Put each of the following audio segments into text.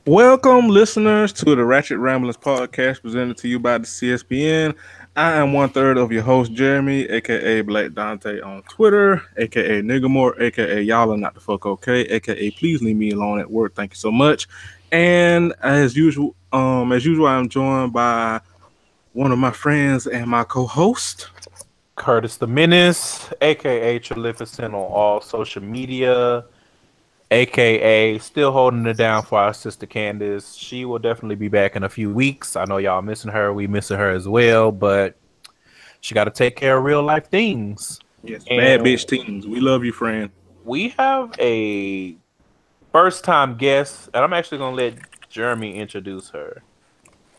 Welcome, listeners, to the Ratchet Ramblings podcast presented to you by the CSPN. I am one third of your host, Jeremy, aka Black Dante on Twitter, aka Niggamore, aka Y'all are not the fuck okay, aka Please leave me alone at work. Thank you so much. And as usual, I'm joined by one of my friends and my co-host. Curtis the Menace, aka Trilificent on all social media, aka still holding it down for our sister Candace. She will definitely be back in a few weeks. I know y'all missing her. We missing her as well, but she got to take care of real life things. Yes, bad And bitch teens. We love you, friend. we have a first time guest, and I'm actually going to let Jeremy introduce her.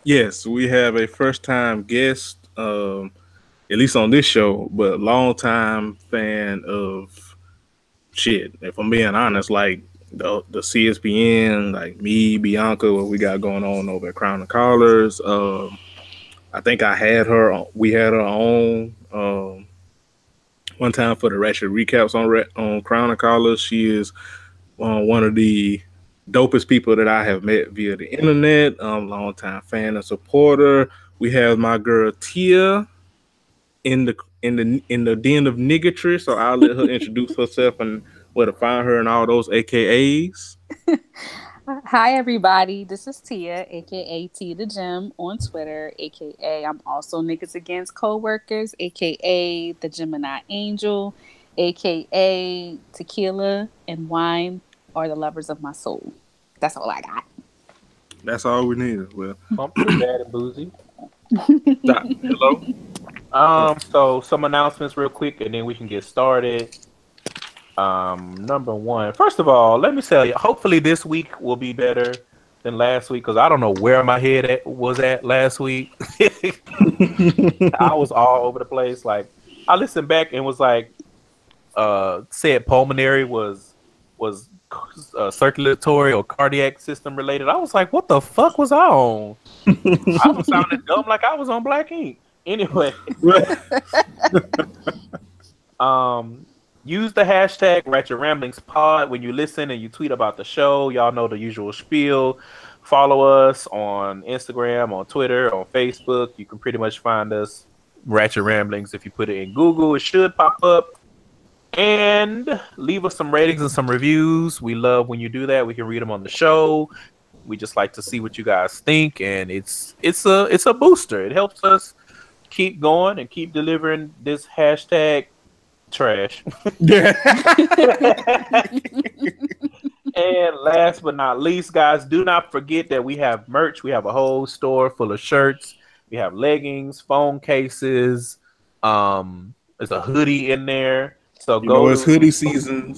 Yes, we have a first time guest. At least on this show, but long time fan of shit. If I'm being honest, like the CSPN, like me, Bianca, what we got going on over at Crown and Collars. I think I had her. We had her on one time for the Ratchet recaps on Crown and Collars. She is one of the dopest people that I have met via the internet. Long time fan and supporter. We have my girl Tia in the den of niggatry. So I'll let her introduce herself and where to find her and all those AKAs. Hi, everybody. This is Tia, aka Tia the Gym on Twitter, aka I'm also Niggas Against Coworkers, aka the Gemini Angel, aka Tequila and Wine are the lovers of my soul. That's all I got. That's all we need. Well, Pumpkin, bad and boozy. hello. So some announcements real quick, and then we can get started. Number one, first of all, let me tell you, hopefully this week will be better than last week because I don't know where my head was at last week. I was all over the place. Like I listened back and was like, said pulmonary was circulatory or cardiac system related. I was like, what the fuck was I on? I was sounding dumb like I was on Black Ink. Anyway, use the hashtag Ratchet Ramblings Pod when you listen and you tweet about the show. Y'all know the usual spiel. Follow us on Instagram, on Twitter, on Facebook. You can pretty much find us Ratchet Ramblings. If you put it in Google, it should pop up. And leave us some ratings and some reviews. We love when you do that. We can read them on the show. We just like to see what you guys think, and it's a booster. It helps us keep going and keep delivering this hashtag trash. And last but not least, guys, do not forget that we have merch. We have a whole store full of shirts. We have leggings, phone cases. There's a hoodie in there. So It's hoodie season.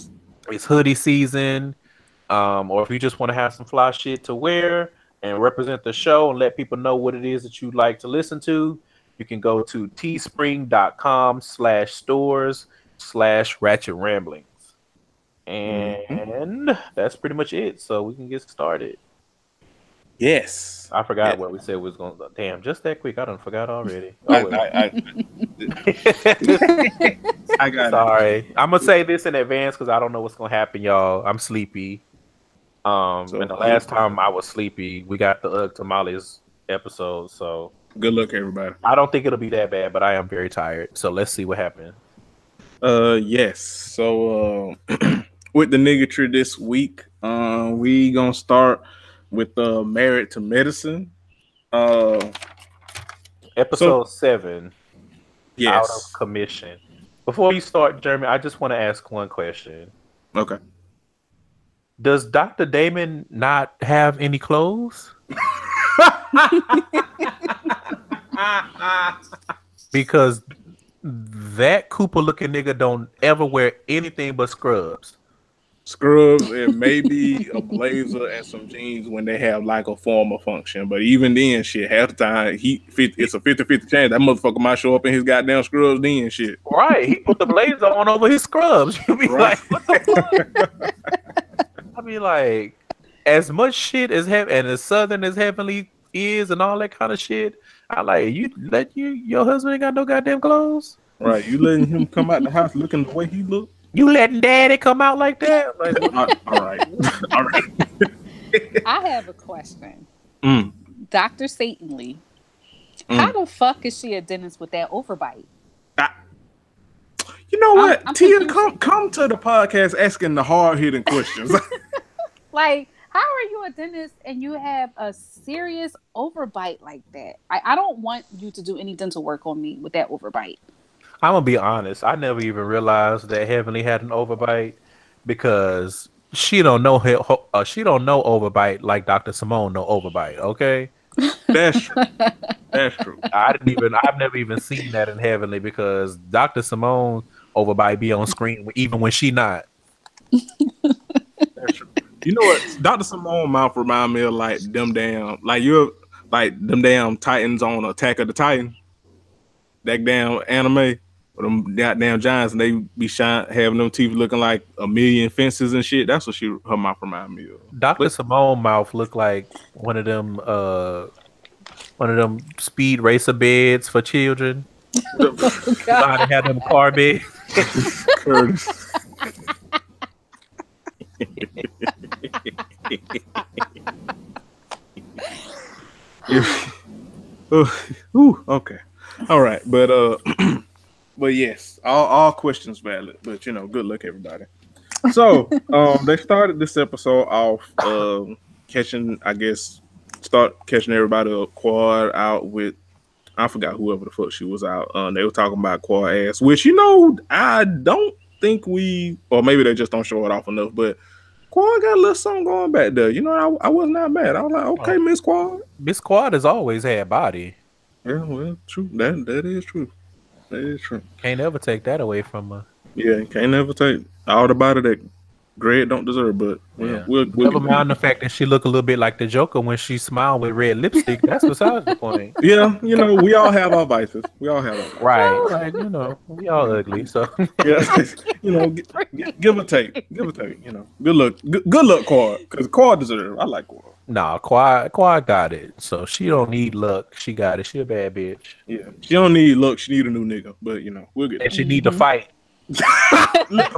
It's hoodie season. Or if you just want to have some fly shit to wear and represent the show and let people know what it is that you'd like to listen to, you can go to teespring.com/stores/Ratchet Ramblings. And that's pretty much it. So we can get started. Yes. I forgot what we said we was going to. Damn, just that quick. I done forgot already. I got Sorry. I'm going to say this in advance because I don't know what's going to happen, y'all. I'm sleepy. And the last time I was sleepy, we got the Tamales episode. So good luck, everybody. I don't think it'll be that bad, but I am very tired. So let's see what happens. Yes. So with the niggatry this week, we gonna start with Married to Medicine. Episode 7. Yes. Out of commission. Before you start, Jeremy, I just want to ask one question. Okay. Does Dr. Damon not have any clothes? Because that Cooper looking nigga don't ever wear anything but scrubs. Scrubs and maybe a blazer and some jeans when they have like a formal function. But even then, shit, half the time it's a 50-50 chance that motherfucker might show up in his goddamn scrubs then shit. Right. He put the blazer on over his scrubs. You be Right. like, what the fuck? I be like, as much shit as and as southern as Heavenly is and all that kind of shit, I like your husband ain't got no goddamn clothes. Right. You letting him come out the house looking the way he look? You letting daddy come out like that? Like, all right. I have a question. question. Mm. Dr. Satan Lee. How the fuck is she a dentist with that overbite? You know what? I'm Tia, confused. come to the podcast asking the hard-hitting questions. Like, how are you a dentist and you have a serious overbite like that? I don't want you to do any dental work on me with that overbite. I'm gonna be honest. I never even realized that Heavenly had an overbite because she don't know she don't know overbite like Dr. Simone know overbite. Okay, That's true. That's true. I've never even seen that in Heavenly because Dr. Simone overbite be on screen even when she not. That's true. You know what? Dr. Simone mouth remind me of like them damn, like you're like them damn Titans on Attack of the Titan. That damn anime with them goddamn giants, and they be having them teeth looking like a million fences and shit. That's what her mouth remind me of. Dr. Simone mouth look like one of them speed racer beds for children. How they have them car beds. Curtis. Ooh, okay. All right, but but yes, all questions valid. But you know, good luck, everybody. So they started this episode off catching everybody up. Quad out with, I forgot whoever the fuck she was out. They were talking about Quad ass, which you know I don't think or maybe they just don't show it off enough. But Quad got a little something going back there. You know, I was not mad. I was like, okay, Miss Quad. Miss Quad has always had body. Yeah, well, true. That is true. That is true. Can't ever take that away from her. Yeah, can't never take all the body that Greg don't deserve. But we'll never mind the fact that she look a little bit like the Joker when she smiled with red lipstick. That's besides the point. Yeah, you know, we all have our vices. Right. Like, you know, we all ugly. So yeah, you know, give or take. You know, good luck, Quad, because Quad deserves. I like Quad. Nah, Quad got it. So she don't need luck. She got it. She a bad bitch. Yeah, she don't need luck. She need a new nigga. But you know, we'll get. And she need to fight.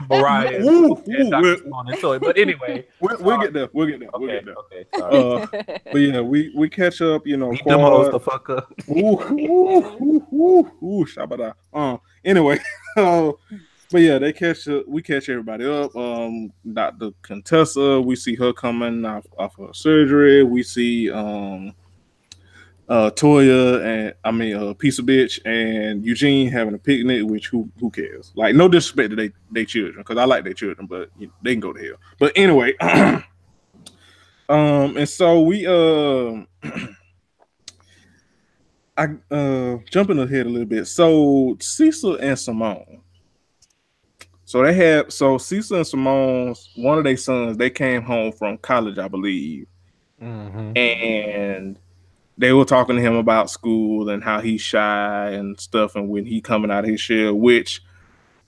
Mariah. But anyway, we'll get there. We'll get there. Okay. Sorry. But yeah, we catch up. You know, Quad. The fuck up. Shabada. Anyway, but yeah, they catch up. We catch everybody up. Dr. Contessa, we see her coming off her surgery. We see Toya and Piece of Bitch and Eugene having a picnic. Which who cares? Like, no disrespect to they children, because I like their children, but you know, they can go to hell. But anyway, and so we jumping ahead a little bit. So Cecil and Simone. So Cecil and Simone's one of their sons, they came home from college, I believe. Mm-hmm. And they were talking to him about school and how he's shy and stuff, and when he coming out of his shell, which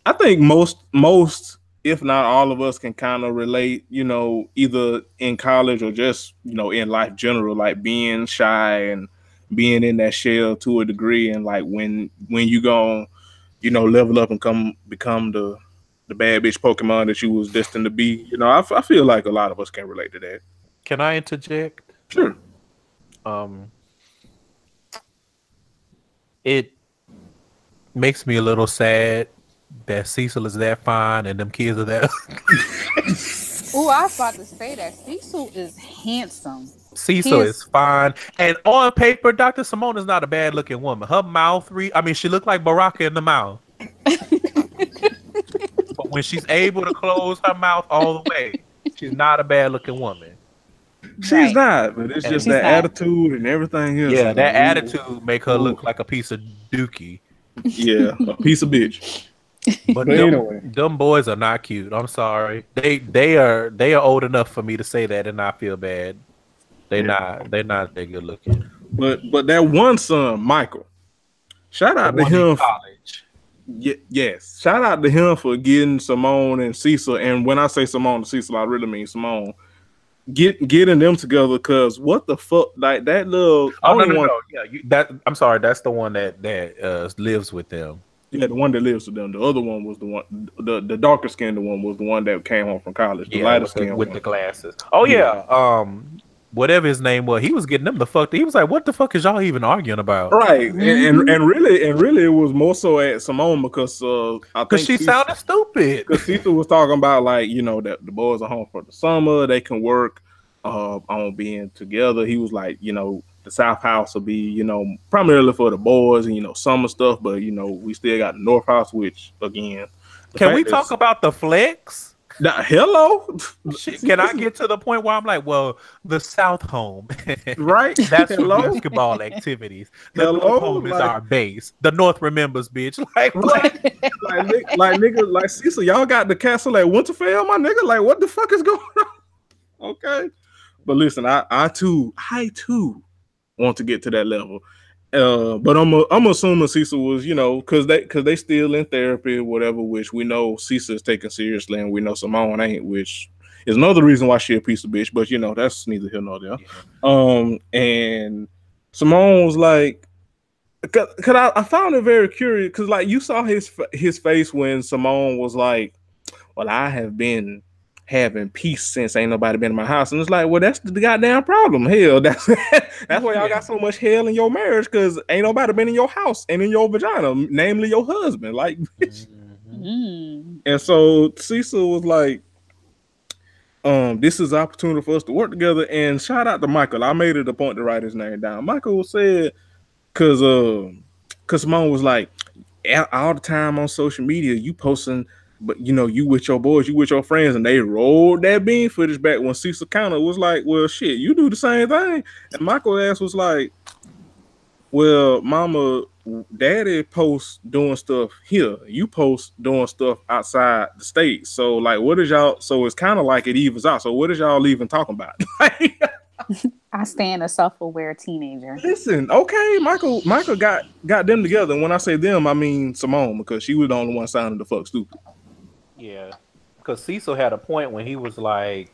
I think most, if not all of us, can kind of relate, you know, either in college or just, you know, in life general, like being shy and being in that shell to a degree. And like when you go, you know, level up and become the bad bitch Pokemon that you was destined to be, you know, I feel like a lot of us can relate to that. Can I interject? Sure. It makes me a little sad that Cecil is that fine and them kids are that. Oh, I was about to say that Cecil is handsome. Cecil is fine, and on paper, Dr. Simone is not a bad looking woman. Her mouth, she looked like Baraka in the mouth. But when she's able to close her mouth all the way, she's not a bad looking woman. She's not, but it's just that attitude and everything else. Yeah, that attitude make her look like a piece of dookie. Yeah, a piece of bitch. But anyway, them boys are not cute. I'm sorry. They are old enough for me to say that and not feel bad. They're not that good looking. But that one son, Michael, shout out to him. College. Yes, shout out to him for getting Simone and Cecil. And when I say Simone and Cecil, I really mean Simone. Getting them together, because what the fuck, like that little. No. Yeah, I'm sorry. That's the one that lives with them. Yeah, the one that lives with them. The other one was the one, the darker skinned one was the one that came home from college. The lighter skinned with the glasses. Oh yeah. whatever his name was, he was getting them the fuck. He was like, "What the fuck is y'all even arguing about?" Right, and really, it was more so at Simone because I think she sounded stupid. Because Cecil was talking about like that the boys are home for the summer, they can work on being together. He was like, the South House will be primarily for the boys and summer stuff, but we still got the North House, which again, can we talk about the flex? Hello. Can I get to the point where I'm like, well, the South home, right? That's for basketball activities. The North home is our base. The North remembers, bitch. Like, nigga, like Cecil, y'all got the castle at Winterfell, my nigga. Like, what the fuck is going on? Okay, but listen, I too want to get to that level. But I'm assuming Cecil was, because they still in therapy or whatever, which we know Cecil is taken seriously, and we know Simone ain't, which is another reason why she a piece of bitch. But that's neither here nor there. Yeah. And Simone was like, cause I found it very curious, because like you saw his face when Simone was like, "Well, I have been having peace since ain't nobody been in my house," and it's like, well, that's the goddamn problem. Hell, that's why y'all got so much hell in your marriage, because ain't nobody been in your house and in your vagina, namely your husband. Like, and so Cecil was like, this is an opportunity for us to work together. And shout out to Michael. I made it a point to write his name down. Michael said, because Simone was like, all the time on social media, you posting. But you with your boys, you with your friends, and they rolled that bean footage back when Cecil Counter was like, "Well, shit, you do the same thing." And Michael ass was like, "Well, Mama, Daddy posts doing stuff here. You post doing stuff outside the state. So like, what is y'all? So it's kind of like it evens out. So what is y'all even talking about?" I stand a self-aware teenager. Listen, okay, Michael got them together. And when I say them, I mean Simone, because she was the only one sounding the fuck stupid. Yeah, because Cecil had a point when he was like,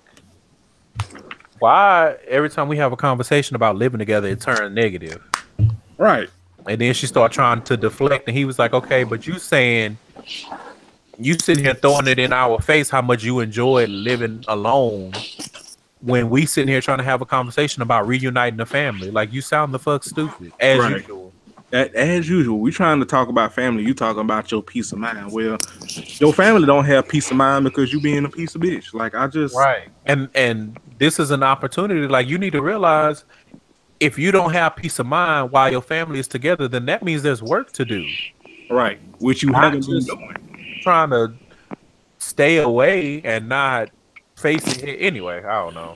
why every time we have a conversation about living together, it turned negative? Right. And then she started trying to deflect, and he was like, okay, but you sitting here throwing it in our face how much you enjoy living alone when we sitting here trying to have a conversation about reuniting the family. Like, you sound the fuck stupid, as usual. As usual, we trying to talk about family. You talking about your peace of mind. Well, your family don't have peace of mind because you being a piece of bitch. Like, I just right. And this is an opportunity. Like, you need to realize, if you don't have peace of mind while your family is together, then that means there's work to do. Right, which you haven't been doing. Trying to stay away and not face it anyway. I don't know.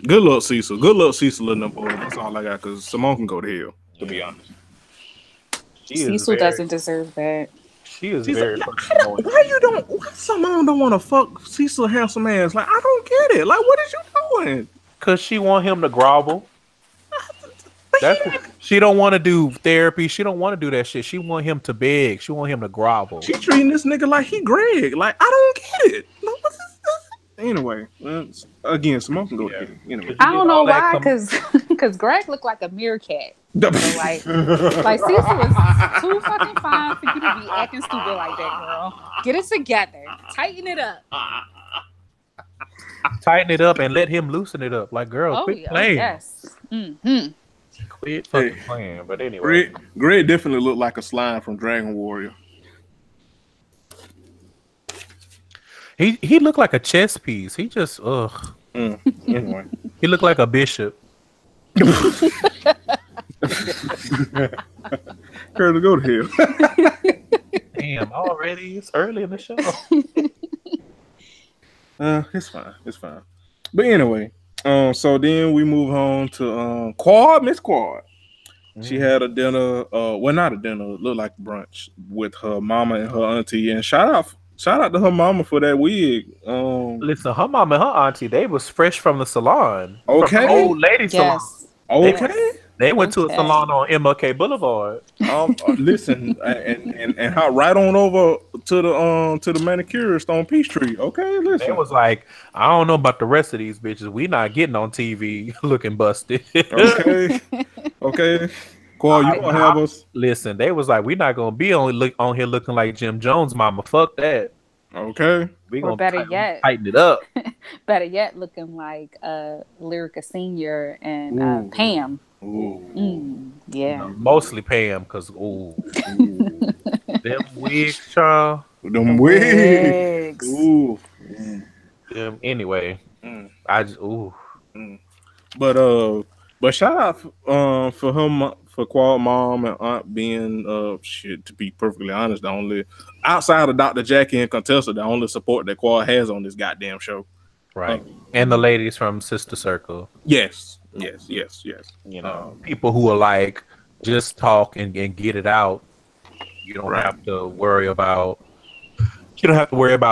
Good luck, Cecil. Good luck, Cecil and them boys. That's all I got, because Simone can go to hell. To be honest, Cecil doesn't deserve that. She is very. Why Simone don't want to fuck Cecil handsome ass? Like, I don't get it. Like, what is you doing? Because she want him to grovel. She don't want to do therapy. She don't want to do that shit. She want him to beg. She want him to grovel. She treating this nigga like he Greg. Like, I don't get it. Like, what's this? Anyway, again, Simone can go ahead. Anyway. I don't know why, because Greg looked like a meerkat. So like Cecil is too fucking fine for you to be acting stupid like that, girl. Get it together. Tighten it up. Tighten it up and let him loosen it up. Like, girl, quit playing. Yes. Mm-hmm. Quit fucking playing. But anyway, Greg definitely looked like a slime from Dragon Warrior. He looked like a chess piece. He just Anyway, he looked like a bishop. Curtis, go to hell. Damn, already it's early in the show. It's fine. But anyway, so then we move on to Quad, Miss Quad. She had a dinner, well, not a dinner, it looked like brunch with her mama and her auntie. And shout out to her mama for that wig. Listen, her mama and her auntie, they was fresh from the salon. Okay. From the old lady salon. Okay. They went to a salon on MLK Boulevard. Listen, and hop right on over to the manicurist on Peachtree. Okay, listen. They was like, I don't know about the rest of these bitches. We not getting on TV looking busted. Okay. Qual, you gonna have us? Listen, they was like, we not gonna be on here looking like Jim Jones' mama. Fuck that. Okay. We Or gonna better yet, tighten it up. better yet, looking like Lyrica Senior and Ooh. Pam. Ooh. Yeah. Mostly Pam, because them wigs, child. Them wigs. wigs. Ooh. Anyway, Mm. I just But shout out for her for Quad mom and aunt being shit, to be perfectly honest, the only outside of Dr. Jackie and Contessa, the only support that Quad has on this goddamn show. right. And the ladies from Sister Circle. Yes. You know, people who are like, just talk and get it out. You don't have to worry about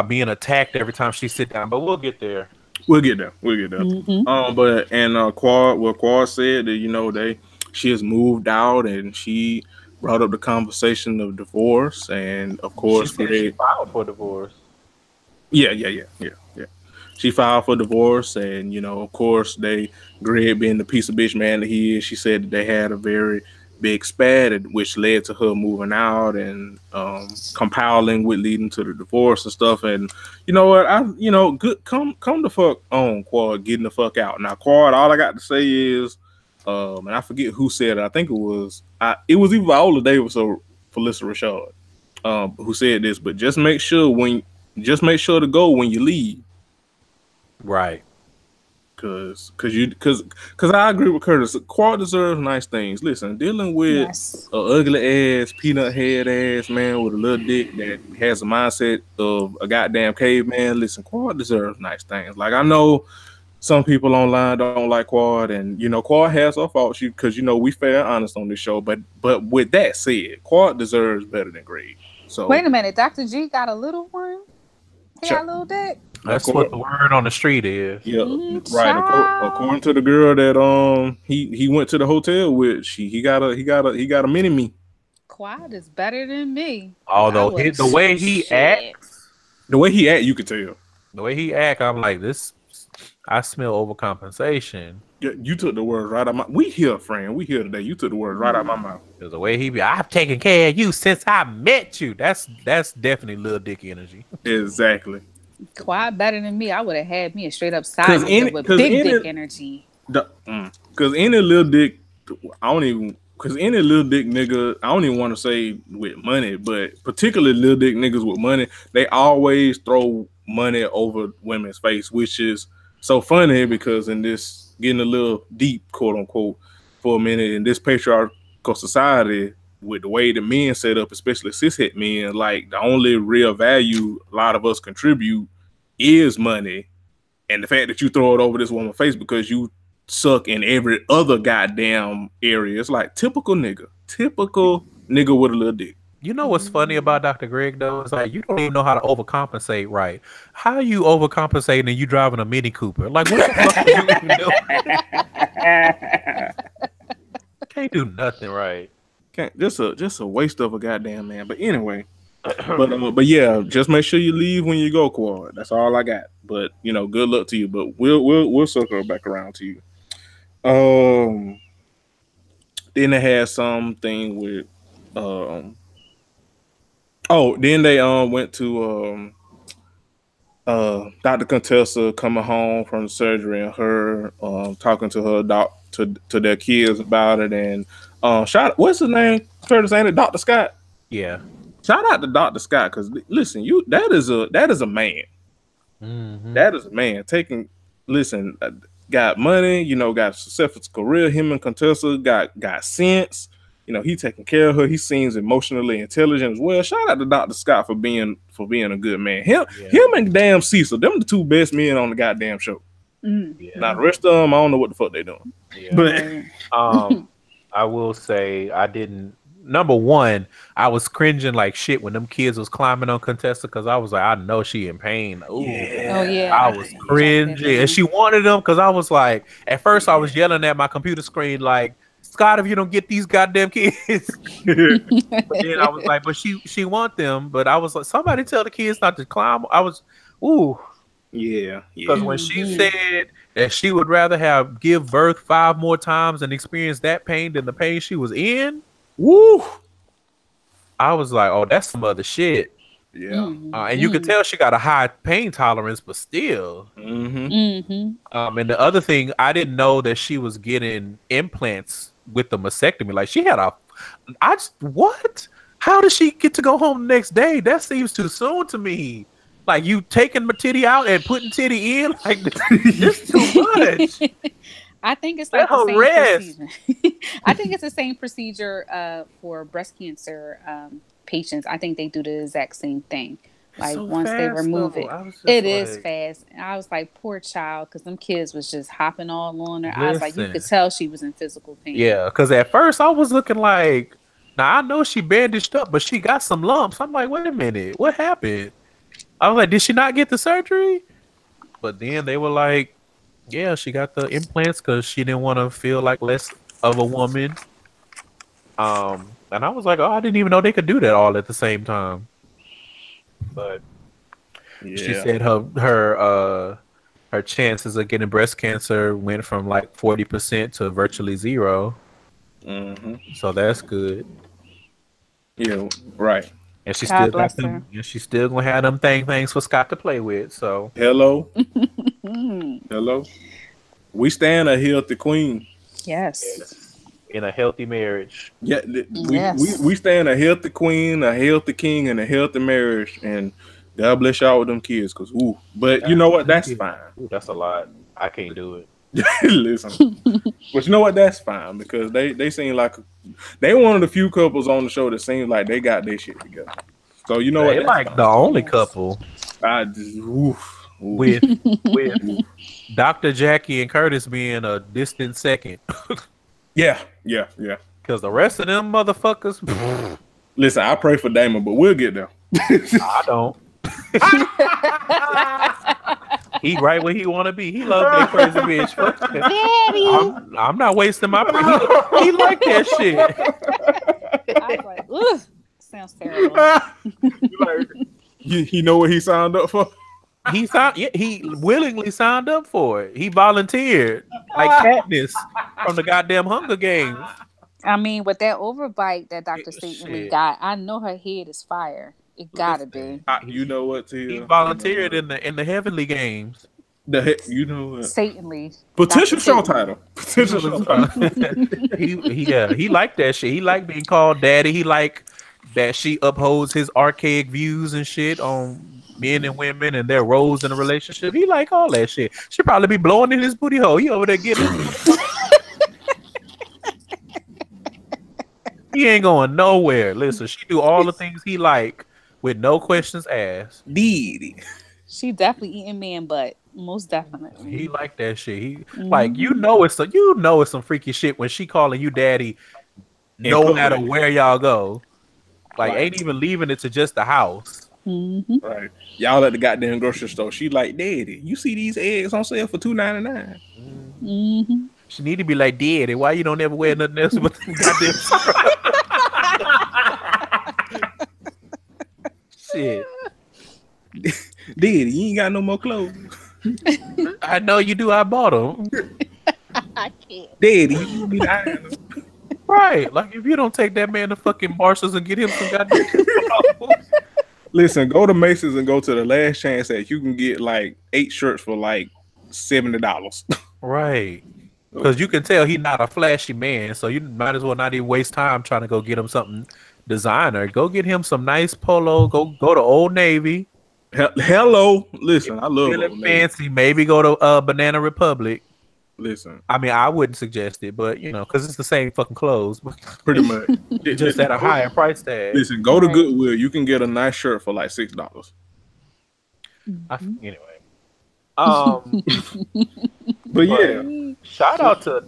being attacked every time she sit down, but we'll get there. We'll get there. Quad said that she has moved out and she brought up the conversation of divorce, and of course she filed for divorce. Yeah. She filed for divorce, and of course, Greg being the piece of bitch man that he is, she said that they had a very big spat, which led to her moving out and compiling with leading to the divorce and stuff. And you know what? Good come the fuck on, Quad, getting the fuck out. Now, Quad, all I got to say is, and I forget who said it. I think it was either Viola Davis or Felissa Rashad, who said this. But just make sure to go when you leave. Right. Cause I agree with Curtis. Quad deserves nice things. Listen, dealing with a ugly ass, peanut head ass man with a little dick that has a mindset of a goddamn caveman. Listen, Quad deserves nice things. Like, I know some people online don't like Quad, and Quad has her faults because we fair and honest on this show. But with that said, Quad deserves better than Greg. So wait a minute, Dr. G got a little one. He got a little dick. That's what the word on the street is. Yeah, right. According to the girl that he went to the hotel with, he got a mini me. Quad is better than me. Although the way he acts, you could tell. The way he act, I'm like, this. I smell overcompensation. Yeah, you took the words right out of my. We here, friend. We here today. You took the words right out of my mouth. Because the way he be, I've taken care of you since I met you. That's definitely little dick energy. Exactly. Quad better than me. I would have had me a straight up side with big dick energy. Because any little dick, any little dick nigga, I don't even want to say with money, but particularly little dick niggas with money, they always throw money over women's face, which is so funny because in this, getting a little deep, quote unquote, for a minute, in this patriarchal society, with the way the men set up, especially cishet men, like the only real value a lot of us contribute is money, and the fact that you throw it over this woman's face because you suck in every other goddamn area, it's like typical nigga with a little dick. You know what's funny about Dr. Greg though? It's like you don't even know how to overcompensate right. How are you overcompensating and you driving a Mini Cooper? Like what the fuck are you even doing? Can't do nothing right. Just a waste of a goddamn man. But anyway, but yeah, just make sure you leave when you go, Quad. That's all I got. But good luck to you. But we'll circle back around to you. Then they had something with then they went to Dr. Contessa coming home from the surgery and her talking to her to their kids about it, and what's his name? Curtis, ain't it? Dr. Scott? Yeah. Shout out to Dr. Scott, because listen, that is a man. Mm-hmm. That is a man got money, got a successful career. Him and Contessa got sense. He taking care of her. He seems emotionally intelligent as well. Shout out to Dr. Scott for being a good man. Him and damn Cecil, them the two best men on the goddamn show. Yeah. Now the rest of them, I don't know what the fuck they doing. Yeah. But I will say I didn't. Number one, I was cringing like shit when them kids was climbing on Contessa because I was like, I know she in pain. Ooh. Yeah. Oh yeah. I was cringing, and she wanted them because I was like, at first I was yelling at my computer screen like, Scott, if you don't get these goddamn kids. But then I was like, but she want them. But I was like, somebody tell the kids not to climb. I was, ooh. Yeah. Because when she said that she would rather give birth 5 more times and experience that pain than the pain she was in, woo, I was like, oh, that's some other shit. Yeah. And you could tell she got a high pain tolerance, but still. And the other thing, I didn't know that she was getting implants with the mastectomy. Like she had what? How did she get to go home the next day? That seems too soon to me. Like you taking my titty out and putting titty in, like this too much. I think it's like the same procedure. I think it's the same procedure for breast cancer patients. I think they do the exact same thing. Like so once they remove it, it is fast. And I was like, poor child, because them kids was just hopping all on her. I was like, you could tell she was in physical pain. Yeah, because at first I was looking like, now I know she bandaged up, but she got some lumps. I'm like, wait a minute, what happened? I was like, did she not get the surgery? But then they were like, yeah, she got the implants because she didn't want to feel like less of a woman. And I was like, oh, I didn't even know they could do that all at the same time. But she said her chances of getting breast cancer went from like 40% to virtually 0. So that's good. Yeah, right. And she still got them. And she's still gonna have them things for Scott to play with. So hello. We stand a healthy queen. Yes. In a healthy marriage. Yeah, we stand a healthy queen, a healthy king, and a healthy marriage. And God bless y'all with them kids, cause but you know what? That's fine. That's a lot. I can't do it. Listen, but you know what? That's fine because they seem like they one of the few couples on the show that seems like they got their shit together. So you know what? They're like the only couple. With Dr. Jackie and Curtis being a distant second. Yeah. Because the rest of them motherfuckers. Listen, I pray for Damon, but we'll get there. I don't. He right where he want to be. He love that crazy bitch. I'm not wasting my. He like that shit. I was like, ugh, sounds terrible. He know what he signed up for. He willingly signed up for it. He volunteered like Katniss from the goddamn Hunger Games. I mean, with that overbite that Dr. Satan got, I know her head is fire. It gotta be. You know what? He volunteered in the Heavenly Games. You know what? Satanly. Potential show title. He liked that shit. He liked being called daddy. He liked that she upholds his archaic views and shit on men and women and their roles in a relationship. He like all that shit. She probably be blowing in his booty hole. He over there getting. He ain't going nowhere. Listen, she do all the things he like with no questions asked. She definitely eating man butt. Most definitely. He like that shit. He like it's some freaky shit when she calling you daddy no matter where y'all go. Like ain't even leaving it to just the house. Right. Y'all at the goddamn grocery store. She like, daddy, you see these eggs on sale for $2.99. She need to be like, daddy, why you don't ever wear nothing else but the goddamn shit. Daddy, you ain't got no more clothes. I know you do. I bought them. I can't. Daddy, you need iron. Right. Like if you don't take that man to fucking Marshalls and get him some goddamn clothes. Listen, go to Macy's and go to the last chance that you can get like 8 shirts for like $70. Right. Because you can tell he's not a flashy man, so you might as well not even waste time trying to go get him something designer. Go get him some nice polo. Go to Old Navy. Hello, listen, I love Old Navy. Fancy. Maybe go to Banana Republic. Listen, I mean, I wouldn't suggest it, but you know, because it's the same fucking clothes, pretty much, just at a higher price tag. Listen, go to Goodwill. You can get a nice shirt for like $6. Anyway. But yeah, shout out to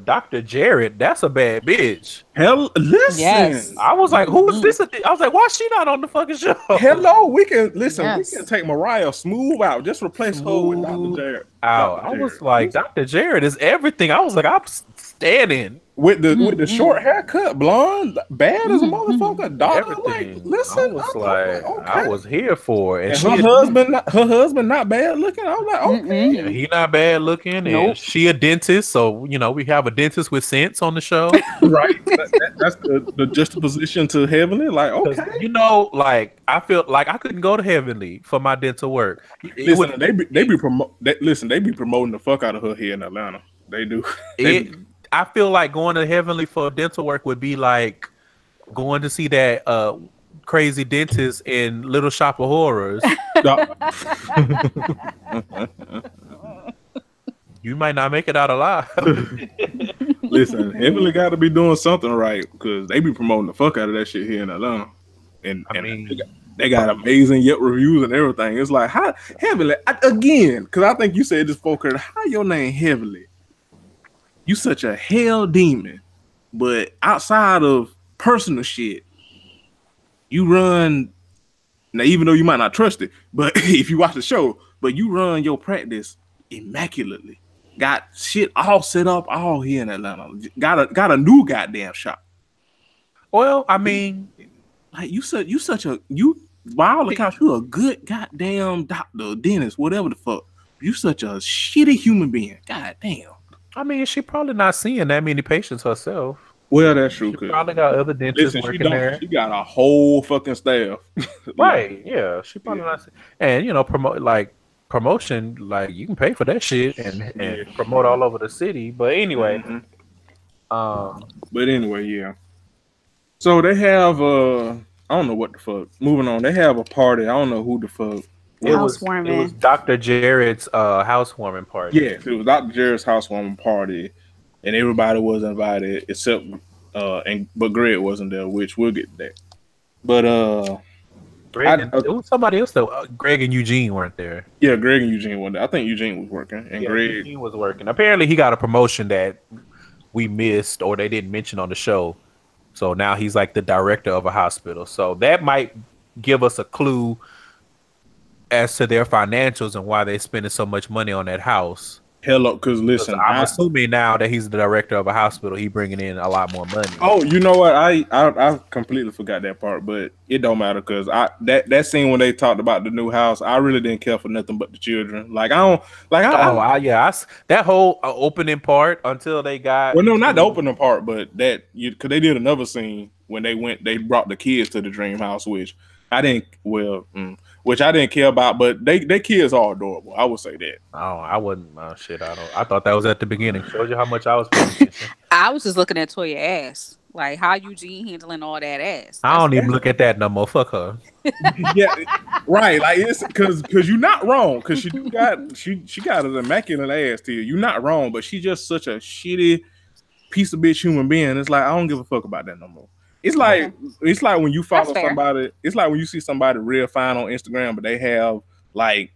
Dr. Jared. That's a bad bitch. Hell, listen. Yes. I was like, who is this? I was like, why is she not on the fucking show? Hello, we can listen. Yes. We can take Mariah Smooth out. Just replace her with Dr. Jared. I was like, Dr. Jared is everything. I was like, I'm standing. with the short haircut, blonde, bad as a motherfucker, daughter. Like, Everything. listen, I was like, okay. I was here for it. And her husband not bad looking. I was like, okay. Yeah, he not bad looking, Nope. and she a dentist, so you know we have a dentist with sense on the show. Right. That's the juxtaposition to Heavenly. Like, 'Cause, okay. you know, like I feel like I couldn't go to Heavenly for my dental work. Listen, they be promoting the fuck out of her here in Atlanta. They do. I feel like going to Heavenly for dental work would be like going to see that crazy dentist in Little Shop of Horrors. You might not make it out alive. Listen, Heavenly got to be doing something right because they be promoting the fuck out of that shit here in Atlanta, and they got amazing Yelp reviews and everything. It's like, how Heavenly again? Because I think you said this before. How your name Heavenly? You such a hell demon, but outside of personal shit, you run. Now, even though you might not trust it, but if you watch the show, but you run your practice immaculately. Got shit all set up, all here in Atlanta. Got a new goddamn shop. Well, I mean, like by all accounts, you a good goddamn doctor, dentist, whatever the fuck. You such a shitty human being. God damn. I mean, she probably not seeing that many patients herself. Well, that's true. She probably got other dentists working there. She got a whole fucking staff. Right? Yeah, she probably not. And you know, promotion, like you can pay for that shit and promote all over the city. But anyway, yeah. So they have I don't know what the fuck. Moving on, they have a party. I don't know who the fuck. It was Dr. Jared's housewarming party. Yes, it was Dr. Jared's housewarming party, and everybody was invited except but Greg wasn't there, which we'll get to that. But it was somebody else though. Greg and Eugene weren't there. Yeah, Greg and Eugene weren't there. I think Eugene was working, and Eugene was working. Apparently, he got a promotion that we missed or they didn't mention on the show. So now he's like the director of a hospital. So that might give us a clue as to their financials and why they're spending so much money on that house. Hello, because listen, I'm assuming now that he's the director of a hospital, he's bringing in a lot more money. Oh, you know what? I completely forgot that part, but it don't matter because that scene when they talked about the new house, I really didn't care for nothing but the children. Like that whole opening part until they got. Well, no, not the opening part, but because they did another scene when they brought the kids to the dream house, which I didn't care about, but they kids are adorable. I would say that. Oh, I wouldn't. I thought that was at the beginning. Showed you how much I was paying attention. I was just looking at Toya ass. Like how Eugene handling all that ass. I don't even look at that no more. Fuck her. Yeah, right. Like it's because you're not wrong. Because she got an immaculate ass to you. You're not wrong, but she's just such a shitty piece of bitch human being. It's like I don't give a fuck about that no more. It's like when you follow somebody. It's like when you see somebody real fine on Instagram, but they have like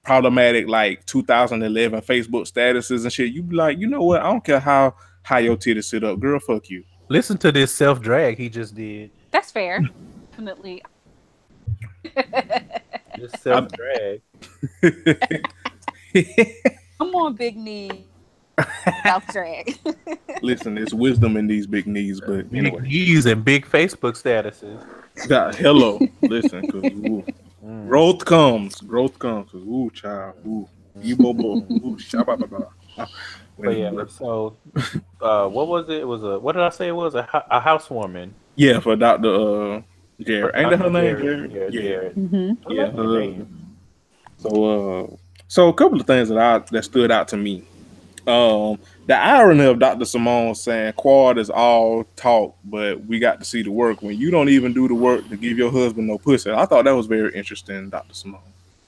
problematic like 2011 Facebook statuses and shit. You be like, you know what? I don't care how your titties sit up, girl. Fuck you. Listen to this self drag he just did. That's fair. Definitely. This self drag. Come on, big knee. Self drag. Listen, there's wisdom in these big knees, but big anyway. knees and big Facebook statuses. God, hello. Listen, cause growth comes. Ooh, child. Ooh, you bobo. Ooh, shabba. But yeah, so what was it? It was what did I say? It was a housewarming. Yeah, for Dr. Jared. Ain't that her name? Jared? Yeah. Jared. Mm-hmm. Yeah. So a couple of things that stood out to me. The irony of Dr. Simone saying quad is all talk, but we got to see the work when you don't even do the work to give your husband no pussy. I thought that was very interesting, Dr. Simone.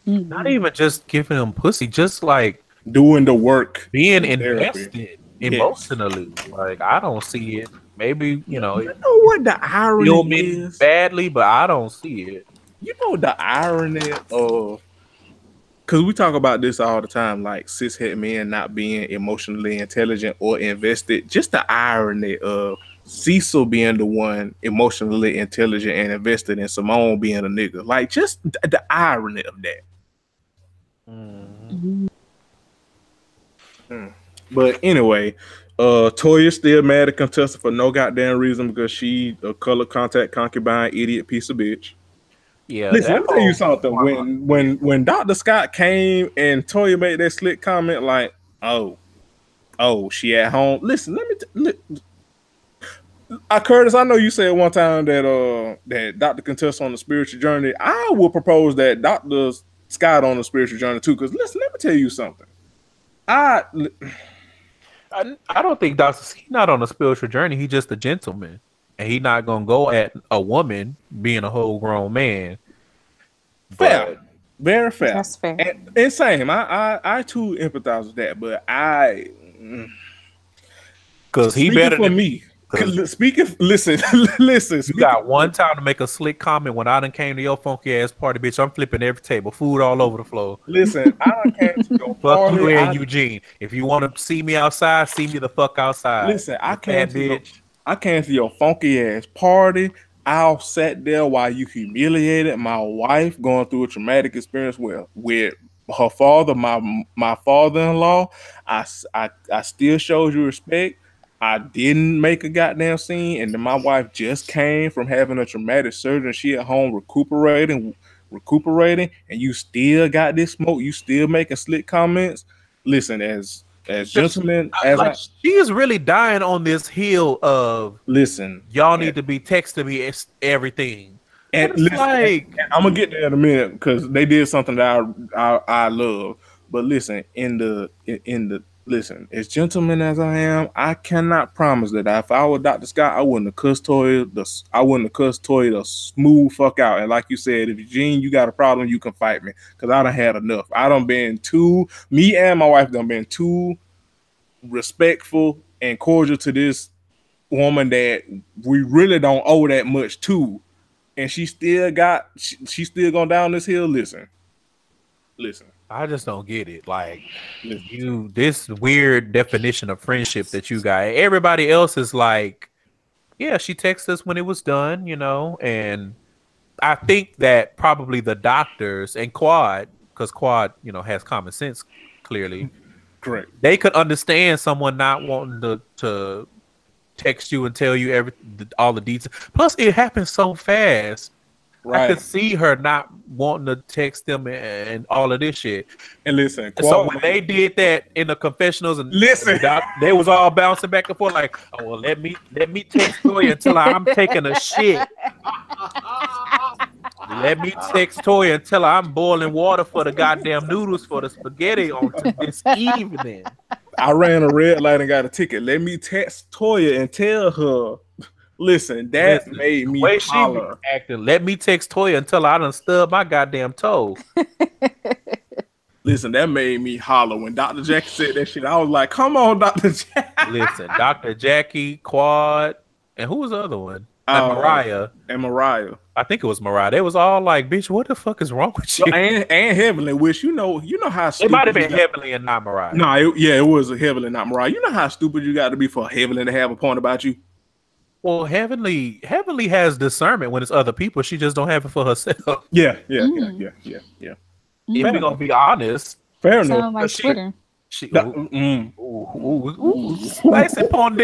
Mm-hmm. Not even just giving him pussy, just like doing the work, being invested emotionally. Like I don't see it. Maybe you know what the irony is badly, but I don't see it. You know the irony of. Because we talk about this all the time, like cishet men not being emotionally intelligent or invested. Just the irony of Cecil being the one emotionally intelligent and invested and Simone being a nigga. Like, just the irony of that. Mm-hmm. But anyway, Toya still mad at Contessa for no goddamn reason because she a color contact concubine idiot piece of bitch. Yeah, Listen, that let me tell you whole something. When Dr. Scott came and Toya made that slick comment like, oh, she at home. Listen, Curtis, I know you said one time that Dr. Contessa on the spiritual journey. I will propose that Dr. Scott on the spiritual journey too. Because listen, let me tell you something. I don't think he's not on a spiritual journey. He's just a gentleman, and he's not gonna go at a woman being a whole grown man. Fair, very fair. That's fair. And same. I too empathize with that, but because he better for than me. Listen. You got one time to make a slick comment when I done came to your funky ass party, bitch. I'm flipping every table, food all over the floor. Listen, I done came to your fuck you and Eugene. If you want to see me outside, see me the fuck outside. Listen, I came to your funky ass party. I sat there while you humiliated my wife going through a traumatic experience with her father, my father-in-law. I still showed you respect. I didn't make a goddamn scene, and then my wife just came from having a traumatic surgery. She at home recuperating, and you still got this smoke. You still making slick comments. Listen, as gentlemen, she is really dying on this hill of y'all need to be texting me everything. And listen, I'm gonna get there in a minute because they did something that I love. But listen, listen, as gentleman as I am, I cannot promise that if I were Dr. Scott, I wouldn't have cussed Toya the smooth fuck out. And like you said, if Eugene, you got a problem, you can fight me. Because I done had enough. Me and my wife done been too respectful and cordial to this woman that we really don't owe that much to. And she still going down this hill. Listen. I just don't get it. Like this weird definition of friendship that you got. Everybody else is like, yeah, she texted us when it was done, and I think that probably the doctors and Quad, because Quad, has common sense clearly. Correct. They could understand someone not wanting to text you and tell you all the details. Plus, it happens so fast. Right. I could see her not wanting to text them and all of this shit. And listen, so when they did that in the confessionals, and they was all bouncing back and forth like, "Oh well, let me text Toya until I'm taking a shit. Let me text Toya until I'm boiling water for the goddamn noodles for the spaghetti on this evening." I ran a red light and got a ticket. Let me text Toya and tell her. Listen, made me holler. Let me text Toya until I done stubbed my goddamn toe. Listen, that made me holler. When Dr. Jackie said that shit, I was like, come on, Dr. Jackie. Listen, Dr. Jackie, Quad, and who was the other one? Mariah. And Mariah. I think it was Mariah. They was all like, bitch, what the fuck is wrong with you? And Heavenly, which you know how stupid. It might have been Heavenly and not Mariah. No, it was a Heavenly, not Mariah. You know how stupid you got to be for Heavenly to have a point about you? Well, Heavenly has discernment when it's other people. She just don't have it for herself. Yeah. If we're gonna be honest, fair enough. Sound like Twitter. Spicy pond.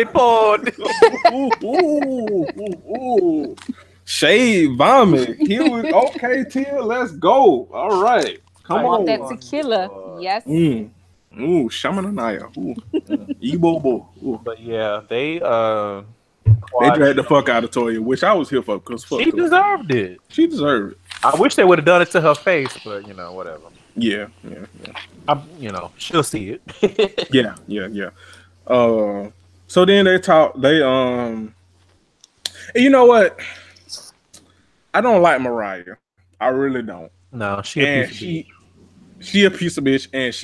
Shade vomit. Here we okay, Tia. Let's go. All right, come on. That tequila, yes. Ooh, Shamananaya. Ooh, Ebobo. But yeah, they dragged the fuck out of Toya, which I was here for because she deserved it. She deserved it. I wish they would have done it to her face, but whatever. Yeah. She'll see it. yeah. So then they talk. You know what? I don't like Mariah. I really don't. No, she a piece of bitch, and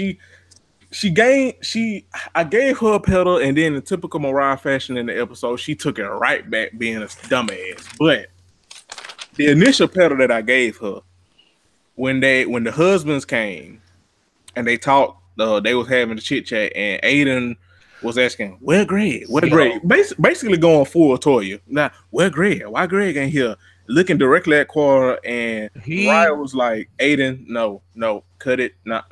I gave her a pedal, and then in typical Mariah fashion in the episode, she took it right back being a dumbass. But the initial pedal that I gave her, when the husbands came and they talked, they was having a chit chat, and Aiden was asking, "Where Greg? Where Greg?" Basically going full Toya. Now, where Greg? Why Greg ain't here? Looking directly at Quora, and Mariah was like, "Aiden, no, cut it, no,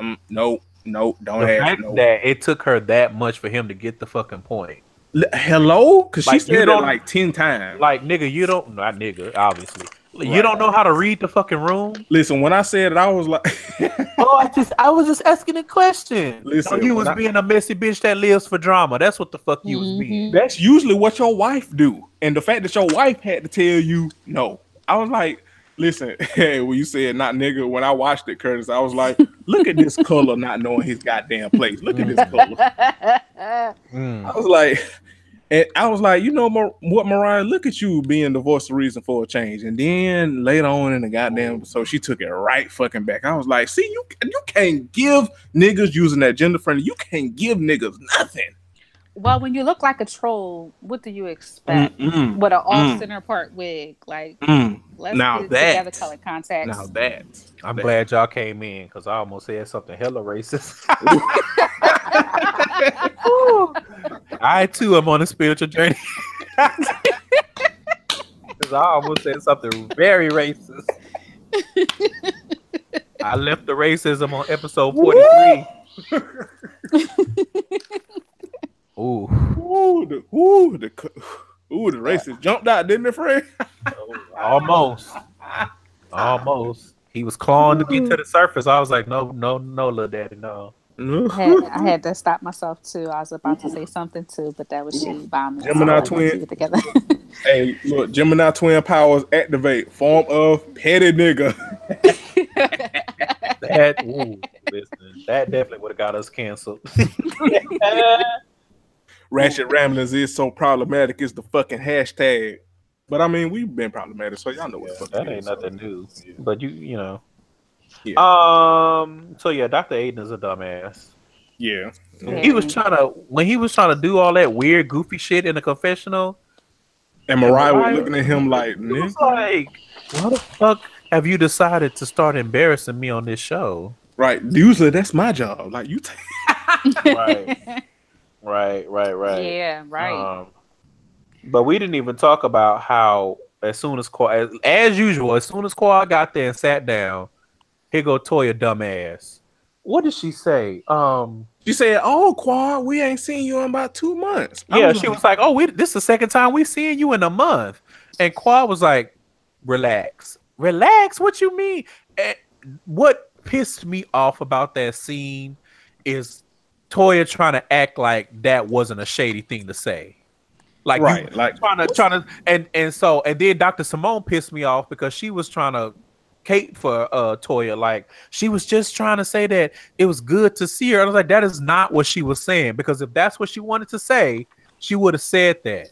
don't have no." That it took her that much for him to get the fucking point. Hello? Because she Like, you said it don't- like 10 times. Like, nigga, you don't, not nigga, obviously. You don't know how to read the fucking room? Listen, when I said it, I was like, Oh, I was just asking a question. Listen, No, you was being a messy bitch that lives for drama. That's what the fuck you was being. that's usually what your wife do. And the fact that your wife had to tell you no. I was like, listen, when you said not nigga, when I watched it, Curtis, I was like, look at this color not knowing his goddamn place. Look at this color. I was like, and I was like, you know what, Mariah, look at you being the voice of reason for a change. And then later on in the goddamn, so she took it right fucking back. I was like, see, you can't give niggas using that gender friendly. You can't give niggas nothing. Well, when you look like a troll, what do you expect? With an off-center part wig, like let's now get that together color contacts. now that I'm glad y'all came in because I almost said something hella racist. I too am on a spiritual journey. Because I almost said something very racist. I left the racism on episode 43. Ooh. the racist jumped out, didn't it, Fred? Almost. He was clawing to get to the surface. I was like, no, little daddy, no. I had to stop myself too. I was about to say something too, but that was she bombing. Gemini twin. Together. Hey, look, Gemini twin powers activate. Form of petty nigga. That definitely would have got us canceled. Ratchet Ramblings is so problematic. It's the fucking hashtag. But I mean, we've been problematic, so y'all know what the fuck that it ain't is, nothing new. But you know. Yeah. So yeah, Dr. Aiden is a dumbass. Yeah. He was trying to do all that weird, goofy shit in the confessional. And Mariah was looking at him like, he was like, "Why the fuck have you decided to start embarrassing me on this show?" Right. Usually that's my job. Like you Right. Yeah, right. But we didn't even talk about how as soon as Quad, as usual, as soon as Quad got there and sat down, here go Toya dumbass. What did she say? She said, "Oh, Quad, we ain't seen you in about 2 months." She was like, "Oh, this is the second time we seeing you in a month." And Quad was like, "Relax. What you mean?" And what pissed me off about that scene is Toya trying to act like that wasn't a shady thing to say. Like, right, like trying to, and then Dr. Simone pissed me off because she was trying to cape for Toya. Like, she was just trying to say that it was good to see her. I was like, that is not what she was saying, because if that's what she wanted to say, she would have said that.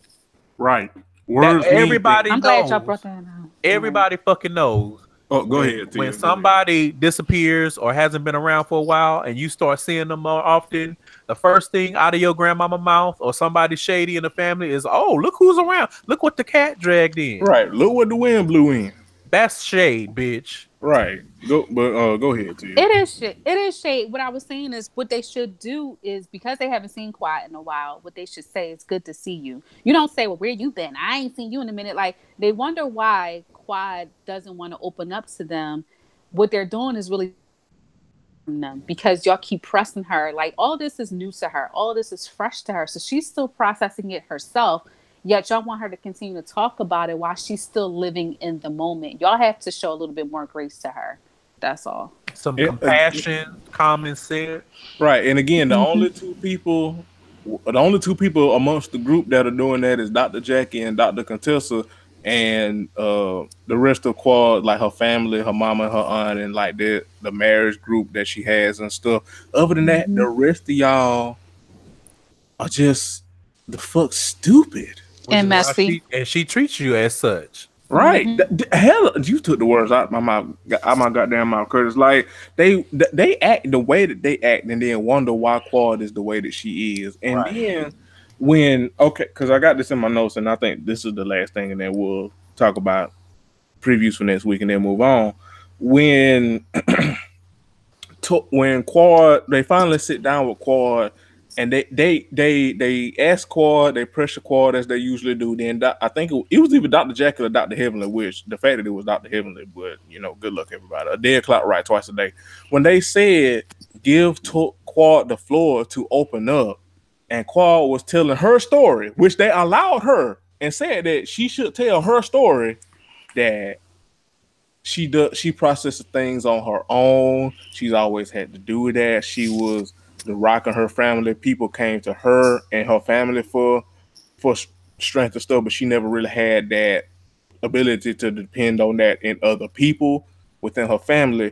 Right. Everybody knows. I'm glad y'all brought that out. Everybody fucking knows. Oh, go ahead. When somebody disappears or hasn't been around for a while and you start seeing them more often, the first thing out of your grandmama mouth or somebody shady in the family is, "Oh, look who's around. Look what the cat dragged in." Right. Look what the wind blew in. That's shade, bitch. Right. Go ahead, T. It is shade. It is shade. What I was saying is what they should do is, because they haven't seen Quad in a while, what they should say is, "Good to see you." You don't say, "Well, where you been? I ain't seen you in a minute." Like, they wonder why Quad doesn't want to open up to them. What they're doing is really them, because y'all keep pressing her. Like, all this is new to her. All this is fresh to her. So she's still processing it herself. Yet y'all want her to continue to talk about it while she's still living in the moment. Y'all have to show a little bit more grace to her. That's all. Some compassion, common sense. Right. And again, the only two people amongst the group that are doing that is Dr. Jackie and Dr. Contessa, and the rest of Quad, like her family, her mama, her aunt, and like the marriage group that she has and stuff. Other than that, the rest of y'all are just the fuck stupid. And messy. And she treats you as such. Right. Hell, you took the words out of my goddamn mouth, Curtis. Like, they act the way that they act and then wonder why Quad is the way that she is. And then because I got this in my notes and I think this is the last thing, and then we'll talk about previews for next week and then move on. When Quad, they finally sit down with Quad, and they ask Quad, they pressure Quad as they usually do. Then I think it was either Dr. Jackie or Dr. Heavenly, which the fact that it was Dr. Heavenly, but good luck everybody. A dead clock right twice a day. When they said give Quad the floor to open up, and Quad was telling her story, which they allowed her and said that she should tell her story, that she processes things on her own. She's always had to do that. She was the rock of her family. People came to her and her family for strength and stuff, but she never really had that ability to depend on that in other people within her family.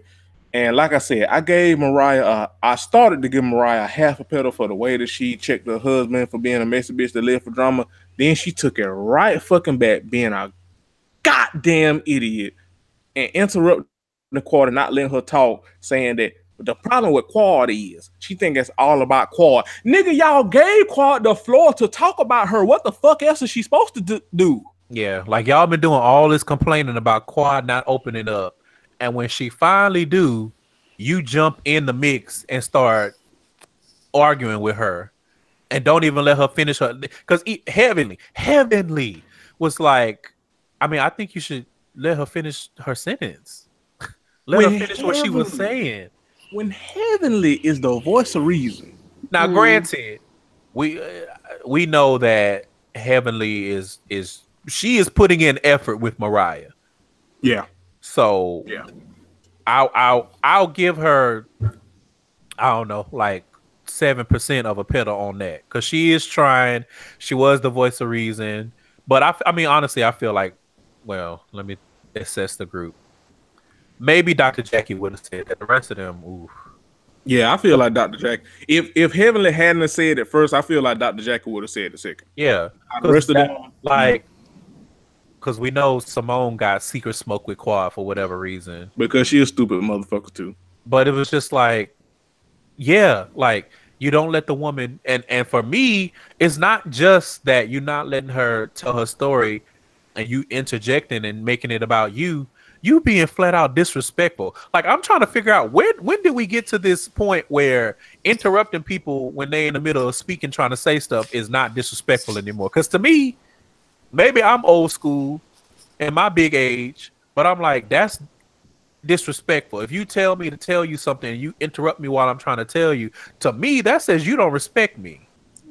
And like I said, I started to give Mariah half a pedal for the way that she checked her husband for being a messy bitch that lived for drama. Then she took it right fucking back, being a goddamn idiot and interrupting the Quad and not letting her talk, saying that the problem with Quad is she think it's all about Quad. Nigga, y'all gave Quad the floor to talk about her. What the fuck else is she supposed to do? Yeah, like y'all been doing all this complaining about Quad not opening up. And when she finally do, you jump in the mix and start arguing with her and don't even let her finish her. Because Heavenly was like, I mean, I think you should let her finish her sentence. Let her finish what she was saying. When Heavenly is the voice of reason. Now, granted, we know that Heavenly is she is putting in effort with Mariah. Yeah. So yeah, I'll give her, I don't know, like 7% of a pedal on that, because she is trying. She was the voice of reason, but I mean, honestly, I feel like, well, let me assess the group. Maybe Dr. Jackie would have said that. The rest of them, ooh. Yeah, I feel like Dr. Jackie. If Heavenly hadn't said it first, I feel like Dr. Jackie would have said it second. Yeah, the rest of them, like. Because we know Simone got secret smoke with Quad for whatever reason. Because she a stupid motherfucker too. But it was just like, yeah, like you don't let the woman, and for me, it's not just that you're not letting her tell her story and you interjecting and making it about you being flat out disrespectful. Like, I'm trying to figure out when did we get to this point where interrupting people when they in the middle of speaking, trying to say stuff is not disrespectful anymore? Because to me, maybe I'm old school in my big age, but I'm like, that's disrespectful. If you tell me to tell you something and you interrupt me while I'm trying to tell you, to me, that says you don't respect me.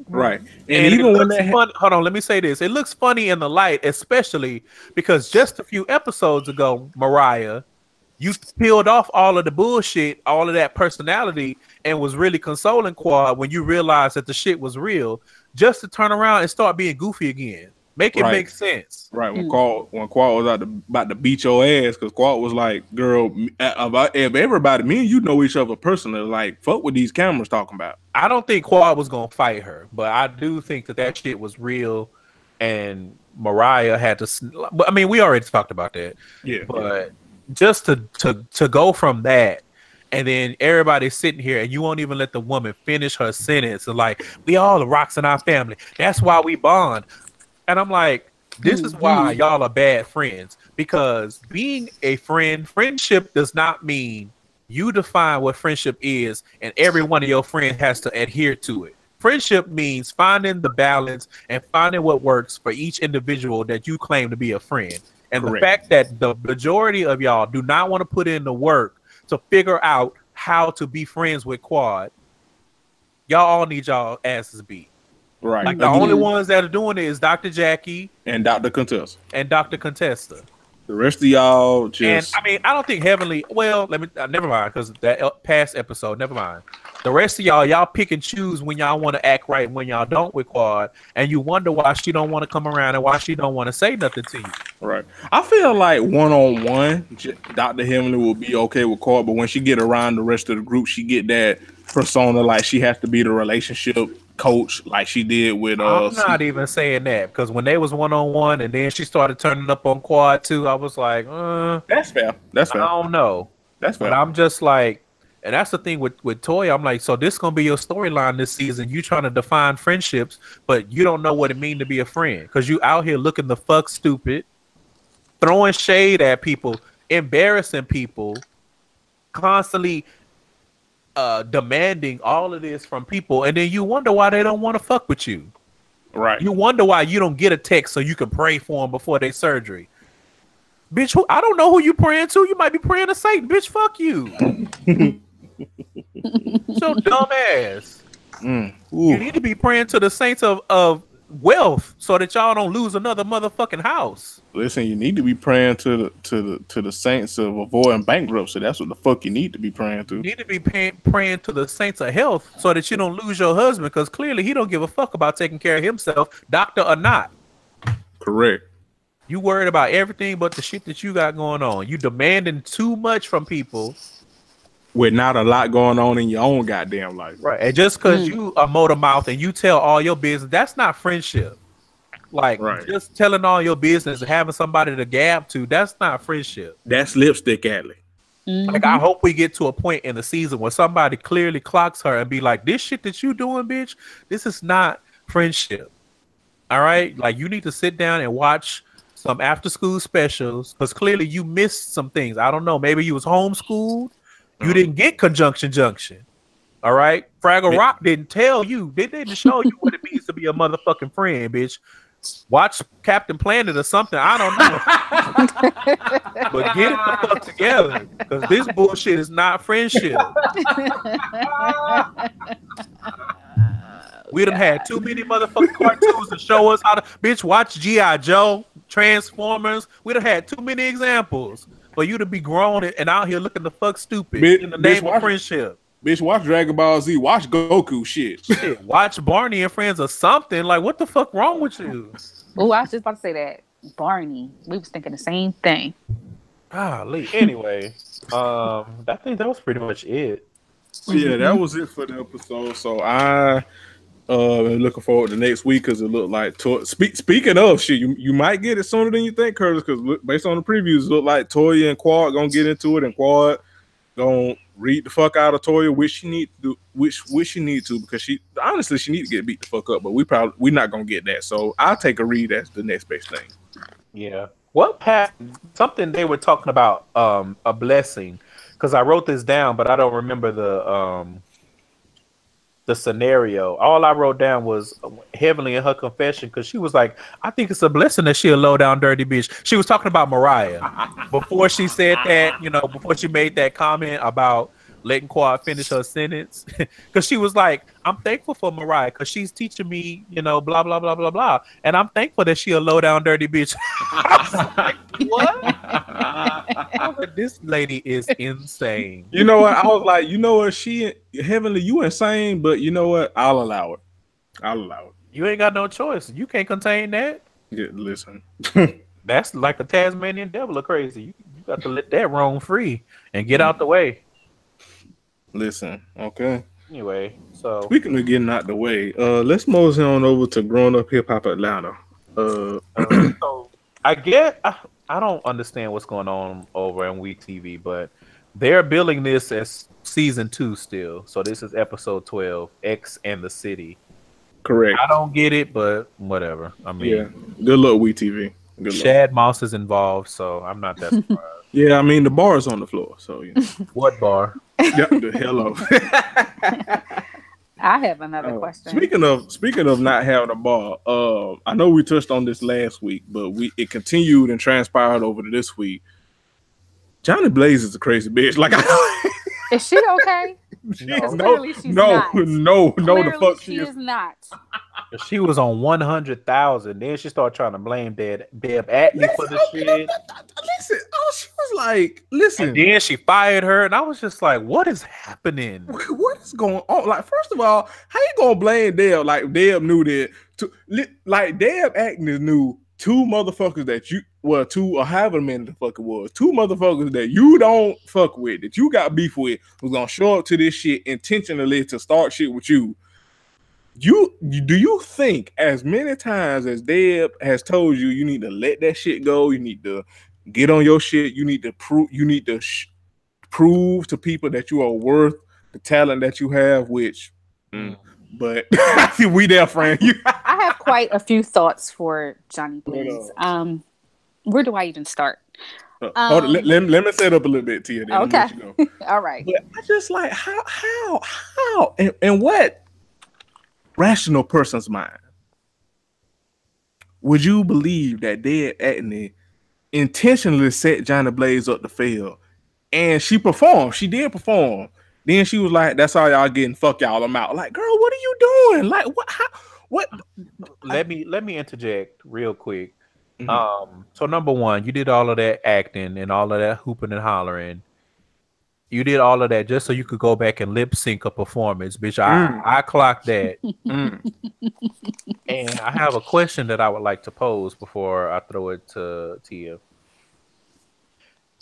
Right. And even when hold on, let me say this. It looks funny in the light, especially because just a few episodes ago, Mariah, you peeled off all of the bullshit, all of that personality, and was really consoling Quad when you realized that the shit was real, just to turn around and start being goofy again. Make it make sense. Right. When Quad was about to beat your ass, because Quad was like, girl, if everybody, me and you know each other personally, like, fuck what these cameras talking about. I don't think Quad was going to fight her, but I do think that shit was real, and Mariah had to, I mean, we already talked about that. Yeah. But just to go from that, and then everybody's sitting here and you won't even let the woman finish her sentence, and like, we all the rocks in our family. That's why we bond. And I'm like, this is why y'all are bad friends, because being a friendship does not mean you define what friendship is and every one of your friends has to adhere to it. Friendship means finding the balance and finding what works for each individual that you claim to be a friend. And the fact that the majority of y'all do not want to put in the work to figure out how to be friends with Quad, y'all all need y'all asses beat. Right. Like, the only ones that are doing it is Dr. Jackie and Dr. Contessa. The rest of y'all just... And I mean, I don't think Heavenly... Well, let me... never mind, because that past episode, never mind. The rest of y'all pick and choose when y'all want to act right and when y'all don't with Quad, and you wonder why she don't want to come around and why she don't want to say nothing to you. Right. I feel like one-on-one, Dr. Heavenly will be okay with Quad, but when she get around the rest of the group, she get that persona like she has to be the relationship coach like she did with I'm not even saying that, because when they was one-on-one and then she started turning up on Quad too, I was like, that's fair. I don't know. That's fair. But I'm just like, and that's the thing with Toya. I'm like, so this gonna be your storyline this season. You trying to define friendships, but you don't know what it means to be a friend, because you out here looking the fuck stupid, throwing shade at people, embarrassing people, constantly demanding all of this from people, and then you wonder why they don't want to fuck with you. Right. You wonder why you don't get a text so you can pray for them before their surgery. Bitch, I don't know who you praying to. You might be praying to Satan. Bitch, fuck you. So dumb ass. You need to be praying to the saints of wealth so that y'all don't lose another motherfucking house. Listen, you need to be praying to the saints of avoiding bankruptcy. That's what the fuck you need to be praying to. You need to be praying to the saints of health so that you don't lose your husband, because clearly he don't give a fuck about taking care of himself, doctor or not. Correct. You worried about everything but the shit that you got going on. You demanding too much from people with not a lot going on in your own goddamn life. Right. And just because you a motor mouth and you tell all your business, that's not friendship. Like just telling all your business and having somebody to gab to, that's not friendship. That's lipstick alley. Like, I hope we get to a point in the season where somebody clearly clocks her and be like, this shit that you doing, bitch, this is not friendship. All right? Like, you need to sit down and watch some after school specials, because clearly you missed some things. I don't know. Maybe you was homeschooled. You didn't get Conjunction Junction. All right? Fraggle Rock didn't tell you. They didn't show you what it means to be a motherfucking friend, bitch. Watch Captain Planet or something. I don't know. But get it the fuck together, because this bullshit is not friendship. We done had too many motherfucking cartoons to show us how to, bitch, watch G.I. Joe, Transformers. We done had too many examples for you to be grown and out here looking the fuck stupid in the name of friendship. Bitch, watch Dragon Ball Z. Watch Goku shit. Watch Barney and Friends or something. Like, what the fuck wrong with you? Oh, I was just about to say that. Barney. We was thinking the same thing. Golly. Anyway, I think that was pretty much it. Yeah, that was it for the episode. So I am looking forward to next week, because it looked like speaking of shit, you might get it sooner than you think, Curtis, because based on the previews, it looked like Toya and Quad gonna get into it, and Quad gonna read the fuck out of Toya, which she need to do, which she need to, because she honestly she need to get beat the fuck up, but we're not gonna get that. So I'll take a read as the next best thing. Yeah. What happened? Something they were talking about, a blessing, because I wrote this down, but I don't remember the scenario. All I wrote down was Heavenly in her confession, because she was like, I think it's a blessing that she a low down dirty bitch. She was talking about Mariah before she said that, before she made that comment about letting Quad finish her sentence, because she was like, I'm thankful for Mariah because she's teaching me, blah blah blah blah blah, and I'm thankful that she a low down dirty bitch. I was like, what? This lady is insane. You know what? I was like, you know what? Heavenly, you insane, but you know what? I'll allow it. You ain't got no choice. You can't contain that. Yeah, listen. That's like a Tasmanian devil or crazy. You got to let that roam free and get out the way. Listen, okay. Anyway, so speaking of getting out the way, let's mosey on over to Growing Up Hip Hop Atlanta. So I get, I don't understand what's going on over on Week TV, but they're billing this as season 2 still. So this is episode 12, X and the City. Correct. I don't get it, but whatever. I mean, yeah. Good luck, Week TV. Good luck. Shad Moss is involved, so I'm not that surprised. Yeah, I mean the bar is on the floor, so What bar? Yep, the hello. I have another question. Speaking of not having a bar, I know we touched on this last week, but it continued and transpired over to this week. Johnny Blaze is a crazy bitch. Like, is she okay? Clearly she's not. No, the fuck she is not. She was on 100,000. Then she started trying to blame Deb Atney for the shit. Listen, she was like, listen. And then she fired her, and I was just like, what is happening? What is going on? Like, first of all, how you gonna blame Deb? Like, Deb knew that. Deb Atney knew two motherfuckers that two or however many the fuck it was, two motherfuckers that you don't fuck with, that you got beef with, was gonna show up to this shit intentionally to start shit with you. Do you think as many times as Deb has told you, you need to let that shit go, you need to get on your shit, you need to prove to people that you are worth the talent that you have, which but we there, friend. I have quite a few thoughts for Johnny Blaze. Where do I even start? Hold on, let me set up a little bit to you. Then okay. You go. All right. But I just like how and what rational person's mind would you believe that Deb Atney intentionally set Johnny Blaze up to fail, and she performed. She did perform, Then she was like, "That's all y'all getting. Fuck y'all. I'm out." Like, girl, what are you doing? Like, what? How, what? Let me interject real quick. Mhm. So number one, you did all of that acting and all of that hooping and hollering. You did all of that just so you could go back and lip sync a performance, bitch. I clocked that. Mm. And I have a question that I would like to pose before I throw it to Tia.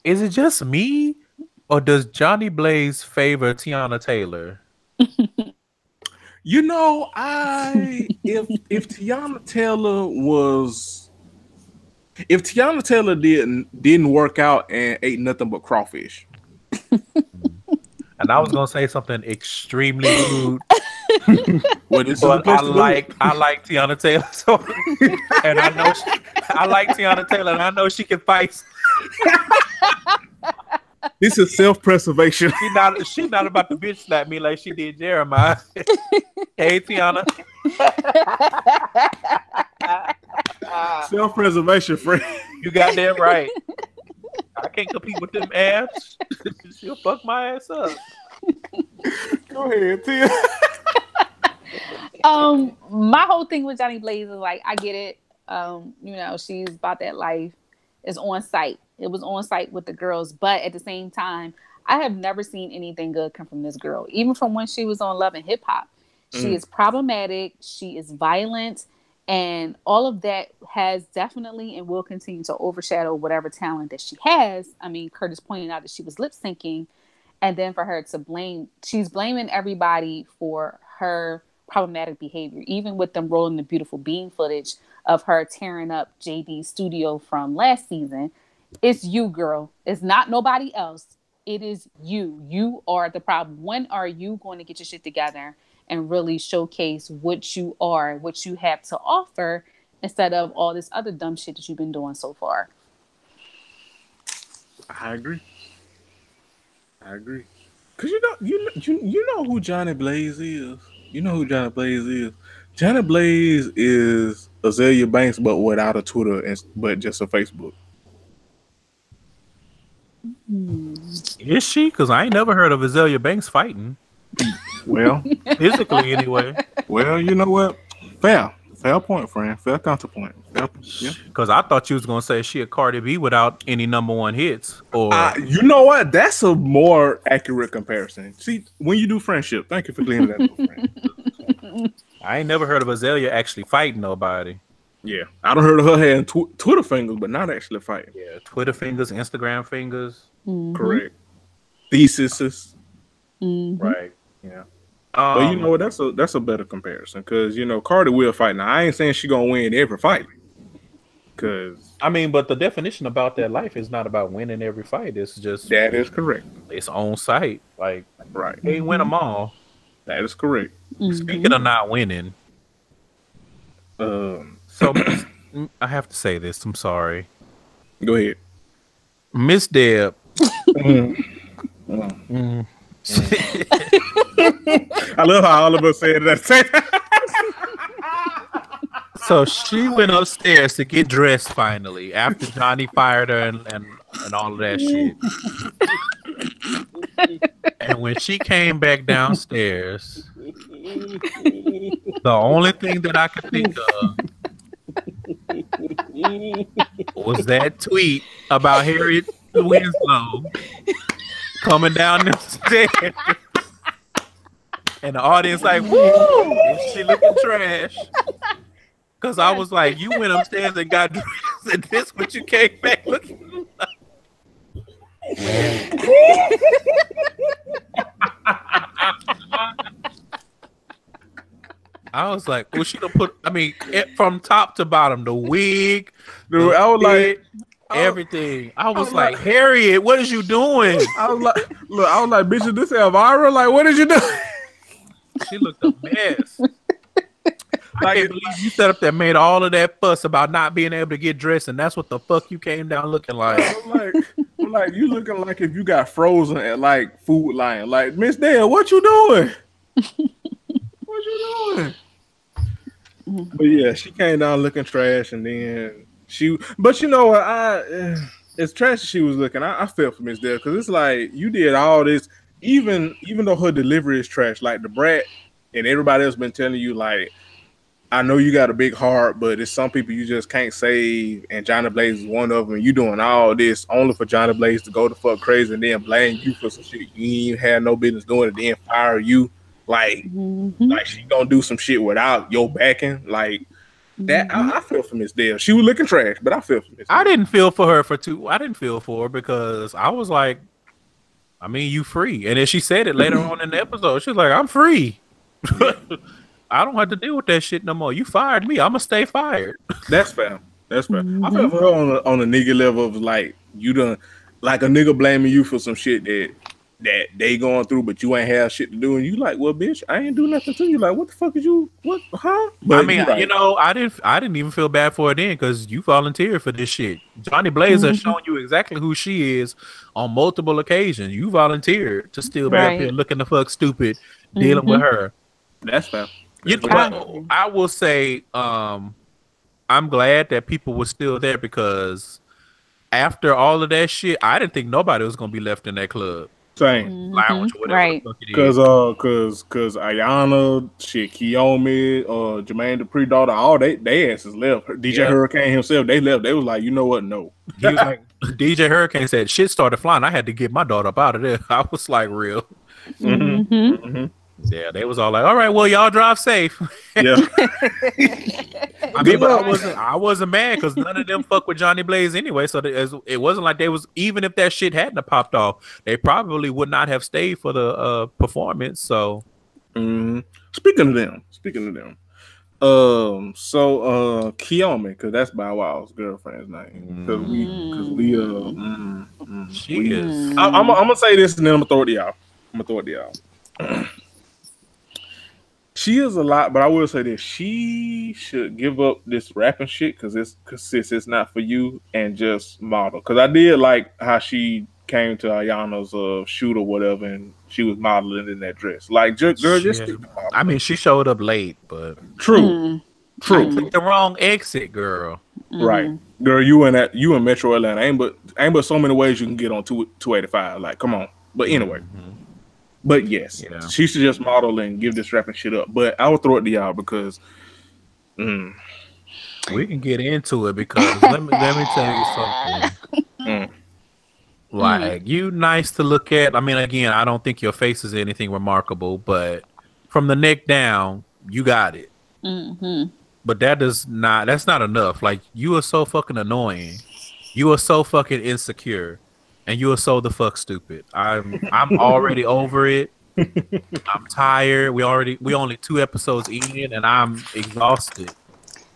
Is it just me, or does Johnny Blaze favor Tiana Taylor? You know, if Tiana Taylor was if Tiana Taylor didn't work out and ate nothing but crawfish. And I was gonna say something extremely rude, Well, this is but the place I to do it. like Tiana Taylor, so, and I know I like Tiana Taylor, and I know she can fight. This is self-preservation. She not about to bitch slap me like she did Jeremiah. Hey Tiana, Self-preservation, friend. you got that right. I can't compete with them abs. She'll fuck my ass up. Go ahead, Tia. My whole thing with Johnny Blaze is like, I get it. You know, she's about that life. It's on site. It was on site with the girls, but at the same time, I have never seen anything good come from this girl. Even from when she was on Love and Hip Hop, she is problematic. She is violent, and all of that has definitely and will continue to overshadow whatever talent that she has. I mean, Curtis pointed out that she was lip syncing, and then for her to she's blaming everybody for her problematic behavior, even with them rolling the beautiful bean footage of her tearing up JD's studio from last season. It's you, girl. It's not nobody else. It is you. You are the problem. When are you going to get your shit together and really showcase what you are, what you have to offer, instead of all this other dumb shit that you've been doing so far? I agree. Cause you know who Johnny Blaze is. You know who Johnny Blaze is. Johnny Blaze is Azalea Banks, but without a Twitter but just a Facebook. Is she? Because I ain't never heard of Azalea Banks fighting. Well, physically anyway. Well, you know what? Fair point, friend. Fair counterpoint. Yeah. Because I thought you was gonna say she a Cardi B without any #1 hits. Or you know what? That's a more accurate comparison. See, when you do friendship, thank you for cleaning that up, friend. I ain't never heard of Azalea actually fighting nobody. Yeah, I don't heard of her having Twitter fingers, but not actually fighting. Yeah, Twitter fingers, Instagram fingers. Mm-hmm. Correct. Theses. Mm-hmm. Right. Yeah. But you know what? That's a better comparison because you know Cardi will fight. Now I ain't saying she gonna win every fight. Cause I mean, but the definition about that life is not about winning every fight. It's just that is correct. It's on site. Like right. Hey, win them all. That is correct. Mm-hmm. Speaking of not winning, so I have to say this. I'm sorry. Go ahead, Miss Deb. I love how all of us said that. So she went upstairs to get dressed finally after Johnny fired her and all of that shit. And when she came back downstairs, the only thing that I could think of was that tweet about Harriet Winslow coming down the stairs. And the audience like, woo! And she looking trash. Because I was like, you went upstairs and got dressed, and this what you came back looking like. I was like, well, she done put, I mean, from top to bottom, the wig, Dude, I was like, everything. I was like, Harriet, what is you doing? I was like, bitch, is this Elvira? Like, what did you do? She looked a mess. I can't believe you set up there, made all of that fuss about not being able to get dressed, and that's what the fuck you came down looking like. I'm like, you looking like if you got frozen at like Food Lion. Like, Miss Dale, what you doing? What you doing? But yeah, she came down looking trash, and then but you know what? As trash as she was looking, I felt for Miss Dale because it's like you did all this. even though her delivery is trash, like the brat and everybody else been telling you, like, I know you got a big heart, but it's some people you just can't save, and Johnny Blaze is one of them. And you doing all this only for Johnny Blaze to go the fuck crazy and then blame you for some shit you ain't even had no business doing, and then fire you. Like, like she gonna do some shit without your backing, like. That I feel for Miss Dale. She was looking trash, but I feel for Miss Dale. I didn't feel for her I didn't feel for her because I was like, I mean, you free. And then she said it later on in the episode. She was like, I'm free. I don't have to deal with that shit no more. You fired me. I'm gonna stay fired. That's fair. That's fair. I feel for her on a nigga level of like you done, like a nigga blaming you for some shit that they going through, but you ain't have shit to do, and you like, well, bitch, I ain't do nothing to you. Like, what the fuck is you? What? Huh? But I mean, you know, I didn't even feel bad for her then because you volunteered for this shit. Johnny Blaze has shown you exactly who she is on multiple occasions. You volunteered to still be up here looking the fuck stupid, dealing with her. That's fair. You know what? I will say, I'm glad that people were still there because after all of that shit, I didn't think nobody was gonna be left in that club. Same. Lounge, whatever right. the fuck it is. Cause Ayana, shit, Kiyomi, Jermaine Dupri daughter, all they asses left. DJ Hurricane himself, they left. They was like, you know what? No. He was like, DJ Hurricane said shit started flying. I had to get my daughter up out of there. I was like, real. Yeah, they was all like, all right, well, y'all drive safe. Yeah. I mean, but I wasn't mad because none of them fuck with Johnny Blaze anyway. So it wasn't like they was, even if that shit hadn't popped off, they probably would not have stayed for the performance. So speaking of them, so Kiyomi, because that's Bow Wow's girlfriend's name. She is. I'm gonna say this and then I'm gonna throw it to y'all. She is a lot, but I will say this: she should give up this rapping shit because it's not for you, and just model. Because I did like how she came to Ayana's shoot or whatever, and she was modeling in that dress. Like, girl, just I mean, she showed up late, but true. I took the wrong exit, girl. Right, girl, you in Metro Atlanta. Ain't but so many ways you can get on 285. Like, come on. But anyway. But yes, she should just model and give this rapping shit up. But I will throw it to y'all because we can get into it because let me tell you something. Like, you nice to look at. I mean, again, I don't think your face is anything remarkable, but from the neck down, you got it. But that's not enough. Like, you are so fucking annoying. You are so fucking insecure. And you are so the fuck stupid. I'm already over it. I'm tired. We only 2 episodes in, and I'm exhausted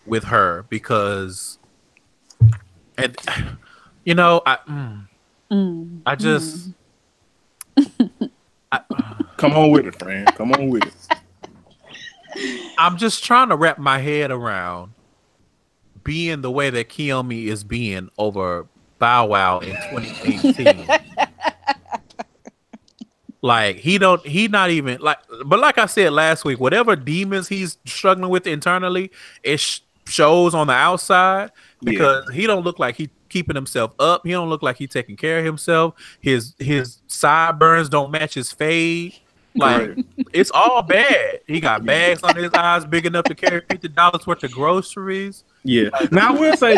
with her because, and you know, I just come on with it, friend. Come on with it. I'm just trying to wrap my head around being the way that Kiyomi is being over Bow Wow in 2018. Like, he not even like, but like I said last week, whatever demons he's struggling with internally, it shows on the outside because he don't look like he keeping himself up. He don't look like he taking care of himself. His sideburns don't match his fade. Like, it's all bad. He got bags on his eyes big enough to carry $50 worth of groceries. Yeah. Now I will say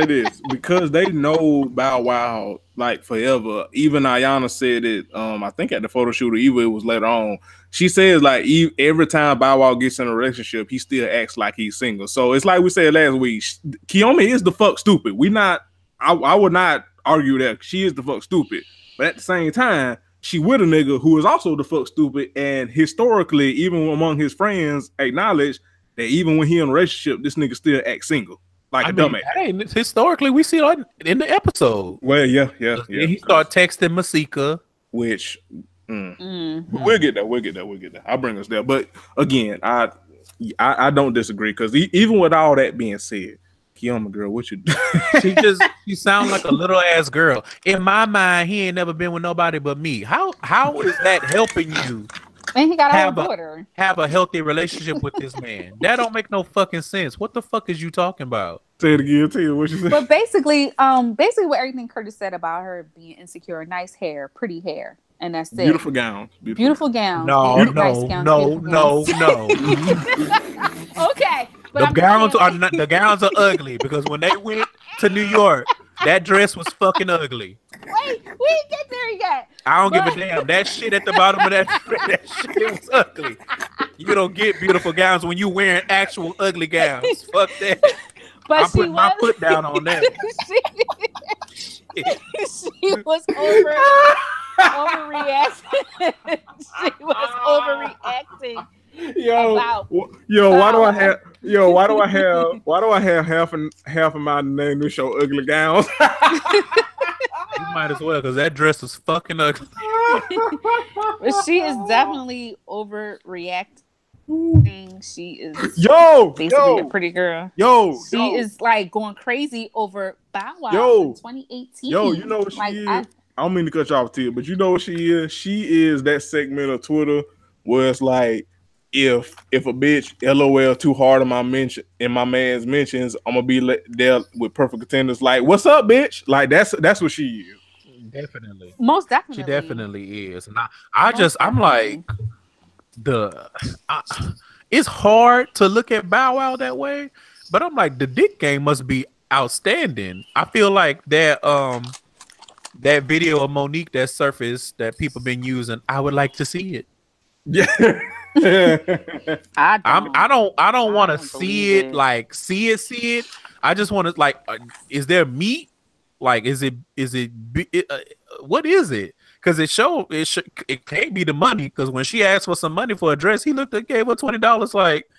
this because they know Bow Wow like forever. Even Ayana said it. I think at the photo shoot, or even it was later on. She says like every time Bow Wow gets in a relationship, he still acts like he's single. So it's like we said last week. Kiyomi is the fuck stupid. I would not argue that she is the fuck stupid, but at the same time, she with a nigga who is also the fuck stupid, and historically, even among his friends, acknowledge that even when he in a relationship, this nigga still act single, like a dumbass. Hey, historically, we see it in the episode. Well, yeah. He start texting Masika, which we'll get there. I'll bring us there. But again, I don't disagree because even with all that being said, Kiyomi, girl, what you do? she sounds like a little ass girl. In my mind, he ain't never been with nobody but me. How is that helping you? And he got a daughter. Have a healthy relationship with this man. That don't make no fucking sense. What the fuck is you talking about? Say it again. Tell you what you said. But basically what everything Curtis said about her being insecure, nice hair, pretty hair. and that's it. Beautiful gowns. Beautiful gowns. No, nice gowns, no. Okay. The gowns are ugly because when they went to New York, that dress was fucking ugly. Wait, we didn't get there yet. I don't give a damn. That shit at the bottom of that shit was ugly. You don't get beautiful gowns when you wearing actual ugly gowns. Fuck that. But I'm putting my foot down on that. she was overreacting. She was overreacting. Why do I have half of my name to show ugly gowns? You might as well, because that dress is fucking ugly. But she is definitely overreacting. She is basically a pretty girl. She is like going crazy over Bow Wow in 2018. You know what she is? I don't mean to cut you off, Tia, but you know what she is? She is that segment of Twitter where it's like, if a bitch LOL too hard on my mention in my man's mentions, I'm gonna be there with perfect attendance. Like, what's up, bitch? Like that's what she is. Definitely, most definitely, she definitely is. And I'm like it's hard to look at Bow Wow that way, but I'm like the dick game must be outstanding. I feel like that video of Monique that surfaced that people been using. I would like to see it. Yeah. I don't want to see it. Like see it. I just want to like, is there meat? Like, is it what is it? Because it can't be the money. Because when she asked for some money for a dress, he gave her $20. Like,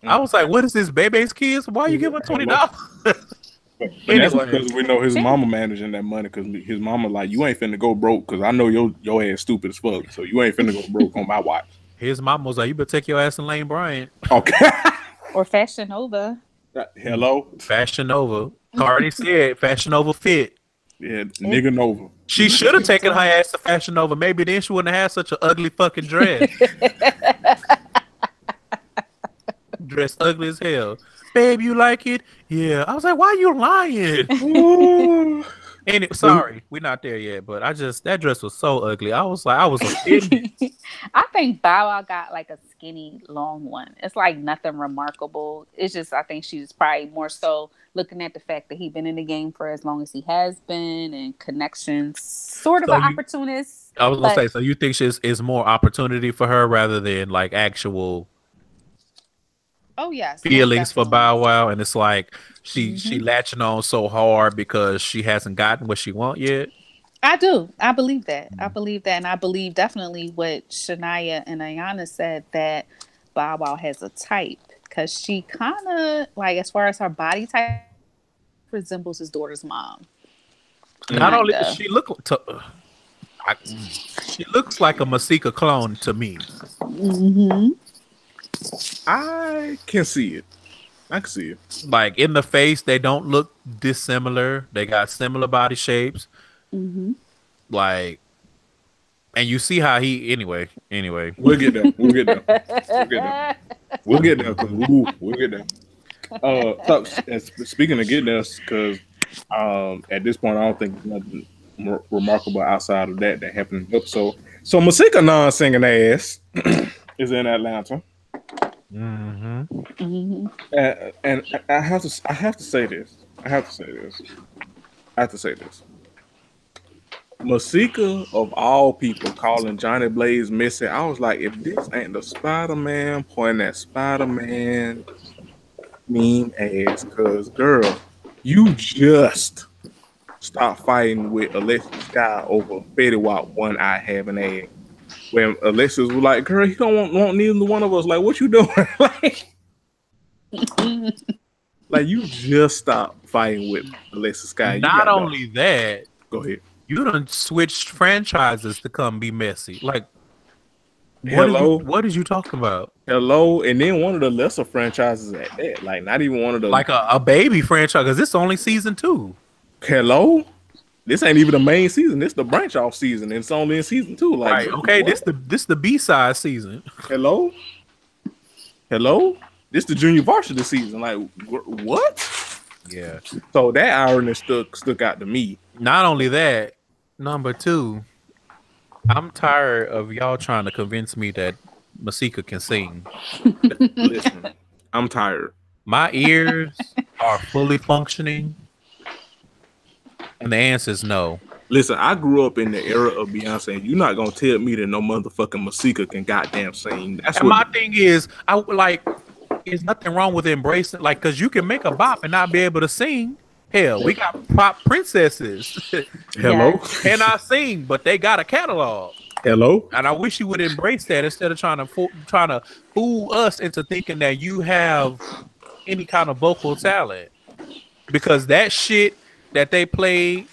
I was like, what is this, Bebe's kids? Why you give her $20? That's because we know his mama managing that money. Because his mama like, you ain't finna go broke. Because I know your ass stupid as fuck. So you ain't finna go broke on my watch. His mama was like, you better take your ass in Lane Bryant. Okay. Or Fashion Nova. Hello. Fashion Nova. Cardi said Fashion Nova fit. Yeah, nigga Nova. She should have taken her ass to Fashion Nova. Maybe then she wouldn't have had such an ugly fucking dress. Dress ugly as hell. Babe, you like it? Yeah. I was like, why are you lying? Sorry, we're not there yet, but that dress was so ugly. I was offended. I think Bow Wow got like a skinny long one. It's like nothing remarkable. It's just, I think she's probably more so looking at the fact that he's been in the game for as long as he has been and connections, sort of an opportunist. I was gonna say, so you think is more opportunity for her rather than like actual yes, feelings for Bow Wow, and it's like she latching on so hard because she hasn't gotten what she want yet. I do. I believe that. And I believe definitely what Shania and Ayana said, that Bow Wow has a type, because she kind of, like, as far as her body type, resembles his daughter's mom. Not only does she she looks like a Masika clone to me. Mm-hmm. I can see it. I can see it. Like in the face, they don't look dissimilar. They got similar body shapes. Mm-hmm. Like, and you see how he anyway. We'll get there. We'll get there. We'll get there. Speaking of getting there, because at this point, I don't think there's nothing more remarkable outside of that happened in the episode. So Masika non-singing ass is in Atlanta. Mm-hmm. Mm-hmm. And I have to say this. Masika, of all people, calling Johnny Blaze missing. I was like, if this ain't the Spider-Man pointing at Spider-Man meme ass, cause girl, you just stopped fighting with Alexis Sky over Fetty Wap one eye having ass. When Alexis was like, girl, he don't want neither one of us. Like, what you doing? like you just stopped fighting with Alexis Sky. Not only that, go ahead. You done switched franchises to come be messy. Like, what did you talk about? Hello, and then one of the lesser franchises at that. Like, not even one of the like a baby franchise, because this is only season 2. Hello. This ain't even the main season. This the branch off season, and it's only in season 2. Like, right? Okay, what? this the B-side season. Hello. This the junior varsity season. Like, what? Yeah. So that irony stuck out to me. Not only that, number 2, I'm tired of y'all trying to convince me that Masika can sing. Listen, I'm tired. My ears are fully functioning, and the answer is no. Listen, I grew up in the era of Beyonce. You're not gonna tell me that no motherfucking Masika can goddamn sing. That's And what. my thing is, I would like, there's nothing wrong with embracing, like, because you can make a bop and not be able to sing. Hell, we got pop princesses Hello, Yes. cannot sing, but they got a catalog. hello. And I wish you would embrace that instead of trying to fool us into thinking that you have any kind of vocal talent. Because that shit that they played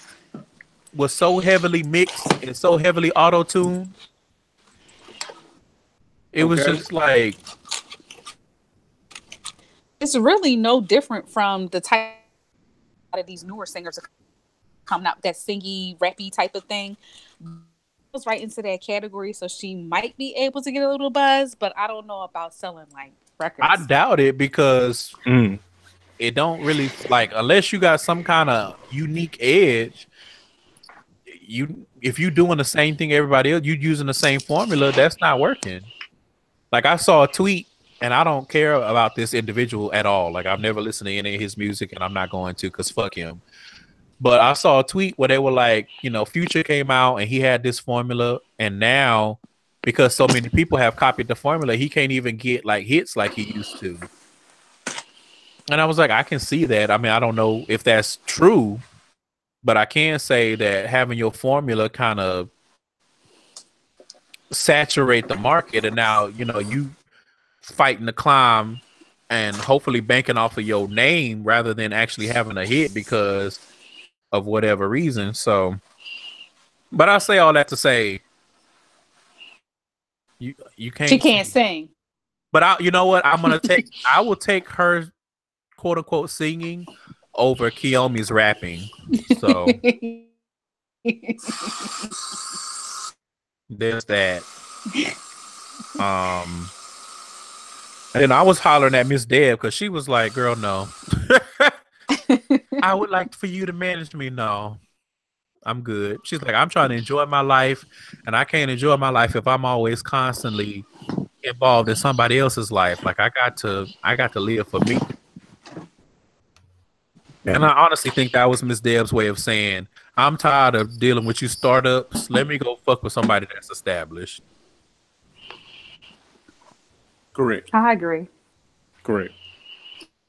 was so heavily mixed and so heavily auto-tuned. It was Okay. just like, It's really no different from the type of these newer singers are coming out with that singy, rappy type of thing. Goes right into that category, so she might be able to get a little buzz, but I don't know about selling like I records. doubt it because Mm. it don't really, like, unless you got some kind of unique edge. If you doing the same thing everybody else, you using the same formula, that's not working. Like, I saw a tweet, and I don't care about this individual at all. Like, I've never listened to any of his music, and I'm not going to because fuck him. But I saw a tweet where they were like, Future came out and he had this formula, and now because so many people have copied the formula, he can't even get like hits like he used to. And I was like, I can see that. I mean, I don't know if that's true, but I can say that having your formula kind of saturate the market, and now you fighting to climb and hopefully banking off of your name rather than actually having a hit because of whatever reason. So, but I say all that to say, you can't. She can't sing. But you know what? I will take her quote unquote singing over Kiyomi's rapping. So there's that. And I was hollering at Miss Deb because she was like, "Girl, no." I would like for you to manage me. No, I'm good. She's like, I'm trying to enjoy my life, and I can't enjoy my life if I'm always constantly involved in somebody else's life. Like, I got to live for me. And I honestly think that was Miss Deb's way of saying, I'm tired of dealing with you startups. Let me go fuck with somebody that's established. Correct. I agree. Correct.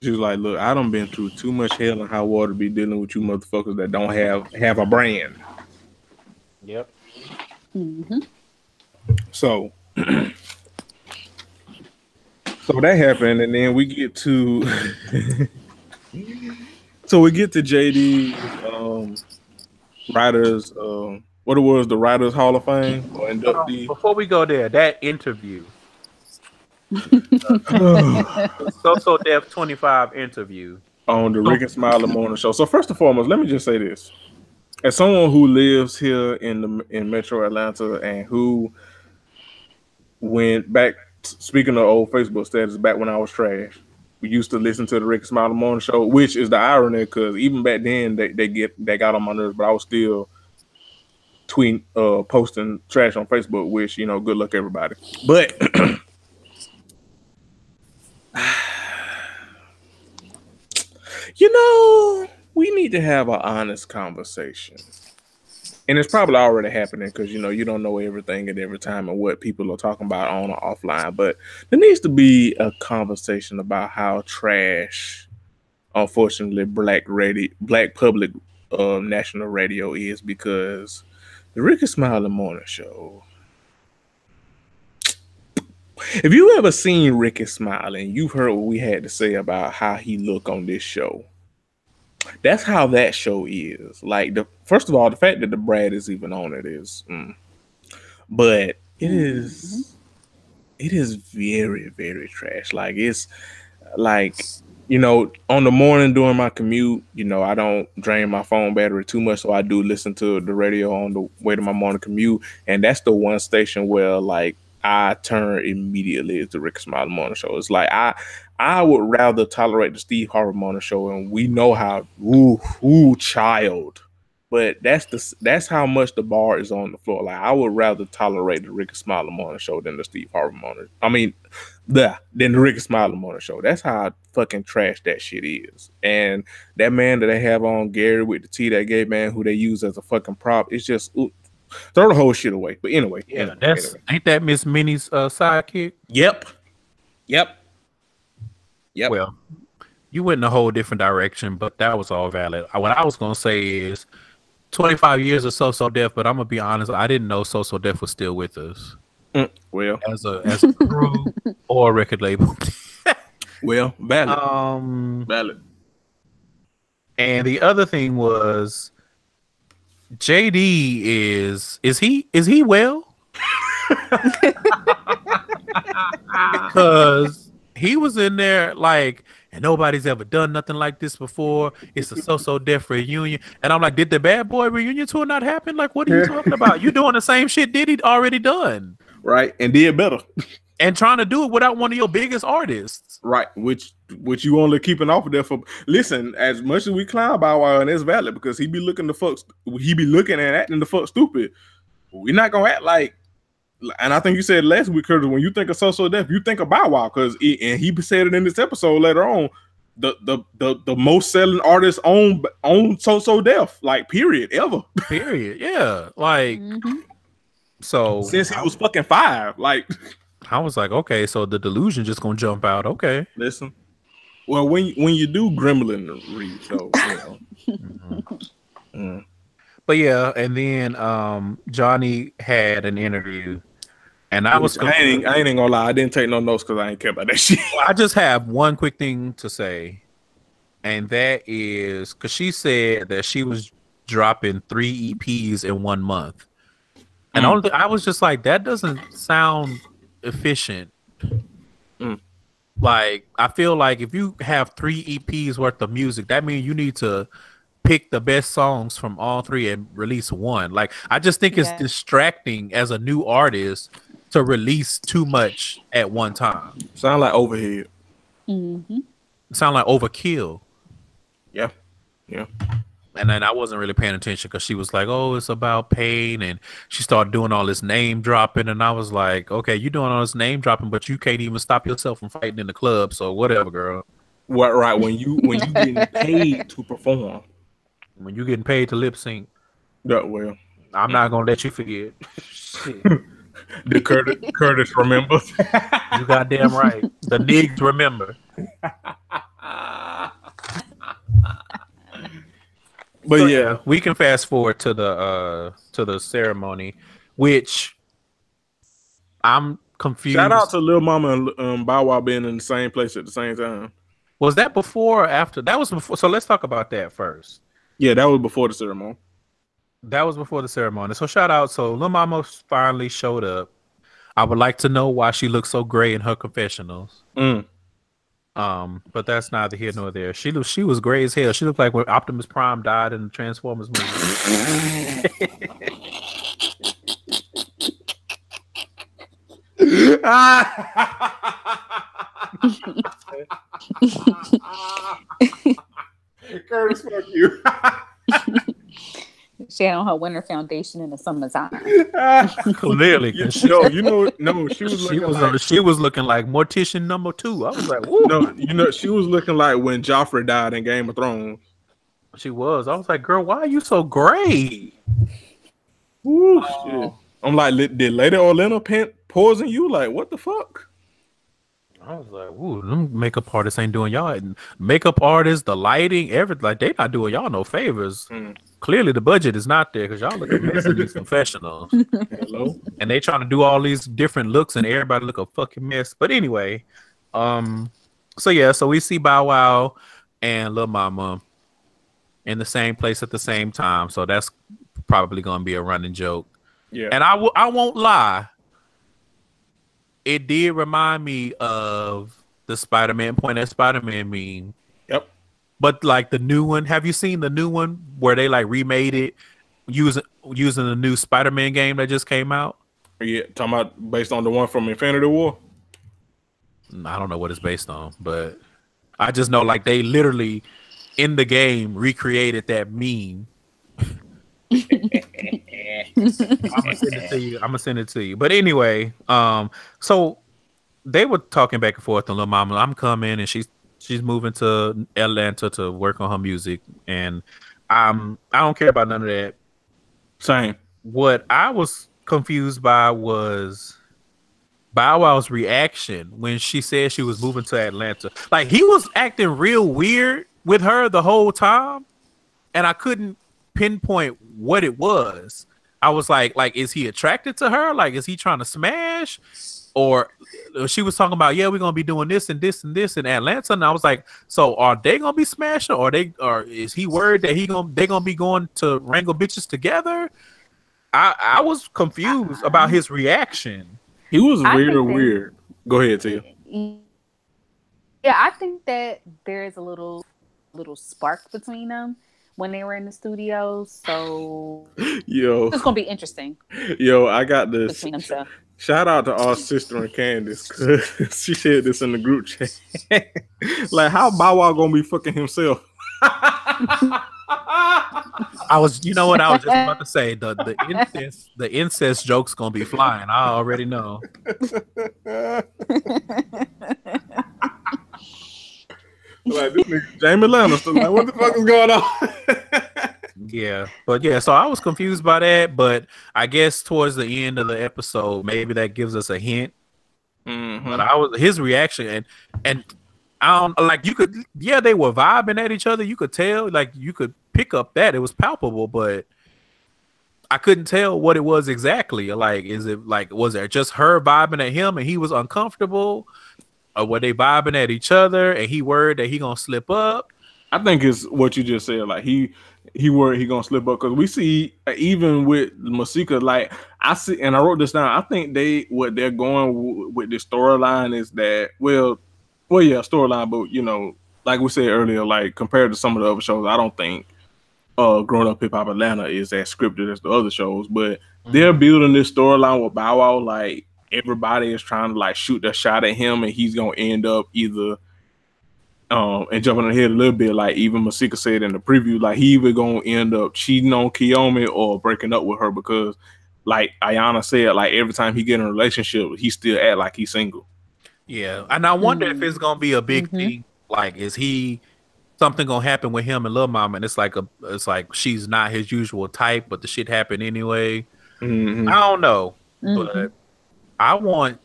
She was like, look, I done been through too much hell and high water to be dealing with you motherfuckers that don't have a brand. Yep. Mm-hmm. So that happened, and then we get to JD writers what it was, the Writers Hall of Fame or inductee. Before we go there, that interview. So Def 25 interview on the Rick and Smiley Morning Show. So first and foremost, let me just say this: as someone who lives here in Metro Atlanta and who went back, speaking of old Facebook status, back when I was trash, we used to listen to the Rick and Smiley Morning Show, which is the irony because even back then they got on my nerves, but I was still tweeting, posting trash on Facebook. Which good luck everybody, but. We need to have an honest conversation. And it's probably already happening because, you don't know everything at every time and what people are talking about on or offline. But there needs to be a conversation about how trash, unfortunately, black public national radio is, because the Rick and Smiley Morning Show. If you ever seen Ricky Smiley and you've heard what we had to say about how he look on this show, that's how that show is. Like, first of all, the fact that the Brad is even on it is, but it is very, very trash. Like, it's like, on the morning during my commute, I don't drain my phone battery too much, so I do listen to the radio on the way to my morning commute, and that's the one station where like I turn immediately to the Rick Smiley Morning Show. It's like I would rather tolerate the Steve Harvey Morning Show, and we know how child But that's how much the bar is on the floor. Like I would rather tolerate the Ricky Smiley Morning Show than the Steve Harvey Morning. I mean, than the Ricky Smiley Morning Show. That's how fucking trash that shit is. And that man that they have on Gary with the T, that gay man who they use as a fucking prop, it's just throw the whole shit away. But anyway, ain't that Miss Minnie's sidekick? Yep. Well, you went in a whole different direction, but that was all valid. What I was gonna say is 25 years of So Def, but I'm gonna be honest, I didn't know So Def was still with us. Well, as a crew or a record label. Well, valid. Valid. And the other thing was JD is he well? Because he was in there like, and nobody's ever done nothing like this before. It's a So Def reunion. And I'm like, did the Bad Boy reunion tour not happen? Like, what are you talking about? You're doing the same shit Diddy already done. Right. And did better. And trying to do it without one of your biggest artists. Right. Which you only keeping off of there for. Listen, as much as we clown Bow Wow, and it's valid because he be looking and acting the fuck stupid. We're not gonna act like. And I think you said last week, Curtis, when you think of So Def, you think of Bow Wow, because and he said it in this episode later on, the most selling artist on So Def, like period, ever. Period. Yeah. Like so since he was fucking 5. Like I was like, okay, so the delusion just gonna jump out. Okay. Listen. Well, when you do Gremlin read, so you know. But yeah, and then Johnny had an interview, and I ain't gonna lie, I didn't take no notes because I ain't care about that shit. Well, I just have one quick thing to say, and that is because she said that she was dropping 3 EPs in 1 month, and I was just like, that doesn't sound efficient. Like, I feel like if you have 3 EPs worth of music, that means you need to pick the best songs from all 3 and release 1. Like, I just think it's distracting as a new artist to release too much at one time. Sound like overhead. Sound like overkill. Yeah. And then I wasn't really paying attention because she was like, oh, it's about pain. And she started doing all this name dropping. And I was like, okay, you're doing all this name dropping, but you can't even stop yourself from fighting in the club. So whatever, girl. What, right. When you getting paid to perform. When you getting paid to lip sync. Yeah, well. I'm not going to let you forget. Did Curtis remember? You goddamn right. The niggas remember. But so, yeah, we can fast forward to the ceremony, which I'm confused. Shout out to Lil Mama and Bow Wow being in the same place at the same time. Was that before or after? That was before. So let's talk about that first. Yeah, that was before the ceremony. That was before the ceremony. So shout out. So Lil Mama finally showed up. I would like to know why she looks so gray in her confessionals. But that's neither here nor there. She was gray as hell. She looked like when Optimus Prime died in the Transformers movie. Curtis, fuck you. She had on her winter foundation in the summertime. Clearly, she was looking like Mortician number 2. I was like, woo. No, she was looking like when Joffrey died in Game of Thrones. She was. I was like, girl, why are you so gray? Woo, shit. I'm like, did Lady Orlando poison you? Like, what the fuck? I was like, ooh, them makeup artists ain't doing y'all. Makeup artists, the lighting, everything, like, they not doing y'all no favors. Clearly, the budget is not there because y'all look amazing these professionals. Hello? And they trying to do all these different looks and everybody look a fucking mess. But anyway, so we see Bow Wow and Lil Mama in the same place at the same time. So that's probably going to be a running joke. Yeah. And I won't lie. It did remind me of the Spider-Man point at Spider-Man meme. Yep. But like the new one, have you seen the new one where they like remade it using the new Spider-Man game that just came out? Yeah, talking about based on the one from Infinity War? I don't know what it's based on, but I just know like they literally in the game recreated that meme gonna send it to you. I'm gonna send it to you. But anyway, so they were talking back and forth on Lil Mama. I'm coming, and she's moving to Atlanta to work on her music, and I don't care about none of that. Same. What I was confused by was Bow Wow's reaction when she said she was moving to Atlanta. Like, he was acting real weird with her the whole time, and I couldn't pinpoint what it was. I was like, is he attracted to her? Like, is he trying to smash? Or she was talking about, yeah, we're gonna be doing this and this and this in Atlanta, and I was like, so are they gonna be smashing, or is he worried that they gonna be going to wrangle bitches together? I was confused about his reaction. He was weird. Go ahead, Tia. Yeah, I think that there is a little spark between them when they were in the studio. So it's gonna be interesting. Yo, I got this. Between themselves. Shout out to our sister and Candace, because she said this in the group chat. Like, how Bow Wow gonna be fucking himself? I was just about to say the incest joke's gonna be flying. I already know. Like, this nigga Jamie Lannister, like, what the fuck is going on? Yeah, so I was confused by that, but I guess towards the end of the episode, maybe that gives us a hint. Mm-hmm. But his reaction and I don't like, you could, yeah, they were vibing at each other. You could tell, like, you could pick up that it was palpable, but I couldn't tell what it was exactly. Like, was it just her vibing at him and he was uncomfortable, or were they vibing at each other and he worried that he gonna slip up? I think it's what you just said. Like, he worried he gonna slip up, because we see even with Masika, like, I see, and I wrote this down. I think what they're going with this storyline is that, well, yeah, storyline, but like we said earlier, like, compared to some of the other shows, I don't think Growing Up Hip Hop Atlanta is as scripted as the other shows, but they're building this storyline with Bow Wow. Like, everybody is trying to, like, shoot their shot at him, and he's gonna end up either and jumping ahead a little bit, like even Masika said in the preview, like, he either gonna end up cheating on Kiyomi or breaking up with her, because, like Ayana said, like, every time he get in a relationship, he still act like he's single. Yeah, and I wonder if it's gonna be a big thing. Like, is something gonna happen with him and Lil Mama, and it's like she's not his usual type, but the shit happened anyway. I don't know, but I want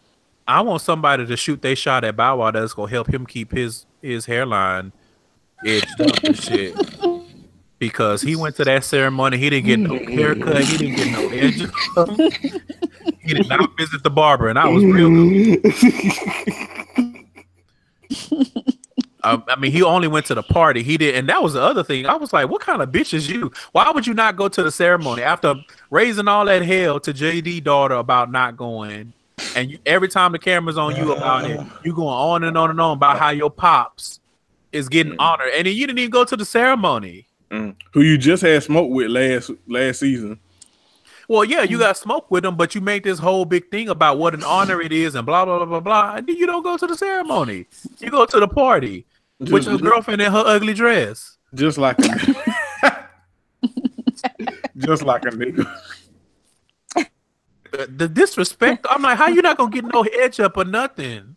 somebody to shoot their shot at Bow Wow that's gonna help him keep his hairline edged up and shit. Because he went to that ceremony, he didn't get no haircut, he didn't get no edge. He did not visit the barber, and I was real good. I mean, he only went to the party. He did, and that was the other thing. I was like, "What kind of bitch is you? Why would you not go to the ceremony after raising all that hell to JD daughter about not going?" And every time the camera's on you about it, you going on and on and on about how your pops is getting honored, and then you didn't even go to the ceremony. Who you just had smoke with last season. Well, yeah, you got smoke with him, but you make this whole big thing about what an honor it is and blah, blah, blah, blah, blah. And then you don't go to the ceremony. You go to the party with your girlfriend in her ugly dress. Just like a just like a nigga. The disrespect, I'm like, how you not going to get no edge up or nothing?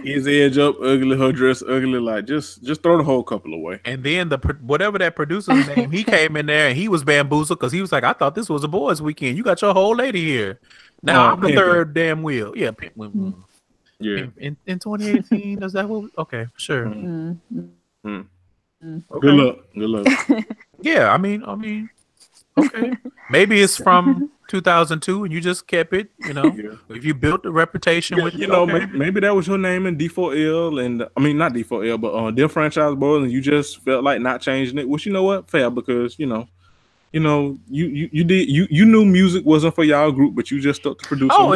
His edge up, ugly, her dress ugly, like, just throw the whole couple away. And then whatever that producer's name, he came in there and he was bamboozled, because he was like, I thought this was a boys' weekend. You got your whole lady here. Now I'm the third damn wheel. Yeah. Yeah. In 2018, is that what? Okay, sure. Okay. Good luck. Yeah, I mean, okay. Maybe it's from 2002 and you just kept it, if you built a reputation with maybe that was your name in D4L, and I mean, not D4L, but them Franchise Boys, and you just felt like not changing it, which, you know what, fair, because you knew music wasn't for y'all group, but you just stuck to producing. I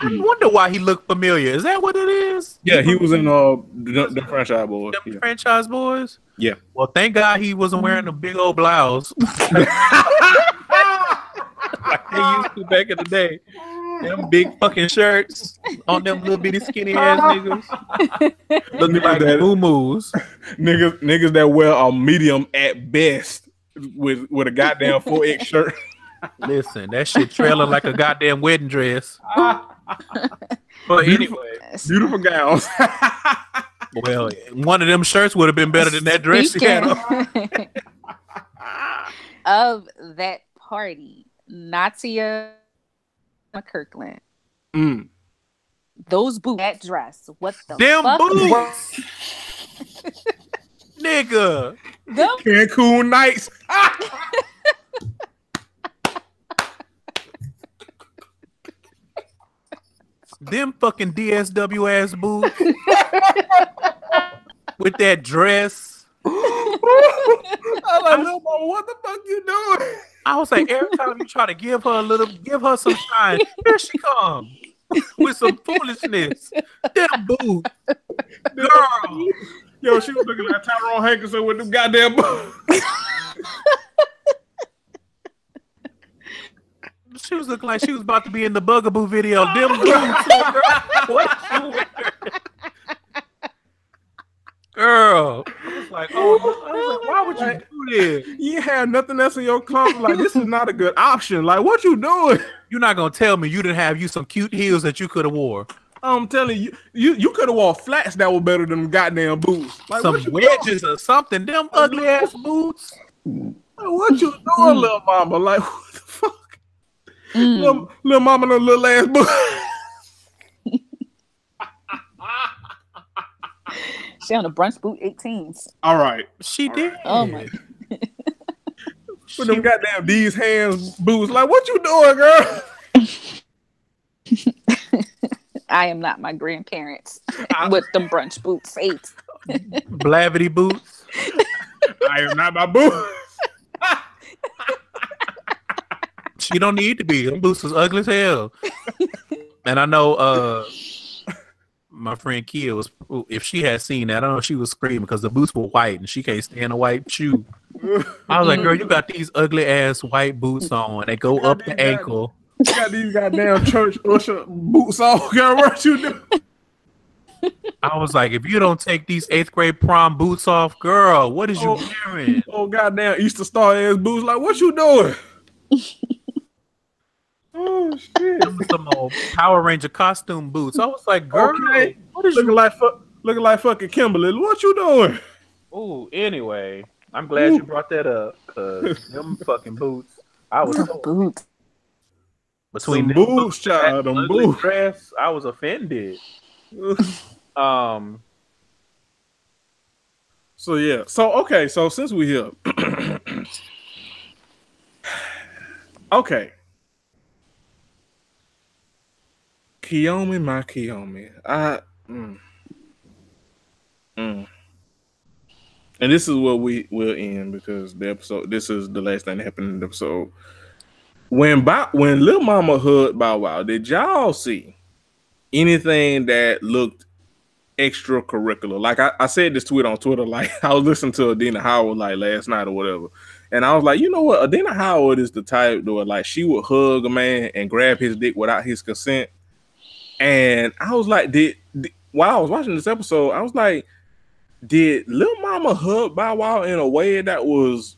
wonder why he looked familiar. Is that what it is? Yeah, he was in the Franchise Boys. The Franchise Boys? Yeah. Well, thank God he wasn't wearing a big old blouse. Like they used to back in the day. Them big fucking shirts on them little bitty skinny ass niggas. Looking like moo-moos. Niggas that wear a medium at best with a goddamn 4X shirt. Listen, that shit trailing like a goddamn wedding dress. But anyway, Beautiful gowns. well, one of them shirts would have been better than that dress she had on. Of that party, Natia Kirkland. Those boots, that dress. What the Them fuck? boots, nigga. Them Cancun nights. Them fucking DSW ass boots with that dress. I'm like, little mama, what the fuck you doing? I was like, every time you try to give her some shine, here she comes with some foolishness. Them boots, girl. Yo, she was looking like Tyrone Hankerson with them goddamn boots. She was looking like she was about to be in the Bugaboo video. Them boots, girl. What you wearing? Girl, I was like, why would you do this? You have nothing else in your closet. Like, this is not a good option. Like, what you doing? You're not gonna tell me you didn't have you some cute heels that you could have wore. I'm telling you, you could have worn flats that were better than them goddamn boots. Like, Some wedges or something. Them ugly ass boots. Like, what you doing, little mama? Like, what the fuck? Little mama, no little ass boot. She on a brunch boot 18s. All right. She did. Oh my. With them goddamn these hands boots. Like, what you doing, girl? I am not my grandparents with them brunch boots 8. Blavity boots. I am not my boo. She don't need to be. Them boots was ugly as hell. And I know my friend Kia was, if she had seen that, I don't know if she was screaming because the boots were white and she can't stand a white shoe. I was like, girl, you got these ugly ass white boots on. They go up the ankle. You got these goddamn church usher boots on, girl. What you do? I was like, if you don't take these 8th grade prom boots off, girl, what is you wearing? Oh, goddamn Easter Star ass boots. Like, what you doing? Oh, shit. Some old Power Ranger costume boots. I was like, girl, okay. what is looking you? looking like fucking Kimberly. What you doing? Oh, anyway, I'm glad you brought that up because them fucking boots. I was so Boots. between Some them boots, child, and them ugly boots. dress, I was offended. So yeah. So okay. So since we here, okay. Kiyomi, my Kiyomi. And this is what we will end because the episode. This is the last thing that happened in the episode. When Lil Mama hugged Bow Wow, did y'all see anything that looked extracurricular? Like I said this tweet on Twitter. Like I was listening to Adina Howard like last night or whatever, and I was like, you know what? Adina Howard is the type that like she would hug a man and grab his dick without his consent. And I was like, while I was watching this episode, I was like, did Lil Mama hug Bow Wow in a way that was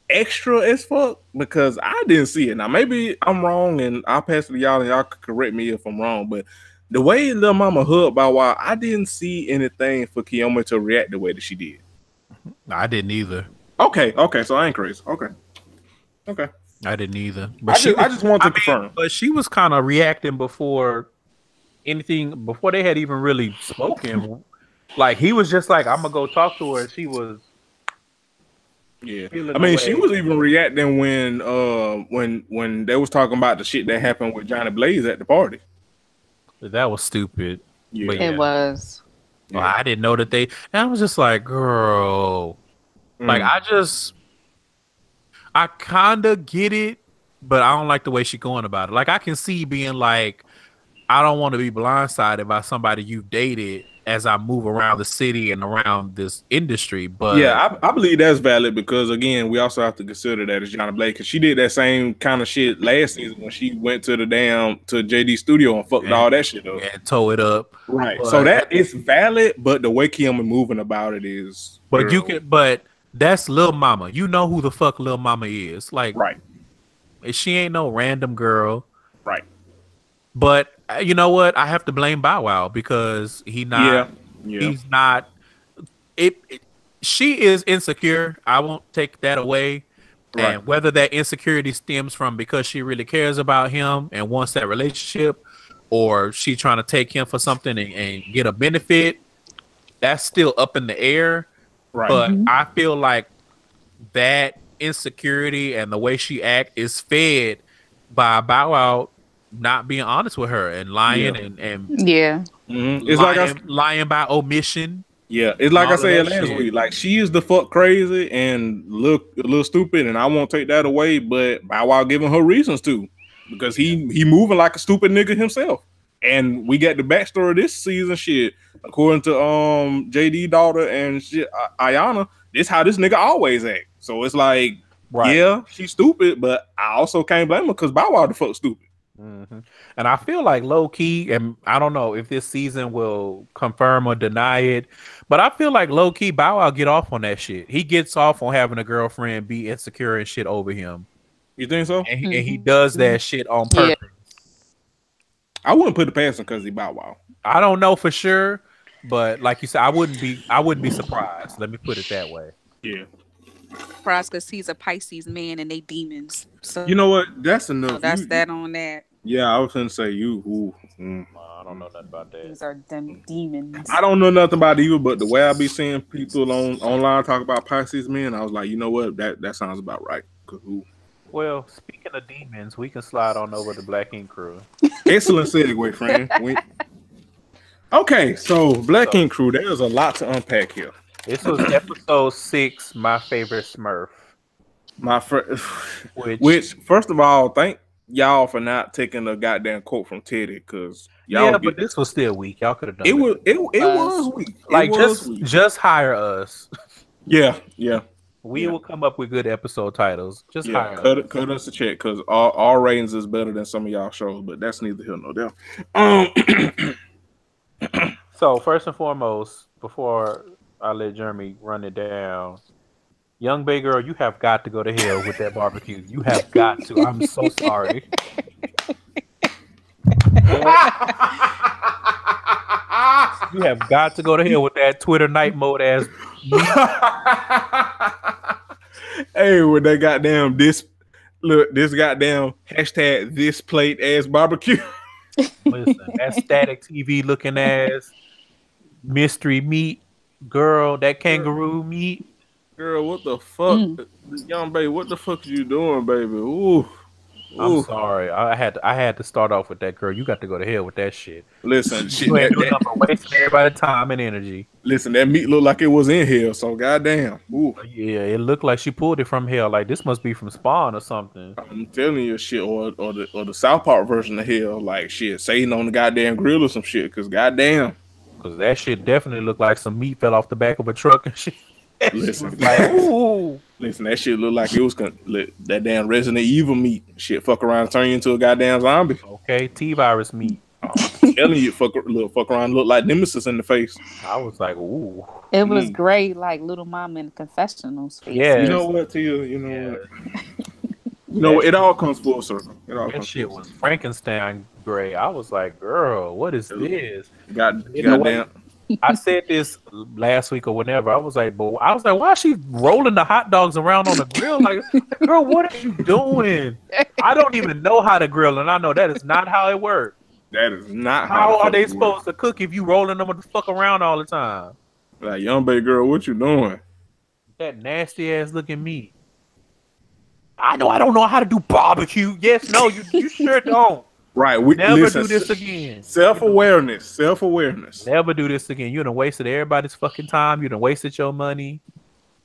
extra as fuck? Because I didn't see it. Now maybe I'm wrong, and I'll pass it to y'all, and y'all can correct me if I'm wrong. But the way Lil Mama hugged Bow Wow, I didn't see anything for Kiyomi to react the way that she did. I didn't either. Okay, so I ain't crazy. Okay. I didn't either. But I just want to confirm. But she was kind of reacting before they had even really spoken. Like he was just like, I'm gonna go talk to her. And she was, yeah. I mean, she was even reacting when they was talking about the shit that happened with Johnny Blaze at the party. That was stupid. Yeah, But It was. Well, I didn't know that and I was just like, girl, like I kind of get it, but I don't like the way she's going about it. Like I can see being like, I don't want to be blindsided by somebody you've dated as I move around the city and around this industry. But yeah, I believe that's valid because again, we also have to consider that as Johnny Blake because she did that same kind of shit last season when she went to the to JD studio and fucked all that shit up and tore it up. Right. But, so that is valid, but the way Kiyomi moving about it is. But you can, but That's Lil Mama. You know who the fuck Lil Mama is. Like, Right. she ain't no random girl. Right. But you know what? I have to blame Bow Wow because he's not. She is insecure. I won't take that away. Right. And whether that insecurity stems from because she really cares about him and wants that relationship, or she trying to take him for something and get a benefit, that's still up in the air. Right. But I feel like that insecurity and the way she act is fed by Bow Wow not being honest with her and lying and It's lying by omission. Yeah, it's like I said last shit. week. Like, she is the fuck crazy and look a little stupid, and I won't take that away. But Bow Wow giving her reasons to, because he moving like a stupid nigga himself. And we got the backstory of this season. Shit, according to JD daughter and shit, Ayana, this how this nigga always act. So it's like, yeah, she's stupid, but I also can't blame her because Bow Wow the fuck stupid. And I feel like low key, and I don't know if this season will confirm or deny it, but I feel like low key Bow Wow get off on that shit. He gets off on having a girlfriend be insecure and shit over him. You think so? And he does that shit on purpose. Yeah. I wouldn't put it past him because he Bow Wow. I don't know for sure, but like you said, I wouldn't be surprised. Let me put it that way. Yeah. Because he's a Pisces man and they demons. So You know what? That's enough. so that's that on that. Yeah, I was gonna say you. I don't know nothing about that. These are them demons. I don't know nothing about either, but the way I be seeing people online talk about Pisces men, I was like, you know what? That sounds about right. Well, speaking of demons, we can slide on over to Black Ink Crew. Excellent segue, friend. Okay, so Black Ink Crew, there's a lot to unpack here. This was episode 6, My Favorite Smurf. Which, first of all, thank y'all for not taking a goddamn quote from Teddy, because y'all. Yeah, but this was still weak. Y'all could have done it. Was weak. Like, just hire us. Yeah. We will come up with good episode titles. Just hire us. Cut us a check, because our ratings is better than some of y'all shows, but that's neither here nor there. So first and foremost, before I let Jeremy run it down, Young Bay Girl, you have got to go to hell with that barbecue. You have got to. I'm so sorry. You have got to go to hell with that Twitter night mode ass. Hey, with that goddamn this goddamn hashtag this plate ass barbecue. Listen, that static TV looking ass mystery meat, girl, that kangaroo meat. Girl, what the fuck? Young baby, what the fuck you doing, baby? Ooh. I'm sorry. I had to start off with that, girl. You got to go to hell with that shit. Listen, you ain't doing nothing but wasting everybody's time and energy. Listen, that meat looked like it was in hell, so goddamn. Ooh. Yeah, it looked like she pulled it from hell. Like, this must be from Spawn or something. I'm telling you, shit, or the South Park version of hell, like shit, Satan on the goddamn grill or some shit, because goddamn. Because that shit definitely looked like some meat fell off the back of a truck and shit. Listen, like, ooh. Listen, that shit looked like it was that damn Resident Evil meat. Shit, fuck around and turn you into a goddamn zombie. Okay, T-virus meat. I'm telling you, fuck around, look like Nemesis in the face. I was like, ooh. It was great, like Little Mama in the confessionals face. Yeah. You know what, Tia? You know what? You know, it all comes full circle. That shit was Frankenstein gray. I was like, girl, what is this? Goddamn. I said this last week or whenever. I was like, why is she rolling the hot dogs around on the grill? Like, girl, what are you doing? I don't even know how to grill, and I know that is not how it works. That is not how are they supposed to cook if you rolling them the fuck around all the time? Like, young baby girl, what you doing? That nasty ass looking meat. I don't know how to do barbecue. Yes, no, you sure don't. Right. Never do this again. Self-awareness. Never do this again. You done wasted everybody's fucking time. You done wasted your money.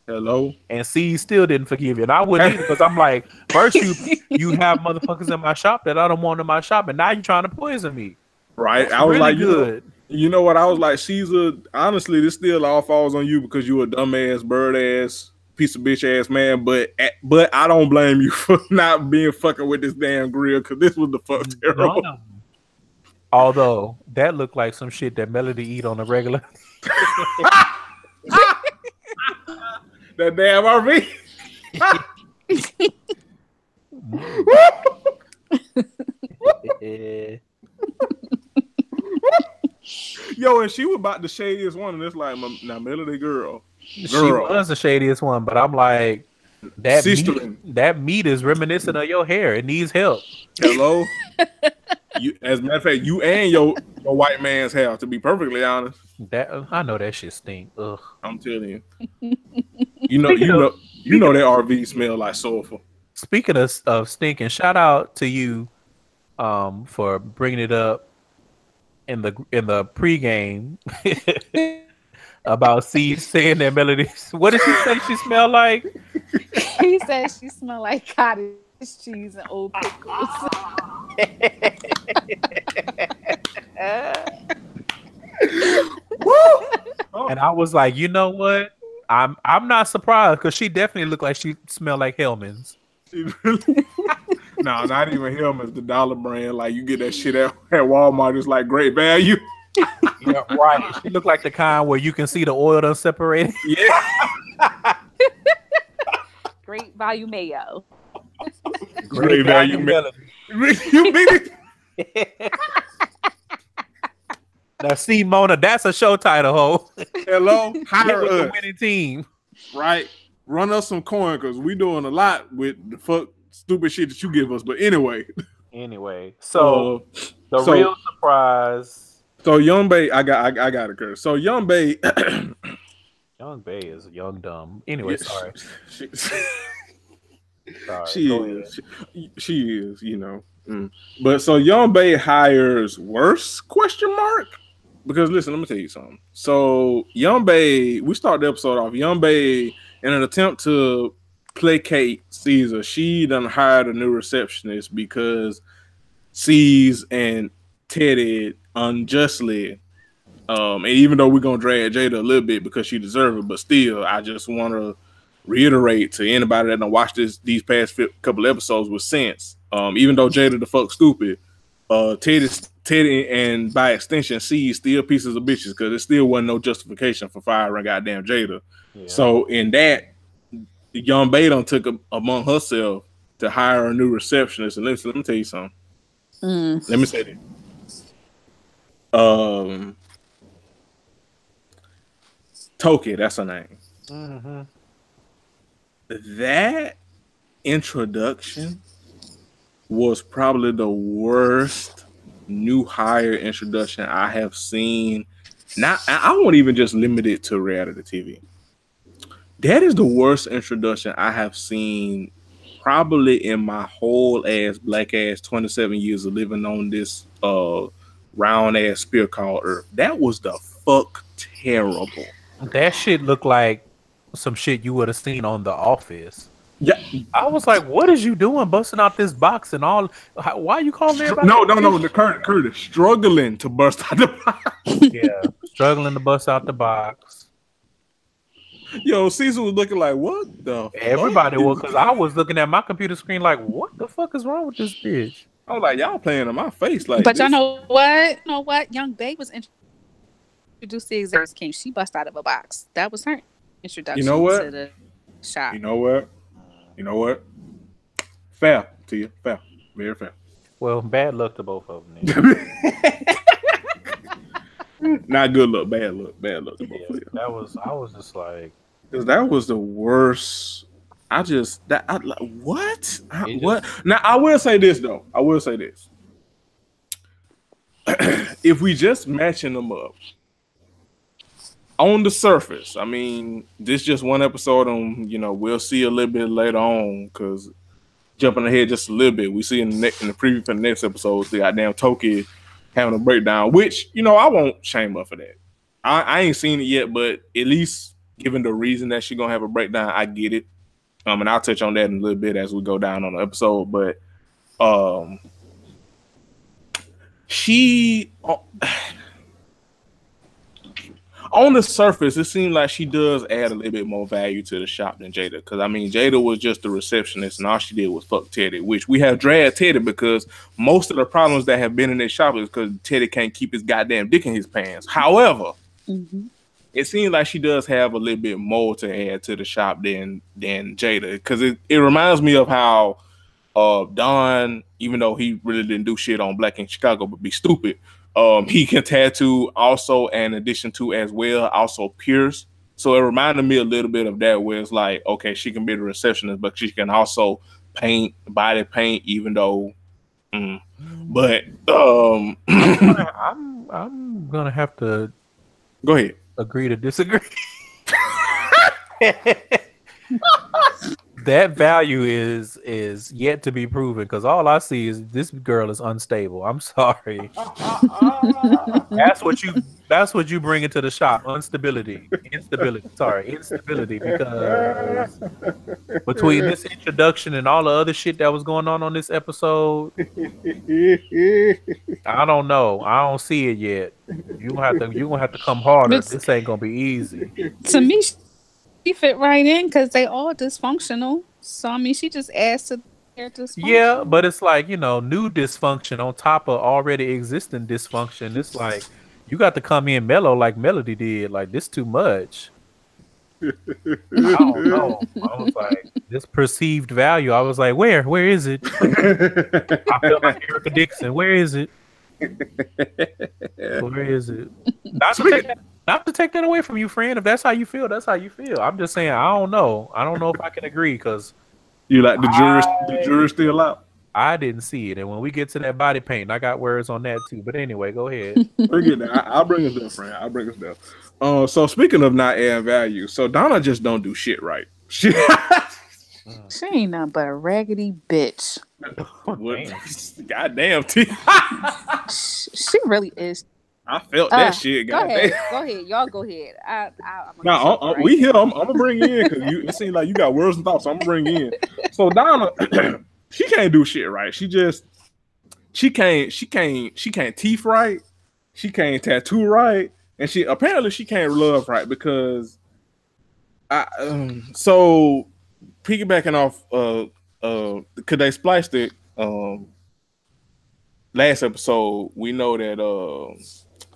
Hello. And C still didn't forgive you. And I wouldn't either, because I'm like, first you have motherfuckers in my shop that I don't want in my shop, and now you're trying to poison me. Right. That's I was really like, good. You know what? I was like, honestly, this still all falls on you because you a dumbass, bird ass, piece of bitch ass man. But I don't blame you for not being fucking with this damn grill, because this was the fuck terrible. No. Although that looked like some shit that Melody eat on a regular. That damn RV. Yo, and she was about the shadiest one, and it's like, now Melody girl. She was the shadiest one, but I'm like, that meat is reminiscent of your hair. It needs help. Hello. You, as a matter of fact, you and your white man's hair, to be perfectly honest. That I know that shit stink. Ugh. I'm telling you. You know that RV smell like sulfur. Speaking of stinking, shout out to you for bringing it up in the pregame about C saying that Melody. What did she say she smelled like? He said she smelled like cottage cheese and old pickles. And I was like, you know what? I'm not surprised because she definitely looked like she smelled like Hellman's. No, not even Hellman's, the dollar brand. Like you get that shit at Walmart, it's like great value. Yeah, right. She looked like the kind where you can see the oil done separated. Yeah. Great value mayo. Great value mayo. You mean it? Now, see, Mona, that's a show title, ho. Hello, hire us. The winning team, right? Run us some coin because we doing a lot with the fuck stupid shit that you give us. But anyway, so real surprise. So Young Bae, I got a curse. So Young Bae, Young Bae is young dumb. Anyway, sorry. She is, you know. But so Young Bae hires worse ? Because listen, let me tell you something. So Young Bae, we start the episode off. Young Bae, in an attempt to placate Caesar, she done hired a new receptionist because C's and Teddy unjustly. And even though we're gonna drag Jada a little bit because she deserves it, but still, I just want to reiterate to anybody that done watched these past couple episodes with sense. Even though Jada the fuck stupid, Teddy and by extension C still pieces of bitches because there still wasn't no justification for firing goddamn Jada. Yeah. So in that, Young Bae done took among herself to hire a new receptionist. And let me tell you something. Let me say this. Toki, that's her name. Mm-hmm. That introduction was probably the worst new hire introduction I have seen. Not, I won't even just limit it to reality TV. That is the worst introduction I have seen probably in my whole black ass 27 years of living on this round ass spear called Earth. That was the fuck terrible. That shit looked like some shit you would have seen on The Office. Yeah, I was like, "What is you doing, busting out this box and all? Why are you calling me?" No. The Curtis struggling to bust out the box. Yeah, struggling to bust out the box. Yo, Caesar was looking like, "What the?" Everybody was, because I was looking at my computer screen like, "What the fuck is wrong with this bitch?" I was like, "Y'all playing in my face, like." But y'all know what? You know what? Young Bae was introduced to Exerts King. She bust out of a box. That was her introduction. You know what? To the shop. You know what? Fair to you. Fair. Very fair. Well, bad luck to both of them. Not good luck, bad luck. Bad luck to both of them. I was just like, because that was the worst. What? What? Now, I will say this, though. If we just matching them up, on the surface, I mean, this just one episode on, we'll see a little bit later on, because jumping ahead just a little bit, we see in the preview for the next episode, the goddamn Toki having a breakdown, which, I won't shame her for that. I ain't seen it yet, but at least given the reason that she's going to have a breakdown, I get it. And I'll touch on that in a little bit as we go down on the episode, but she... on the surface, it seems like she does add a little bit more value to the shop than Jada. Because, I mean, Jada was just the receptionist, and all she did was fuck Teddy, which we have dragged Teddy because most of the problems that have been in this shop is because Teddy can't keep his goddamn dick in his pants. However, it seems like she does have a little bit more to add to the shop than Jada, because it reminds me of how Don, even though he really didn't do shit on Black in Chicago but be stupid, he can tattoo also, in addition to as well, also Pierce. So it reminded me a little bit of that, where it's like, okay, she can be the receptionist, but she can also body paint, even though. But I'm gonna have to go ahead. Agree to disagree. That value is yet to be proven, because all I see is this girl is unstable. I'm sorry. That's what you bring into the shop. Instability. Instability. Because between this introduction and all the other shit that was going on this episode, I don't know. I don't see it yet. You gonna have to come harder. This ain't gonna be easy. To me, she fit right in because they all dysfunctional. So I mean, she just adds to their dysfunction. Yeah, but it's like, new dysfunction on top of already existing dysfunction. It's like you got to come in mellow like Melody did. Like, this too much. I don't know. I was like, this perceived value. I was like, where is it? I feel like Erica Dixon. Where is it? Where is it? Not to take that away from you, friend. If that's how you feel, that's how you feel. I'm just saying, I don't know. I don't know if I can agree, because you like the jury's still out. I didn't see it, and when we get to that body paint, I got words on that too. But anyway, go ahead. Forget that. I'll bring us down, friend. I'll bring us down. So speaking of not adding value, so Donna just don't do shit right. She ain't nothing but a raggedy bitch. Goddamn, T. She really is. I felt that shit. Go ahead. Y'all go ahead. We here. I'm gonna bring you in, because it seems like you got words and thoughts. So I'm gonna bring you in. So Donna, she can't do shit right. She can't teeth right. She can't tattoo right, and she can't love right, because so piggybacking off because they spliced it last episode, we know that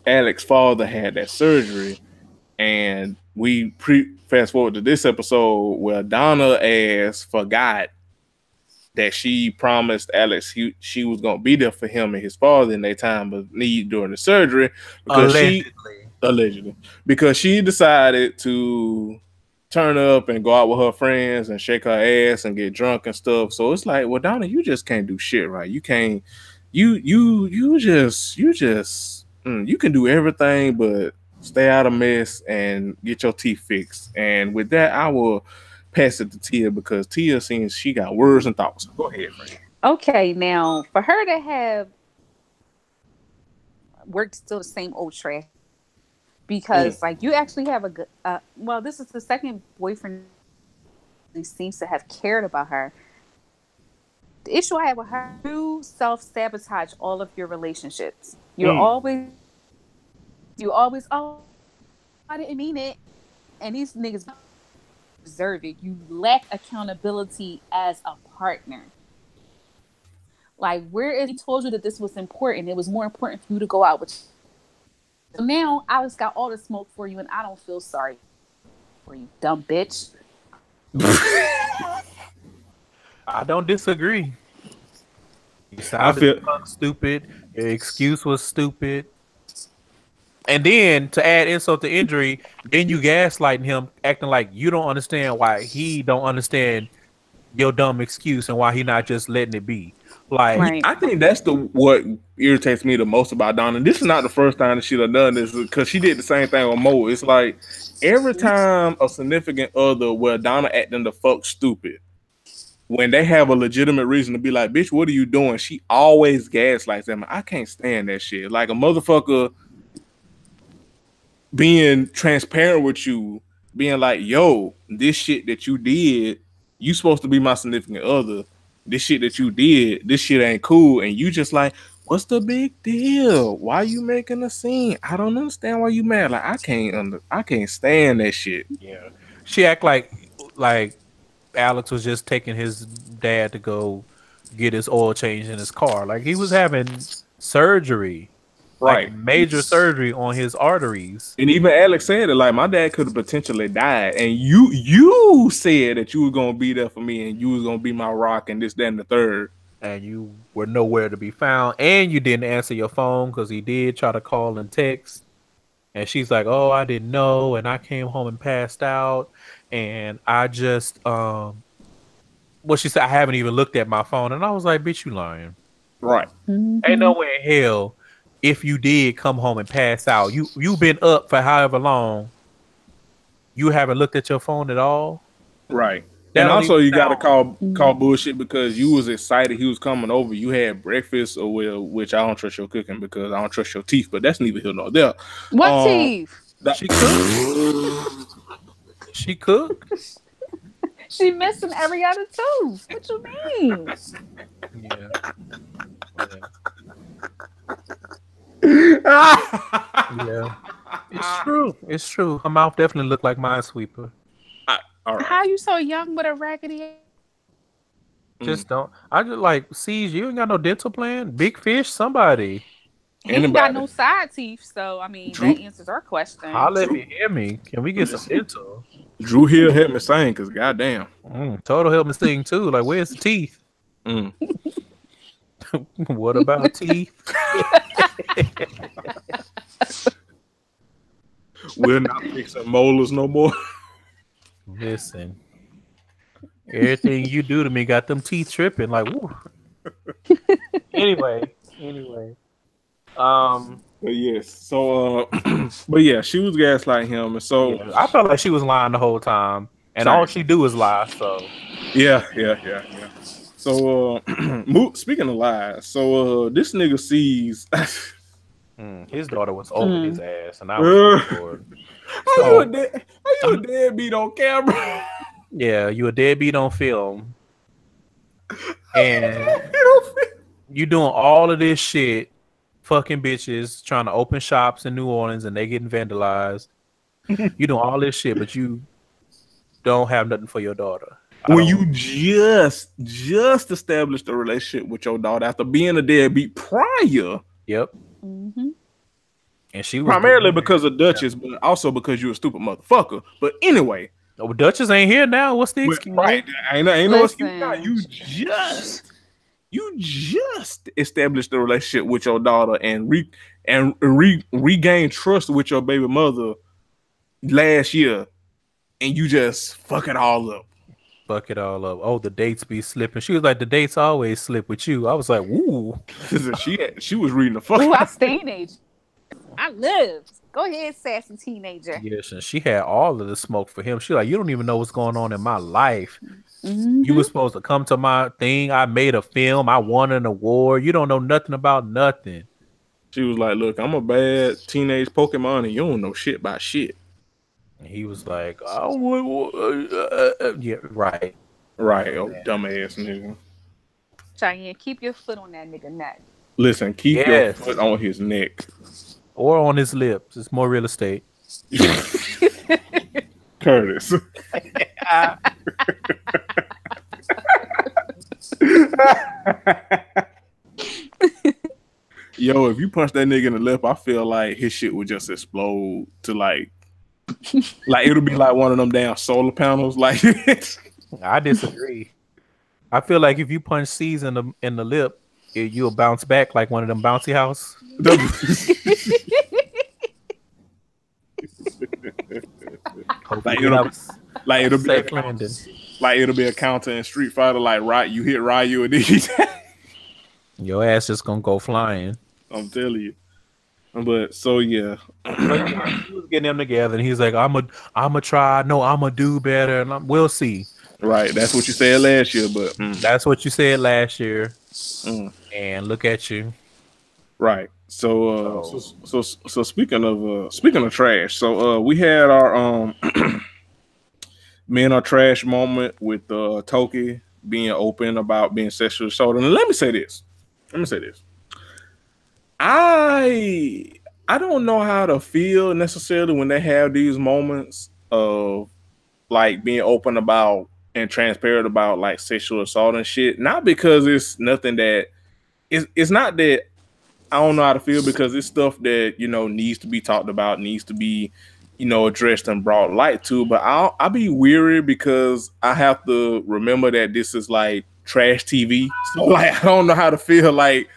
Alex's father had that surgery, and we fast forward to this episode where Donna forgot that she promised Alex she was gonna be there for him and his father in their time of need during the surgery, because allegedly because she decided to turn up and go out with her friends and shake her ass and get drunk and stuff. So it's like, well, Donna, you just can't do shit right. You can't. You can do everything but stay out of mess and get your teeth fixed. And with that, I will pass it to Tia, because Tia seems she got words and thoughts. Go ahead, friend. Okay, now for her to have worked still the same old trash, because like you actually have a good. Well, this is the second boyfriend who seems to have cared about her. The issue I have with her, you self-sabotage all of your relationships. You always, oh, I didn't mean it. And these niggas deserve it. You lack accountability as a partner. Like, where is he told you that this was important? It was more important for you to go out with. So now I just got all the smoke for you, and I don't feel sorry for you, dumb bitch. I don't disagree. You sounded stupid. Your excuse was stupid. And then, to add insult to injury, then you gaslighting him, acting like you don't understand why he don't understand your dumb excuse and why he not just letting it be. Like, right. I think that's what irritates me the most about Donna. This is not the first time that she'd have done this, because she did the same thing with Mo. It's like every time a significant other where Donna acting the fuck stupid, when they have a legitimate reason to be like, bitch, what are you doing? She always gaslights them. I can't stand that shit. Like, a motherfucker being transparent with you, being like, yo, this shit that you did, you supposed to be my significant other. This shit that you did, this shit ain't cool. And you just like, what's the big deal? Why you making a scene? I don't understand why you mad. Like, I can't stand that shit. Yeah. She act like Alex was just taking his dad to go get his oil changed in his car. Like, he was having surgery. Right. Like major surgery on his arteries. And even Alex said it, like, my dad could have potentially died. And you said that you was gonna be there for me and you was gonna be my rock and this, that, and the third. And you were nowhere to be found. And you didn't answer your phone because he did try to call and text. And she's like, oh, I didn't know. And I came home and passed out. And I just, well, she said, I haven't even looked at my phone. And I was like, bitch, you lying. Right. Mhm. Ain't no way in hell if you did come home and pass out. You've been up for however long. You haven't looked at your phone at all. Right. That And don't also even you gotta sound- call bullshit because you was excited he was coming over. You had breakfast or well, which I don't trust your cooking because I don't trust your teeth, but that's neither here nor there. What teeth? She cooked. She cooked. She missing every other tooth. What you mean? Yeah. Yeah. It's true. It's true. Her mouth definitely looked like Minesweeper. All right. How you so young with a raggedy? Just don't. I just like, Siege, you ain't got no dental plan? Big Fish, somebody. He ain't got Anybody. no side teeth, so I mean True. that answers our question. Holla if you hear me. Can we get some dental? Drew Hill helped me sing because goddamn. Total helped me sing too. Like, where's the teeth? Mm. What about teeth? We're not fixing molars no more. Listen, everything you do to me got them teeth tripping. Like, woo. Anyway. But yes. So but yeah, she was gaslighting him, and so Yeah, I felt like she was lying the whole time, and all she do is lie. So yeah. So speaking of lies, so this nigga sees his daughter was over his ass, and I was bored. How you a deadbeat on camera? Yeah, you a deadbeat on film, and you doing all of this shit, fucking bitches trying to open shops in New Orleans and they getting vandalized. You doing all this shit, but you don't have nothing for your daughter. When you just established a relationship with your daughter after being a deadbeat prior. Yep. Mm-hmm. And she was primarily because of Duchess, but also because you a stupid motherfucker. But anyway, oh, Duchess ain't here now. What's the excuse? Right? Ain't no excuse now. You just established a relationship with your daughter and regained trust with your baby mother last year, and you just fuck it all up. Fuck it all up. Oh, the dates be slipping. She was like, the dates always slip with you. I was like, woo. she was reading the fuck. Ooh, I teenage. I lived. Go ahead, sassy teenager. Yes, and she had all of the smoke for him. She like, you don't even know what's going on in my life. Mm-hmm. You were supposed to come to my thing. I made a film. I won an award. You don't know nothing about nothing. She was like, look, I'm a bad teenage Pokemon and you don't know shit about shit. And he was like, yeah, right. Right, oh, dumbass nigga. Cheyenne, keep your foot on that nigga neck. Listen, keep your foot on his neck. Or on his lips. It's more real estate. Curtis. Yo, if you punch that nigga in the lip, I feel like his shit would just explode to like it'll be like one of them damn solar panels. Like I disagree. I feel like if you punch C's in the lip, you'll bounce back like one of them bouncy house. It'll be a counter in Street Fighter, like right, you hit Ryu and these. Your ass just gonna go flying. I'm telling you. But so yeah, he was getting them together, and he's like, "I'ma try. No, I'ma do better, and we'll see." Right, that's what you said last year, but that's what you said last year, and look at you. Right. So speaking of trash, so we had our men are trash moment with Toki being open about being sexually assaulted. And let me say this. I don't know how to feel necessarily when they have these moments of like being open about and transparent about like sexual assault and shit. Not because it's nothing that it's not that I don't know how to feel because it's stuff that needs to be talked about, needs to be addressed and brought light to. But I'll be weary because I have to remember that this is like trash TV. So like I don't know how to feel like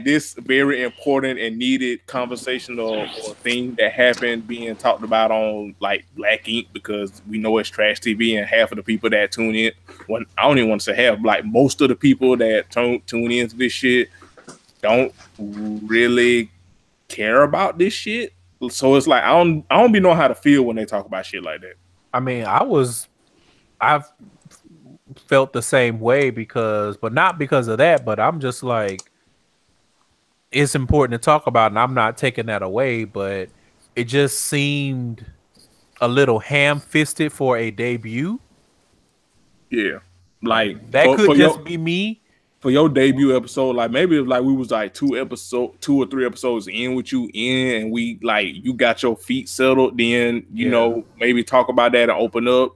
this very important and needed conversation or thing that happened being talked about on like Black Ink because we know it's trash TV and half of the people that tune in, when I don't even want to say half, like most of the people that tune into this shit don't really care about this shit. So it's like I don't be know how to feel when they talk about shit like that. I mean, I've felt the same way but not because of that, but I'm just like, it's important to talk about, and I'm not taking that away, but it just seemed a little ham-fisted for a debut. Yeah, like that could just be me. For your debut episode, like maybe if like we was like 2 or 3 episodes in with you in, and we like you got your feet settled, then you know maybe talk about that and open up.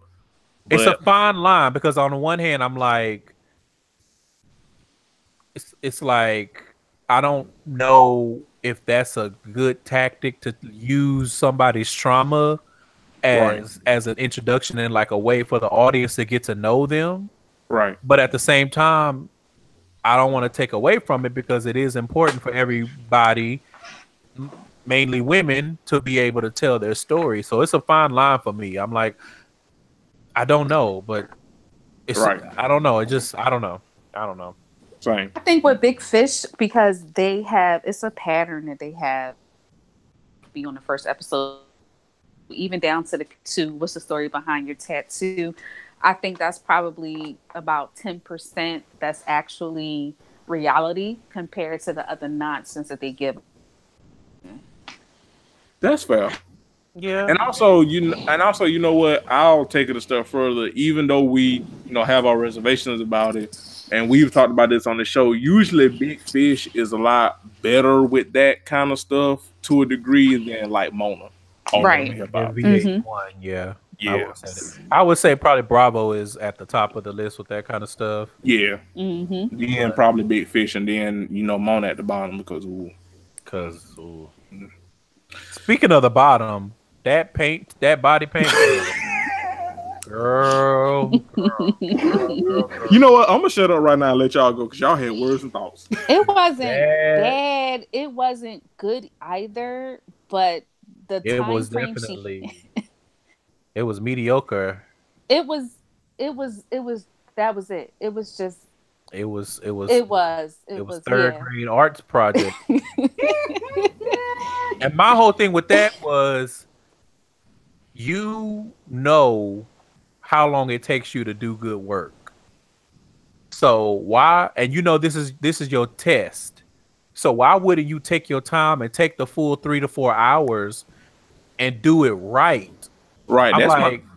But it's a fine line because on the one hand, I'm like, it's like I don't know if that's a good tactic to use somebody's trauma as an introduction and like a way for the audience to get to know them. Right. But at the same time, I don't want to take away from it because it is important for everybody, mainly women, to be able to tell their story. So it's a fine line for me. I'm like, I don't know, but it's I don't know. I don't know. Same. I think with Big Fish, because it's a pattern that they have be on the first episode, even down to what's the story behind your tattoo. I think that's probably about 10% that's actually reality compared to the other nonsense that they give. That's fair. Yeah. And also, you know what? I'll take it a step further. Even though we, have our reservations about it, and we've talked about this on the show, usually Big Fish is a lot better with that kind of stuff to a degree than like Mona. Right. VH1, yeah. I would say probably Bravo is at the top of the list with that kind of stuff. Yeah. Then probably Big Fish, and then Mona at the bottom because Speaking of the bottom, that body paint, girl. You know what? I'm gonna shut up right now and let y'all go because y'all had words and thoughts. It wasn't bad. It wasn't good either, but it was definitely. It was mediocre. It was. That was it. It was just. It was third grade arts project. And my whole thing with that was, how long it takes you to do good work. So why? And this is your test. So why wouldn't you take your time and take the full 3 to 4 hours and do it right? Right.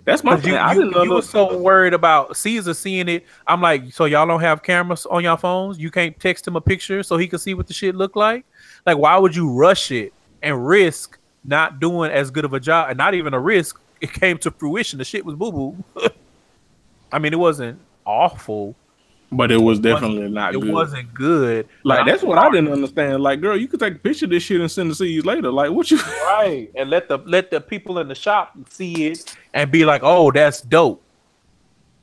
That's my thing. You were so worried about Caesar seeing it. I'm like, so y'all don't have cameras on your phones? You can't text him a picture so he can see what the shit look like? Like, why would you rush it and risk not doing as good of a job? And not even a risk. It came to fruition. The shit was boo-boo. I mean, it wasn't awful. But it was definitely not good. It wasn't good. Like, that's what I didn't understand. Like, girl, you could take a picture of this shit and send it to you later. Like, what you... Right. And let the people in the shop see it and be like, oh, that's dope.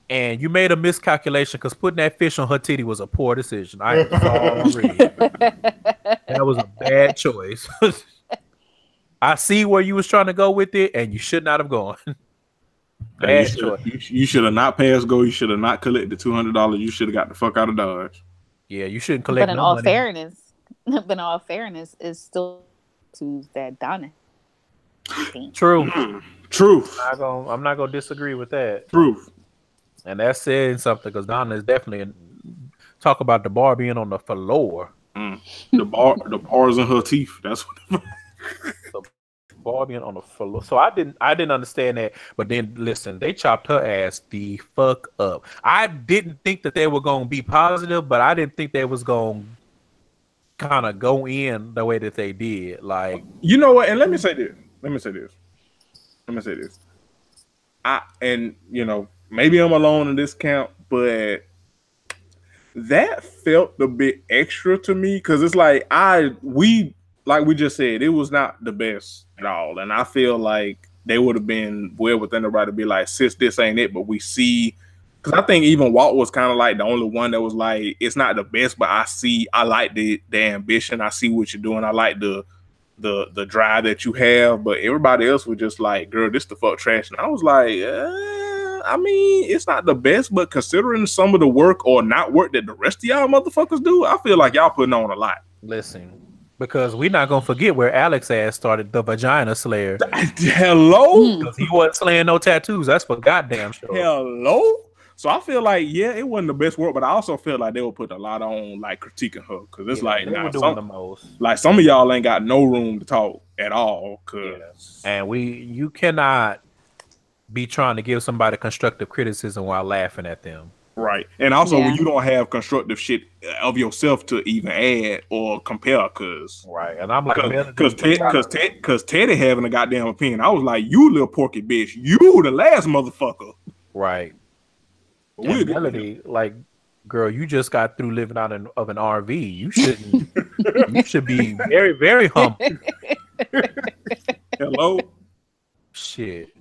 And you made a miscalculation because putting that fish on her titty was a poor decision. I am sorry. That was a bad choice. I see where you was trying to go with it, and you should not have gone. You should have not passed go. You should have not collected $200. You should have got the fuck out of Dodge. Yeah, you shouldn't collect. But in all fairness, is still to that Donna. True. Truth. I'm not gonna disagree with that. Truth. And that's saying something because Donna is definitely talk about the bar being on the floor. The bars in her teeth. That's what. Ball being on the floor. So I didn't understand that. But then listen, they chopped her ass the fuck up. I didn't think that they were gonna be positive, but I didn't think they was gonna kind of go in the way that they did. Like, you know what? And let me say this. Maybe I'm alone in this camp, but that felt a bit extra to me because it's like we just said it was not the best at all, and I feel like they would have been well within the right to be like, since this ain't it, but we see. Because I think even Walt was kind of like the only one that was like, it's not the best, but I like the ambition. I see what you're doing. I like the drive that you have. But everybody else was just like, girl, this the fuck trash. And I was like, I mean, it's not the best, but considering some of the work or not work that the rest of y'all motherfuckers do, I feel like y'all putting on a lot. Listen, because we're not gonna forget where Alex ass started the Vagina Slayer. Hello? Because he wasn't slaying no tattoos. That's for goddamn sure. Hello? So I feel like, yeah, it wasn't the best work, but I also feel like they were putting a lot on like critiquing her, because it's like, they were doing the most. Like some of y'all ain't got no room to talk at all. And you cannot be trying to give somebody constructive criticism while laughing at them. Right. And also when you don't have constructive shit of yourself to even add or compare, because right. And I'm like, because Teddy having a goddamn opinion, I was like, you little porky bitch, you the last motherfucker. Right. And Melody, like, girl, you just got through living out of an RV. You shouldn't. You should be very, very humble. Hello. Shit,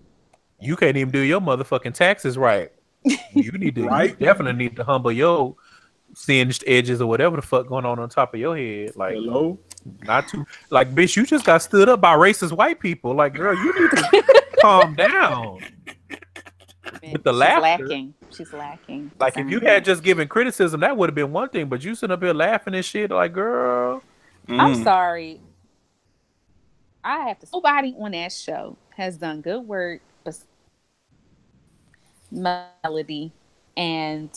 you can't even do your motherfucking taxes right. You need to. Right? You definitely need to humble your singed edges or whatever the fuck going on top of your head. Like, hello. Not too. Like, bitch, you just got stood up by racist white people. Like, girl, you need to calm down. With the laughter. She's lacking. Like, if you had just given criticism, that would have been one thing. But you sitting up here laughing and shit, like, girl. I'm sorry. I have to. Nobody on that show has done good work. Melody and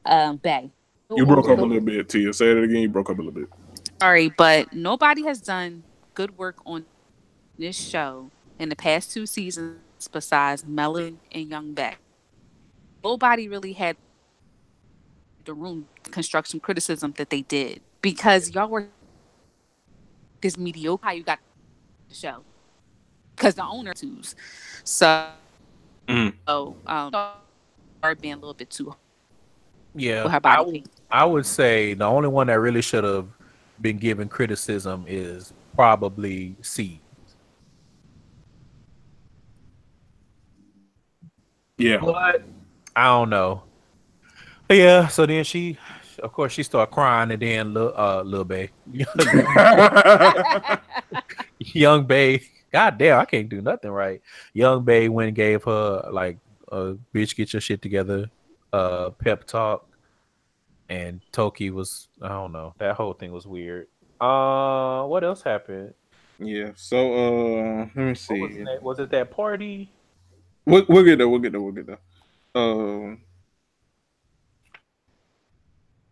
Bay. You broke up a little bit, Tia. Say it again. You broke up a little bit. Sorry, but nobody has done good work on this show in the past 2 seasons besides Melody and Young Bay. Nobody really had the room construction criticism that they did, because y'all were this mediocre. How you got the show? Because the owner twos. So, are being a little bit too. Yeah, I would say the only one that really should have been given criticism is probably C. Yeah, but I don't know. But yeah, so then she, of course, she started crying, and then Lil Bay, Young Bay, goddamn, I can't do nothing right. Young Bay went and gave her like a bitch, get your shit together, pep talk, and Toki was, I don't know, that whole thing was weird. What else happened? Yeah, so let me see. Was it that party? We'll get there. We'll get there.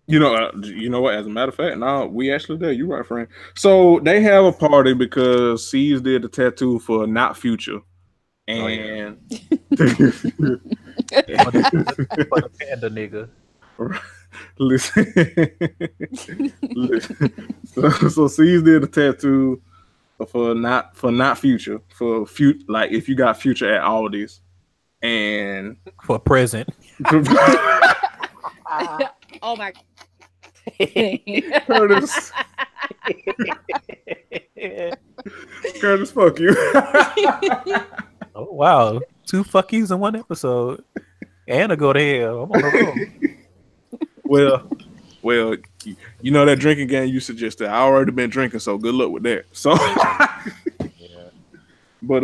You know what? As a matter of fact, no, we actually there. You right, friend. So they have a party because C's did the tattoo for Not Future, and for the panda nigga. Listen. So C's did the tattoo for not Future, for future, like if you got Future at Aldi's, and for present. Oh my Curtis. Curtis, fuck you. Oh wow, 2 fuckies in one episode. Anna go to hell. I'm on the road. Well, you know that drinking game you suggested. I already been drinking, so good luck with that. So, yeah. But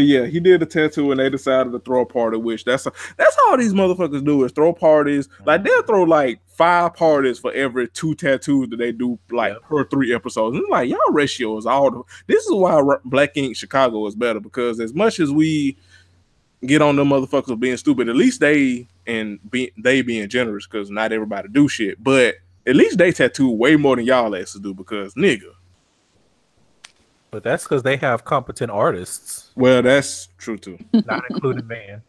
yeah, he did a tattoo, and they decided to throw a party. Which that's all these motherfuckers do, is throw parties. Like they'll throw like 5 parties for every 2 tattoos that they do, like per 3 episodes. And like, y'all ratio is all. This is why Black Ink Chicago is better, because as much as we get on them motherfuckers being stupid, at least they being generous, because not everybody do shit. But at least they tattoo way more than y'all asses do, because nigga. But that's because they have competent artists. Well, that's true too. Not including Van.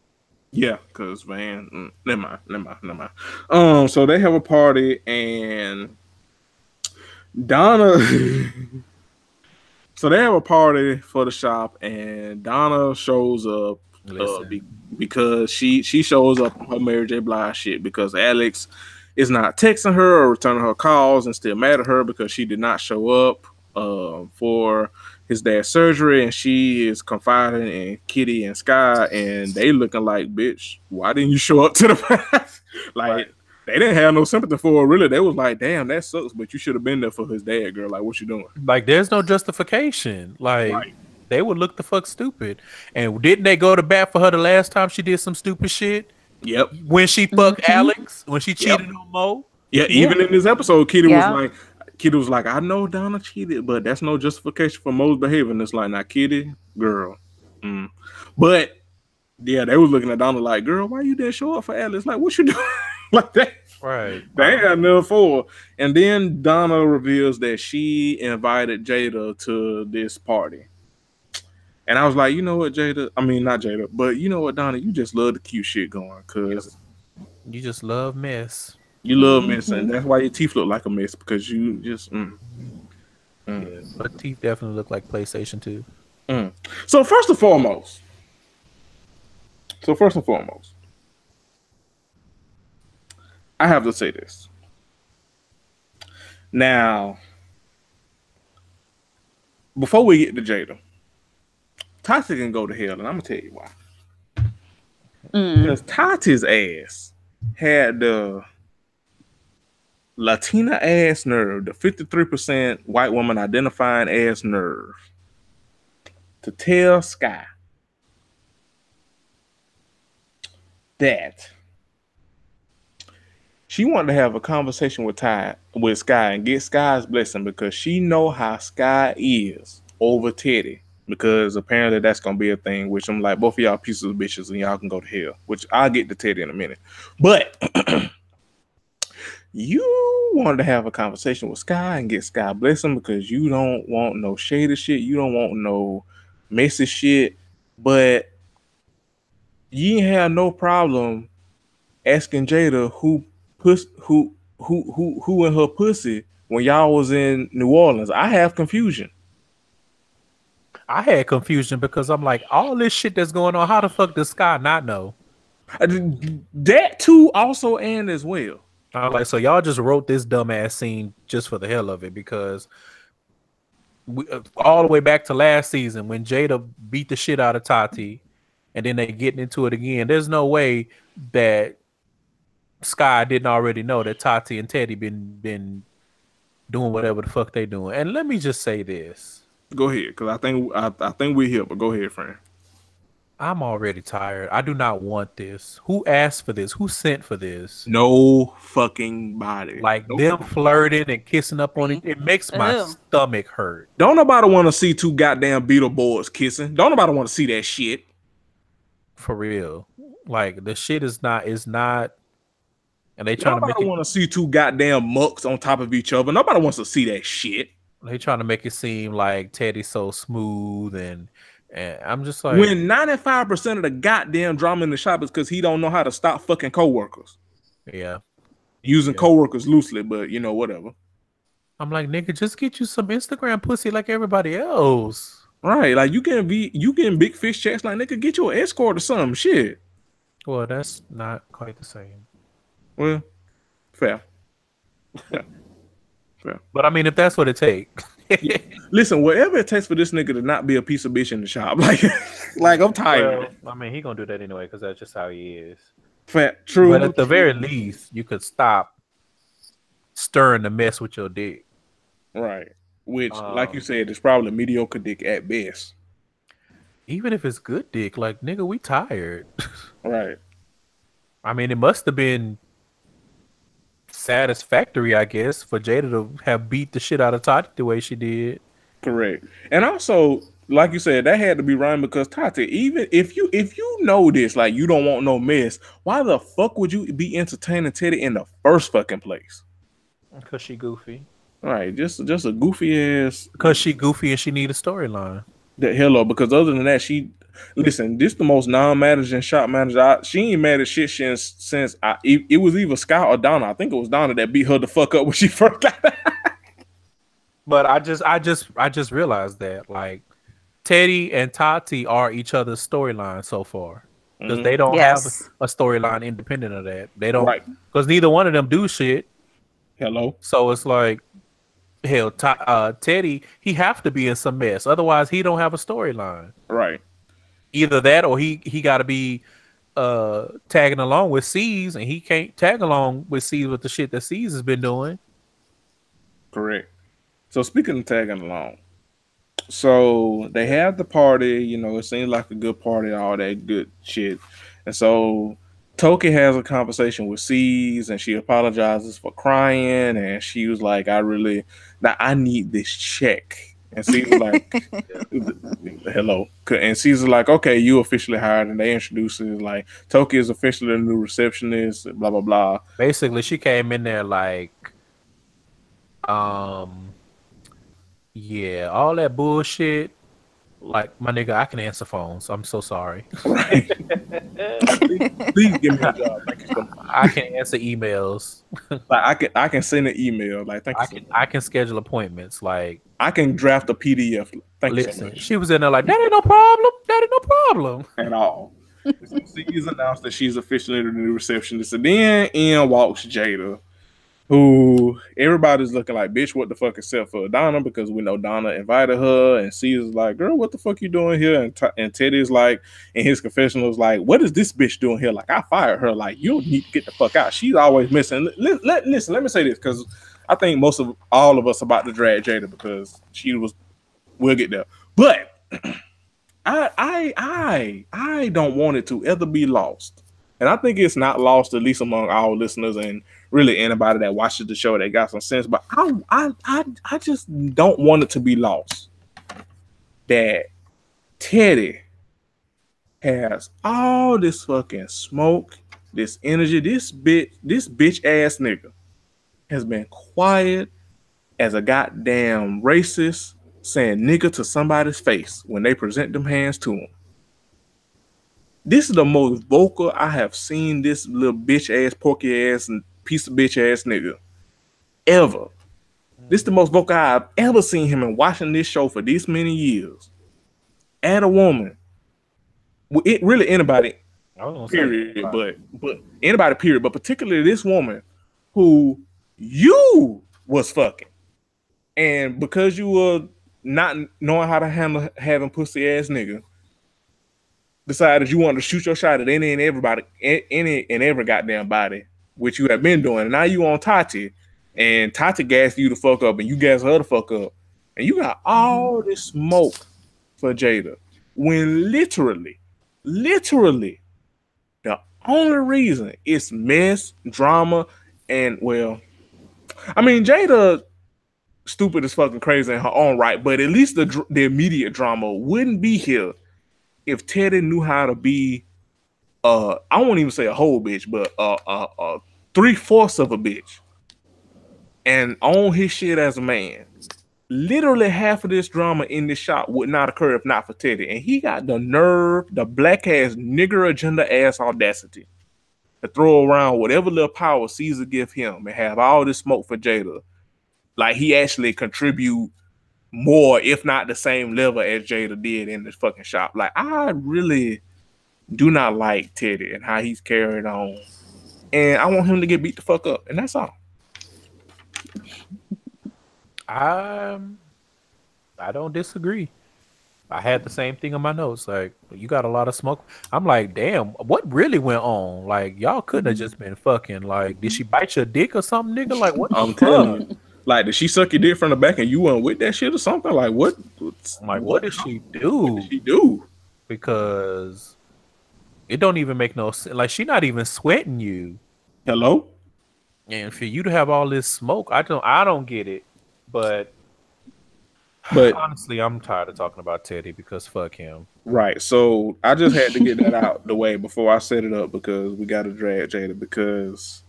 Yeah, because Van. Never mind. So they have a party, and Donna. So they have a party for the shop, and Donna shows up. Because she shows up on her Mary J. Blige shit, because Alex is not texting her or returning her calls and still mad at her because she did not show up for his dad's surgery, and she is confiding in Kitty and Sky, and they looking like, bitch, why didn't you show up to the like they didn't have no sympathy for her, really. They was like, damn, that sucks, but you should have been there for his dad, girl. Like, what you doing? Like, there's no justification. Like, they would look the fuck stupid. And didn't they go to bat for her the last time she did some stupid shit? Yep. When she fucked Alex, when she cheated on Mo. Yeah, even in this episode, Kitty was like, I know Donna cheated, but that's no justification for Mo's behavior. And it's like, now, Kitty, girl. But yeah, they was looking at Donna like, girl, why you didn't show up for Alex? Like, what you doing? Like that. Right. They had nothing for her. And then Donna reveals that she invited Jada to this party. And I was like, you know what, Jada? I mean, not Jada, but you know what, Donna? You just love the cute shit going, cause you just love mess. You love mess, and that's why your teeth look like a mess, because you just. Yeah, but teeth definitely look like PlayStation 2. So first and foremost, I have to say this. Now, before we get to Jada, Tati can go to hell, and I'm gonna tell you why. Because Tati's ass had the Latina ass nerve, the 53% white woman identifying ass nerve, to tell Sky that she wanted to have a conversation with Sky and get Sky's blessing, because she know how Sky is over Teddy. Because apparently that's gonna be a thing, which I'm like, both of y'all pieces of bitches and y'all can go to hell. Which I'll get to Teddy in a minute. But you wanted to have a conversation with Sky and get Sky blessing because you don't want no shady shit. You don't want no messy shit. But you ain't have no problem asking Jada who in her pussy when y'all was in New Orleans. I have confusion. I had confusion because I'm like, all this shit that's going on, how the fuck does Sky not know? That too, also, and as well. I was like, so y'all just wrote this dumbass scene just for the hell of it, because all the way back to last season when Jada beat the shit out of Tati, and then they getting into it again. There's no way that Sky didn't already know that Tati and Teddy been doing whatever the fuck they doing. And let me just say this. Go ahead, because I think we're here, but go ahead, friend. I'm already tired. I do not want this. Who asked for this? Who sent for this? No fucking body. Like them flirting and kissing up on it. It makes my stomach hurt. Don't nobody want to see two goddamn Beetleborgs kissing. Don't nobody want to see that shit. For real. Like the shit is not. And they trying to make it. Nobody want to see two goddamn mucks on top of each other. Nobody wants to see that shit. They trying to make it seem like Teddy's so smooth, and I'm just like, when 95% of the goddamn drama in the shop is because he don't know how to stop fucking coworkers. Yeah, using coworkers loosely, but you know, whatever. I'm like, nigga, just get you some Instagram pussy like everybody else, right? Like you getting big fish checks, like nigga, get you an escort or something, shit. Well, that's not quite the same. Well, fair. But I mean, if that's what it takes. Listen, whatever it takes for this nigga to not be a piece of bitch in the shop. Like I'm tired. Well, I mean, he gonna do that anyway because that's just how he is. Fact, true. But at the very least, you could stop stirring the mess with your dick. Right. Which, like you said, is probably mediocre dick at best. Even if it's good dick, like, nigga, we tired. Right. I mean, it must have been satisfactory, I guess, for Jada to have beat the shit out of Tati the way she did. Correct. And also, like you said, that had to be right, because Tati, even if you know this, like you don't want no mess, why the fuck would you be entertaining Teddy in the first fucking place? Because she goofy. Right, just a goofy ass. Because she goofy and she need a storyline. That hello, because other than that, listen, this the most non-managing shop manager. She ain't mad at shit since it was either Scott or Donna. I think it was Donna that beat her the fuck up when she first got that. But I just realized that, like, Teddy and Tati are each other's storyline so far. because they don't have a storyline independent of that. They don't, because neither one of them do shit. Hello. So it's like, hell, Teddy, he have to be in some mess, otherwise he don't have a storyline. Right. Either that, or he got to be tagging along with C's, and he can't tag along with C's with the shit that C's has been doing. Correct. So speaking of tagging along, so they have the party, you know, it seems like a good party, all that good shit. And so Toki has a conversation with C's and she apologizes for crying, and she was like, I need this check. And C's was like, hello. And C's was like, okay, you officially hired, and they introduce it like Toki is officially the new receptionist, blah blah blah. Basically, she came in there like yeah, all that bullshit. Like, my nigga, I can answer phones. I'm so sorry. Right. Please give me a job. I can answer emails. Like I can send an email. Like, I can schedule appointments. Like, I can draft a PDF. Thank you so much. She was in there like, that ain't no problem. That ain't no problem at all. She's announced that she's officially the new receptionist, and then in walks Jada, who everybody's looking like, bitch, what the fuck, except for Donna, because we know Donna invited her, and Caesar's like, girl, what the fuck you doing here? And Teddy's like, in his confessional, is like, what is this bitch doing here? Like, I fired her. Like, you need to get the fuck out. She's always missing. Listen, let me say this, because I think all of us about to drag Jada, because we'll get there. But I don't want it to ever be lost. And I think it's not lost, at least among our listeners and really anybody that watches the show that got some sense. But I just don't want it to be lost that Teddy has all this fucking smoke, this energy, this bitch ass nigga has been quiet as a goddamn racist, saying nigga to somebody's face when they present them hands to him. This is the most vocal I have seen this little bitch ass, porky ass, and piece of bitch ass nigga ever. This is the most vocal I've ever seen him in watching this show for these many years. At a woman, it really anybody, period. But anybody, period. But particularly this woman who you was fucking, and because you were not knowing how to handle having pussy ass nigga, decided you wanted to shoot your shot at any and every goddamn body, which you have been doing. And now you on Tati, and Tati gassed you the fuck up, and you gassed her the fuck up, and you got all this smoke for Jada, when literally, the only reason it's mess, drama, and well, I mean, Jada stupid as fucking crazy in her own right, but at least the immediate drama wouldn't be here if Teddy knew how to be, I won't even say a whole bitch, but 3/4 of a bitch, and own his shit as a man. Literally half of this drama in this shop would not occur if not for Teddy, and he got the nerve, the black ass nigger agenda ass audacity to throw around whatever little power Caesar give him and have all this smoke for Jada, like he actually contribute more, if not the same level as Jada did in this fucking shop. Like, I really do not like Teddy and how he's carried on. And I want him to get beat the fuck up. And that's all. I don't disagree. I had the same thing on my notes. Like, you got a lot of smoke. I'm like, damn, what really went on? Like, y'all couldn't have just been fucking. Like, did she bite your dick or something, nigga? Like, what? I'm telling you. Like, did she suck your dick from the back and you went with that shit or something? Like, what? What did she do? What did she do? Because it don't even make no sense. Like, she not even sweating you. Hello? And for you to have all this smoke, I don't get it. But honestly, I'm tired of talking about Teddy because fuck him. Right. So I just had to get that out the way before I set it up, because we got to drag Jada because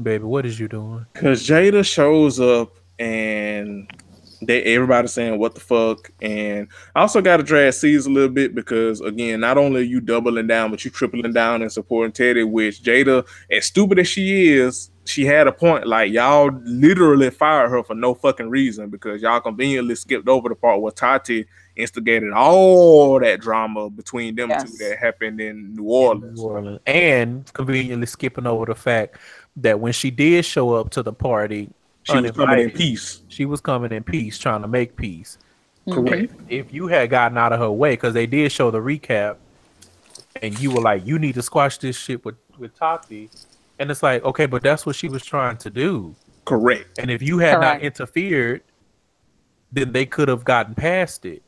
baby, what is you doing? Because Jada shows up and everybody's saying what the fuck, and I also got to drag C's a little bit because, again, not only are you doubling down, but you tripling down and supporting Teddy, which Jada, as stupid as she is, she had a point. Like, y'all literally fired her for no fucking reason because y'all conveniently skipped over the part where Tati instigated all that drama between them Yes. two that happened in New Orleans. And conveniently skipping over the fact that when she did show up to the party, She was coming in peace. She was coming in peace, trying to make peace. Correct. If you had gotten out of her way, because they did show the recap, and you were like, you need to squash this shit with Tati, and it's like, okay, but that's what she was trying to do. Correct. And if you had not Correct. interfered, then they could have gotten past it.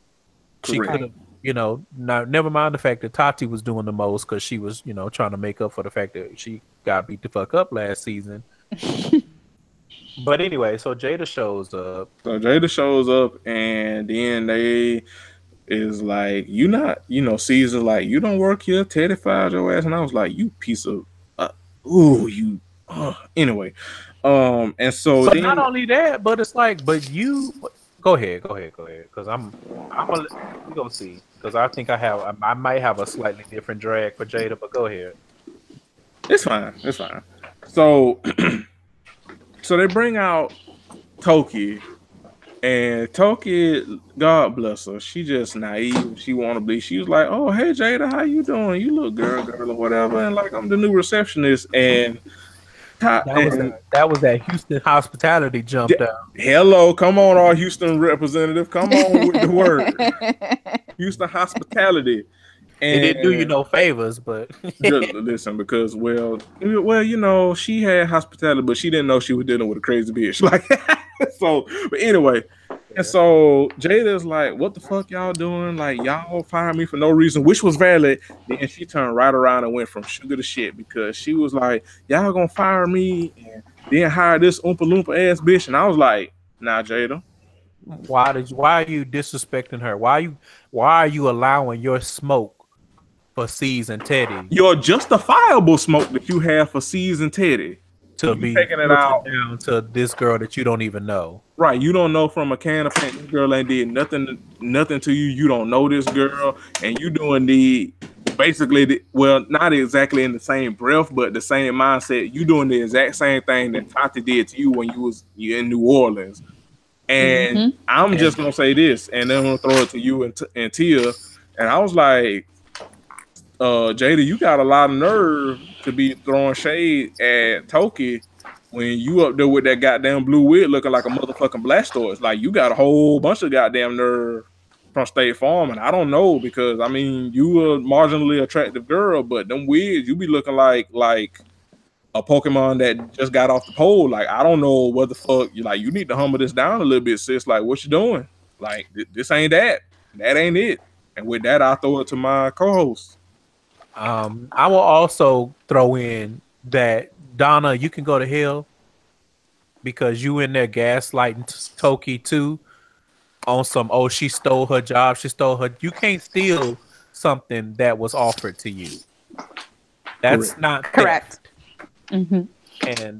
She Correct. could have, you know, never mind the fact that Tati was doing the most because she was, you know, trying to make up for the fact that she got beat the fuck up last season. But anyway, so Jada shows up. So Jada shows up, and then they is like, you not, you know, Caesar like, you don't work here, Teddy fired your ass, and I was like, you piece of, anyway, and so then, not only that, but it's like, but you go ahead, because we gonna see, because I think I might have a slightly different drag for Jada, but go ahead. it's fine. So, so they bring out Toki. And Toki, God bless her, she just naive. She wanna be. She was like, "Oh, hey Jada, how you doing? You look girl or whatever." And like, I'm the new receptionist. And that was that Houston hospitality jumped out. Hello, come on, our Houston representative, come on with the word. Houston hospitality. And it didn't do you no favors, but just listen, because well, you know, she had hospitality, but she didn't know she was dealing with a crazy bitch. Like, so, but anyway, and so Jada's like, "What the fuck y'all doing? Like, y'all fired me for no reason," which was valid. Then she turned right around and went from sugar to shit because she was like, "Y'all gonna fire me and then hire this Oompa Loompa ass bitch," and I was like, "Nah, Jada." Why are you disrespecting her? Why are you allowing your smoke for C's and Teddy? Your justifiable smoke that you have for C's and Teddy to be taking it out down to this girl that you don't even know. Right, you don't know from a can of paint. This girl ain't did nothing to you. You don't know this girl, and you doing well, not exactly in the same breath, but the same mindset. You doing the exact same thing that Tati did to you when you in New Orleans. And I'm just gonna say this, and then I'm gonna throw it to you and Tia. And I was like, Jada, you got a lot of nerve to be throwing shade at Toki when you up there with that goddamn blue wig looking like a motherfucking Blastoise. Like, you got a whole bunch of goddamn nerve from State Farm, and I don't know, because I mean, you a marginally attractive girl, but them wigs, you be looking like a Pokemon that just got off the pole. Like, I don't know what the fuck. You need to humble this down a little bit, sis. Like, what you doing? Like, this ain't that. That ain't it. And with that, I'll throw it to my co-host. I will also throw in that, Donna, you can go to hell, because you in there gaslighting Toki too on some, oh, she stole her job, you can't steal something that was offered to you. That's Correct. not Correct. And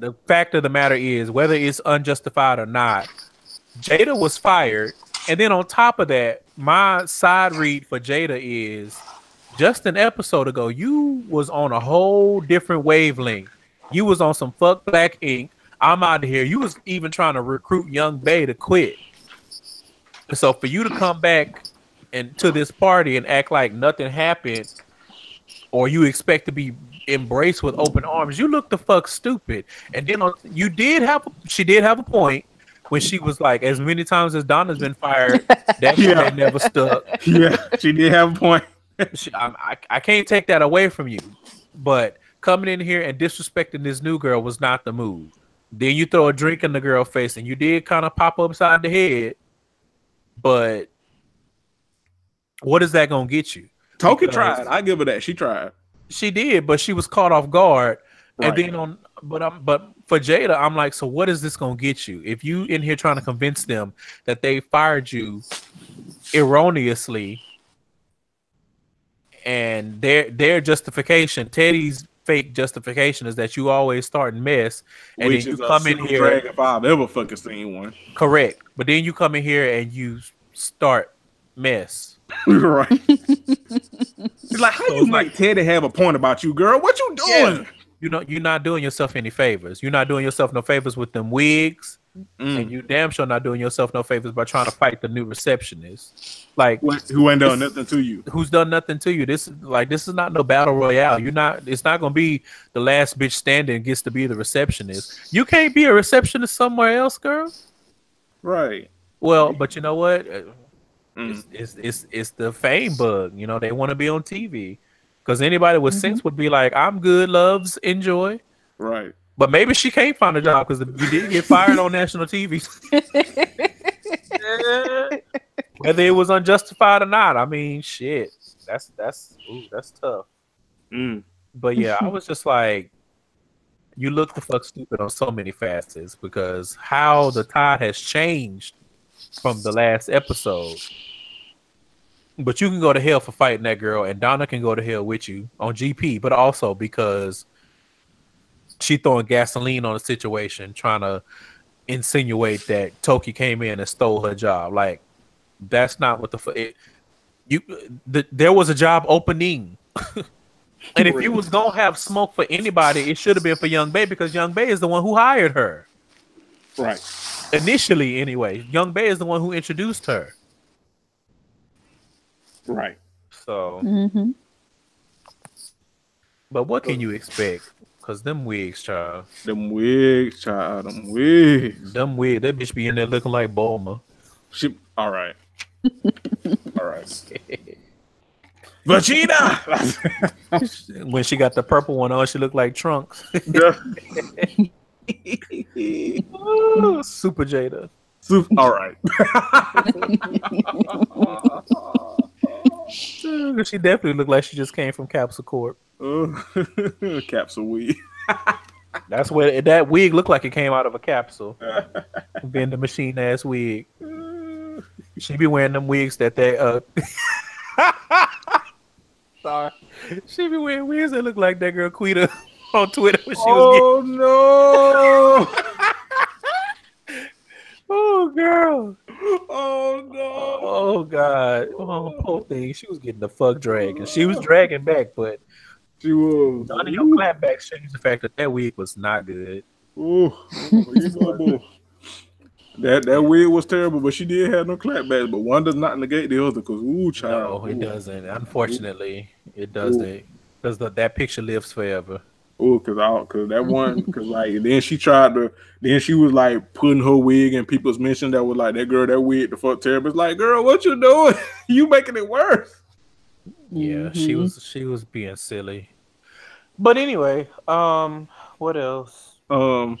the fact of the matter is, whether it's unjustified or not, Jada was fired. And then on top of that, my side read for Jada is, just an episode ago, you was on a whole different wavelength. You was on some fuck Black ink. I'm out of here. You was even trying to recruit Young Bay to quit. So for you to come back and to this party and act like nothing happened, or you expect to be embraced with open arms, you look the fuck stupid. And then she did have a point when she was like, as many times as Donna's been fired, that shit never stuck. Yeah, she did have a point. I can't take that away from you, but coming in here and disrespecting this new girl was not the move. Then you throw a drink in the girl's face, and you did kind of pop upside the head, but what is that gonna get you? Toki tried. I give her that. She tried. She did, but she was caught off guard. Right. And then but for Jada, I'm like, so what is this gonna get you? If you in here trying to convince them that they fired you erroneously, and their justification, Teddy's fake justification, is that you always start in mess, and Which then you is come in here. Drag if I've ever fucking seen one. Correct, but then you come in here and you start mess. Right. It's like, how you make Teddy have a point about you, girl? What you doing? you're not doing yourself any favors. You're not doing yourself no favors with them wigs, and you damn sure not doing yourself no favors by trying to fight the new receptionist. Like who ain't done nothing to you? Who's done nothing to you? This is not no battle royale. It's not gonna be the last bitch standing gets to be the receptionist. You can't be a receptionist somewhere else, girl. Right. Well, but you know what? It's the fame bug. You know, they want to be on TV. Because anybody with sense would be like, I'm good, loves, enjoy. Right. But maybe she can't find a job because you didn't get fired on national TV. Whether it was unjustified or not. I mean, shit. That's tough. But yeah, I was just like, you look the fuck stupid on so many facets because how the tide has changed from the last episode. But you can go to hell for fighting that girl, and Donna can go to hell with you on GP, but also because she throwing gasoline on the situation, trying to insinuate that Toki came in and stole her job. Like, that's not what there was a job opening. And if you was going to have smoke for anybody, it should have been for Young Bae because Young Bae is the one who hired her. Right. Initially, anyway. Young Bae is the one who introduced her. Right. So, but what can you expect? Because them wigs, child. That bitch be in there looking like Bulma. All right. All right. Vegeta! When she got the purple one on, she looked like Trunks. Oh, Super Jada. All right. She definitely looked like she just came from Capsule Corp. Capsule wig. That's where that wig looked like it came out of a capsule. Vending machine ass wig. She be wearing them wigs that they sorry. She be wearing wigs that look like that girl Quita on Twitter when she was getting... no. Oh girl. Oh no. Oh god. Oh poor thing. She was getting the fuck dragging. She was dragging back, but she was. None of your clapbacks changed the fact that wig was not good. Ooh. That wig was terrible, but she did have no clapbacks. But one does not negate the other, because child. No, it doesn't. Unfortunately, it doesn't. Because that picture lives forever. Oh, cause that one, cause like then she was like putting her wig in people's mention that was like that girl that wig the fuck terrible. It's like, girl, what you doing? You making it worse. Yeah, she was being silly. But anyway, what else? We'll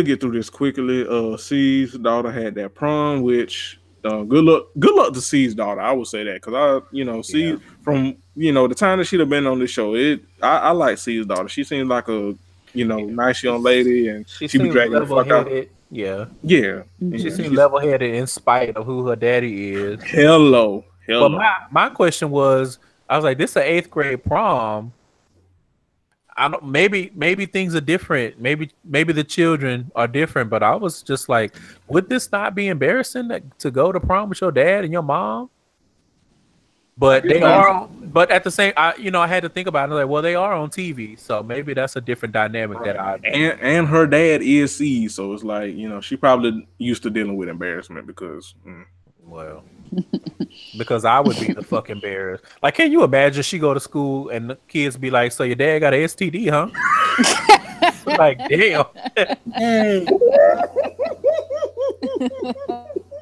get through this quickly. C's daughter had that prom, which good luck to C's daughter. I would say that because C from the time that she'd have been on this show, I like C's daughter. She seems like a nice young lady, and she be dragging the fuck out. Yeah. She seems level-headed in spite of who her daddy is. Hello. But my question was, I was like, this is an 8th grade prom. I don't. Maybe things are different. Maybe the children are different. But I was just like, would this not be embarrassing to go to prom with your dad and your mom? But they are. But at the same, I had to think about it. Like, well, they are on TV, so maybe that's a different dynamic and her dad is C, so it's like she probably used to dealing with embarrassment because. Well, because I would be the fuck embarrassed. Like, can you imagine she go to school and the kids be like, "So your dad got an STD, huh?" Like, damn.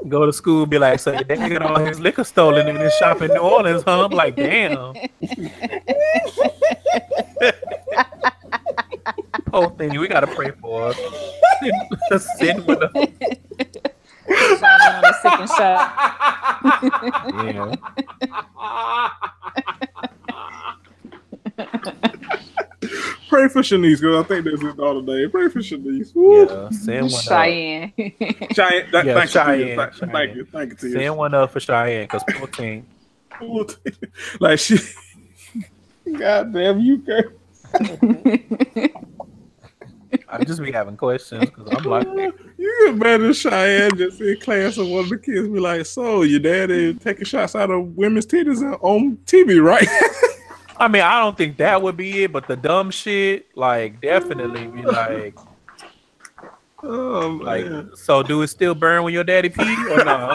Go to school and be like, "So your dad got all his liquor stolen in his shop in New Orleans, huh?" I'm like, damn. Poor thing, we gotta pray for her. Send with her. On a second shot. Yeah. Pray for Shanice, because I think that's his daughter name. Pray for Shanice. Woo. Yeah, send one Cheyenne. Cheyenne. Thank you. Send one up for Cheyenne, because poor thing. Like she. God damn you, girl. I just be having questions because I'm like, you get mad at Cheyenne just in class, and one of the kids be like, "So your dad is taking shots out of women's titties on TV, right?" I mean, I don't think that would be it, but the dumb shit, like, definitely be like, Oh like, man. so do it still burn when your daddy pee or no?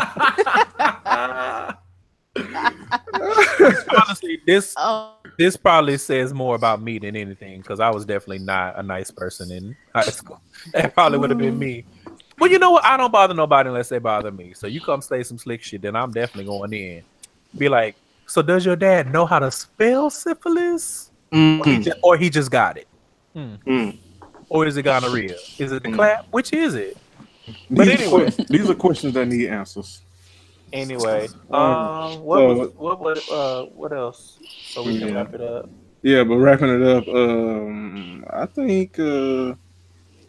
Honestly, this Oh, this probably says more about me than anything because I was definitely not a nice person in high school. That probably would have been me. But you know what? I don't bother nobody unless they bother me. So you come say some slick shit, then I'm definitely going in. Be like, so does your dad know how to spell syphilis? Or he just got it? Or is it gonorrhea? Is it the clap? Which is it? But anyway. These are questions that need answers. Anyway, So- what else? So we can Yeah. wrap it up. Yeah, but wrapping it up, I think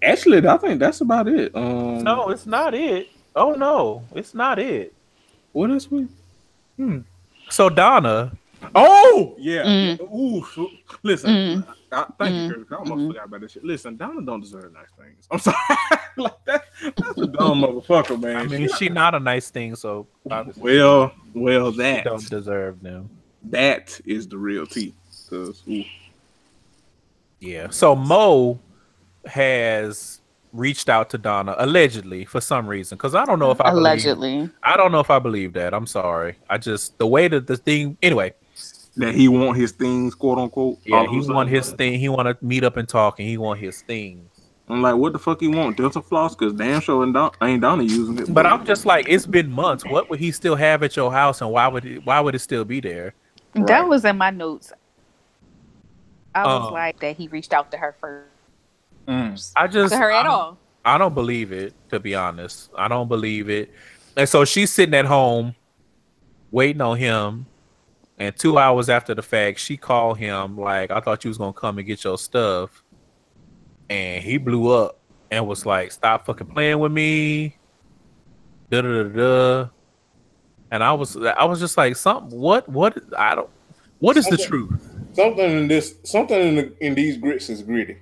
actually I think that's about it. No, it's not it. Oh no, it's not it. What else we? So Donna, Oh yeah. Mm. Ooh, listen. Thank you, Kirk. I almost Mm. forgot about this shit. Listen, Donna don't deserve nice things. I'm sorry. Like that's a dumb motherfucker, man. I mean, she not a nice thing, so obviously well, she that don't deserve them. that is the real tea. 'Cause, ooh. Yeah. So Mo has reached out to Donna allegedly for some reason because I don't know if I allegedly. I don't know if I believe that. I'm sorry. I just the way that the thing. Anyway, That he want his things, quote unquote. yeah, all of he a sudden. want his thing. He want to meet up and talk, and he want his thing. I'm like, what the fuck he want? Delta floss? Cause damn sure ain't Donna using it. But I'm just like, it's been months. What would he still have at your house, and why would it still be there? Right. That was in my notes. I was Um, like that he reached out to her first. I just To her at all. I don't believe it, to be honest. I don't believe it. And so she's sitting at home waiting on him. And 2 hours after the fact, she called him like, I thought you was gonna come and get your stuff. And he blew up and was like, stop fucking playing with me. Da da da da. And I was just like, what is the truth? Something in these grits is gritty.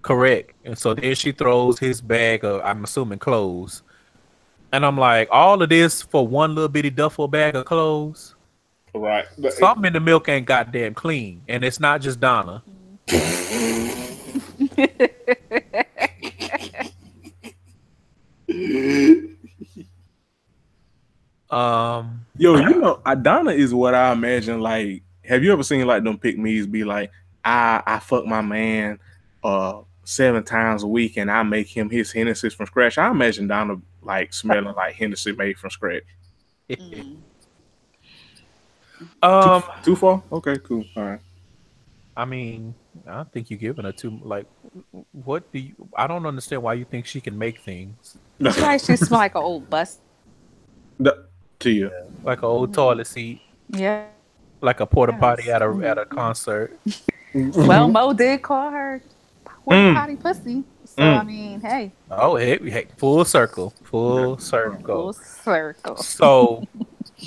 Correct. And so then she throws his bag of, I'm assuming, clothes. And I'm like, all of this for one little bitty duffel bag of clothes? Right. Something in the milk ain't goddamn clean. And it's not just Donna. Yo, you know, Donna is what I imagine. Like, have you ever seen like them pick me's be like, I fuck my man 7 times a week and I make him his Hennessy from scratch. I imagine Donna like smelling like Hennessy made from scratch. Too far? Okay, cool. All right. I mean, I think you're giving her too, like, what do you, I don't understand why you think she can make things. She actually smell like an old bus. To you. Like an old toilet seat, Yeah. like a porta potty at a concert. Well, Mo did call her porta potty pussy. So I mean, hey. Oh, hey, full circle. Full circle. Full circle. So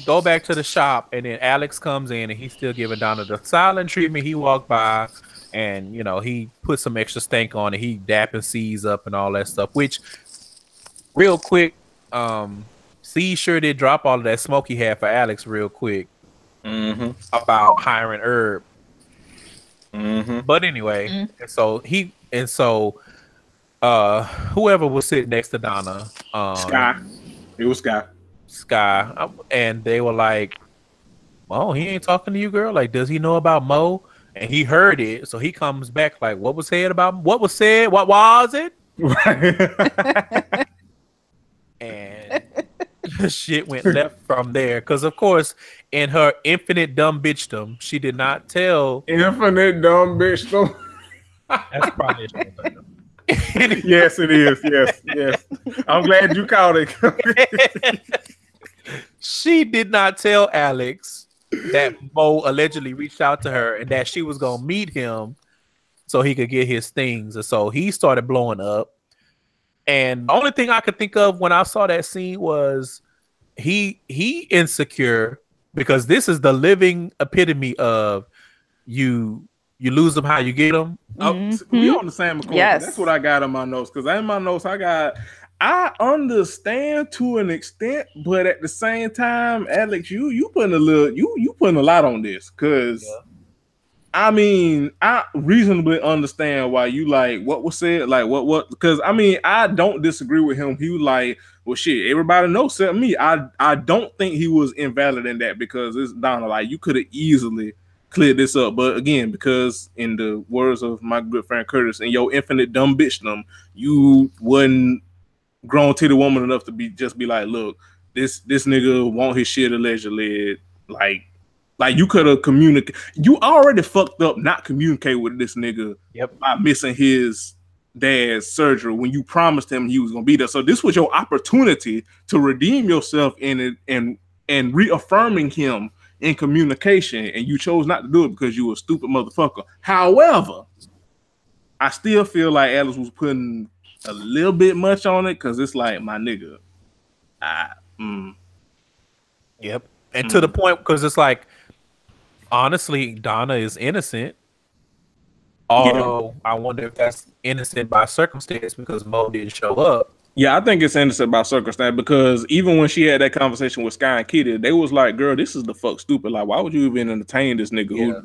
go back to the shop, and then Alex comes in, and he's still giving Donna the silent treatment. He walked by, and you know he put some extra stank on it. He dapping C's up and all that stuff. Which, real quick, C sure did drop all of that smoke he had for Alex real quick about hiring Herb. But anyway, and so whoever was sitting next to Donna, Sky. It was Sky. And they were like, "Oh, he ain't talking to you, girl. Like, does he know about Mo?" And he heard it, so he comes back like, "What was said about? What was said? What was it?" And shit went left from there. Because of course, in her infinite dumb bitchdom, she did not tell. Infinite dumb bitch. That's probably Yes, it is. Yes. I'm glad you caught it. She did not tell Alex that Mo allegedly reached out to her and that she was gonna meet him so he could get his things. And so he started blowing up. And the only thing I could think of when I saw that scene was he insecure, because this is the living epitome of you lose them how you get them. We on the same accord. Yes. That's what I got in my notes. Because in my notes, I understand to an extent, but at the same time, Alex, you putting a lot on this. Because I mean, I reasonably understand why you like what was said, like what because I mean, I don't disagree with him. He was like, well, shit, everybody knows except me. I don't think he was invalid in that because it's Donna. Like you could have easily cleared this up, but again, because in the words of my good friend Curtis, and your infinite dumb bitchdom, you wasn't grown titty woman enough to be like, look, this nigga want his shit allegedly, like you could have communicated. You already fucked up not communicate with this nigga by missing his dad's surgery when you promised him he was gonna be there. So this was your opportunity to redeem yourself in it and reaffirming him in communication, and you chose not to do it because you were a stupid motherfucker. However, I still feel like Alex was putting a little bit much on it because it's like, my nigga. Yep. And to the point, because it's like, honestly, Donna is innocent. Although I wonder if that's innocent by circumstance because Mo didn't show up. Yeah, I think it's innocent by circumstance because even when she had that conversation with Sky and Kitty, they was like, girl, this is the fuck stupid. Like, why would you even entertain this nigga? Yeah.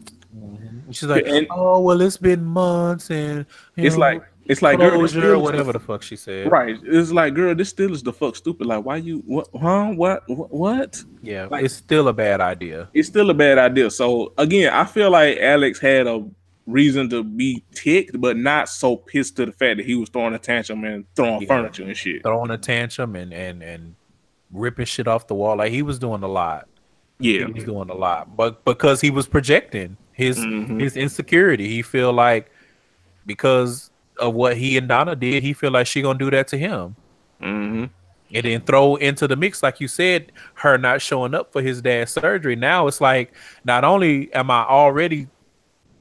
She's like, oh, well, it's been months and it's like closure, girl, or whatever the fuck she said. Right. It's like, girl, this still is the fuck stupid. Like, why you what? Yeah, like, it's still a bad idea. It's still a bad idea. So again, I feel like Alex had a reason to be ticked, but not so pissed to the fact that he was throwing a tantrum and throwing furniture and shit. Throwing a tantrum and ripping shit off the wall. Like he was doing a lot. Yeah. He was doing a lot. But because he was projecting his insecurity, he feel like because of what he and Donna did, he feel like she gonna do that to him. And then throw into the mix, like you said, her not showing up for his dad's surgery. Now it's like, not only am I already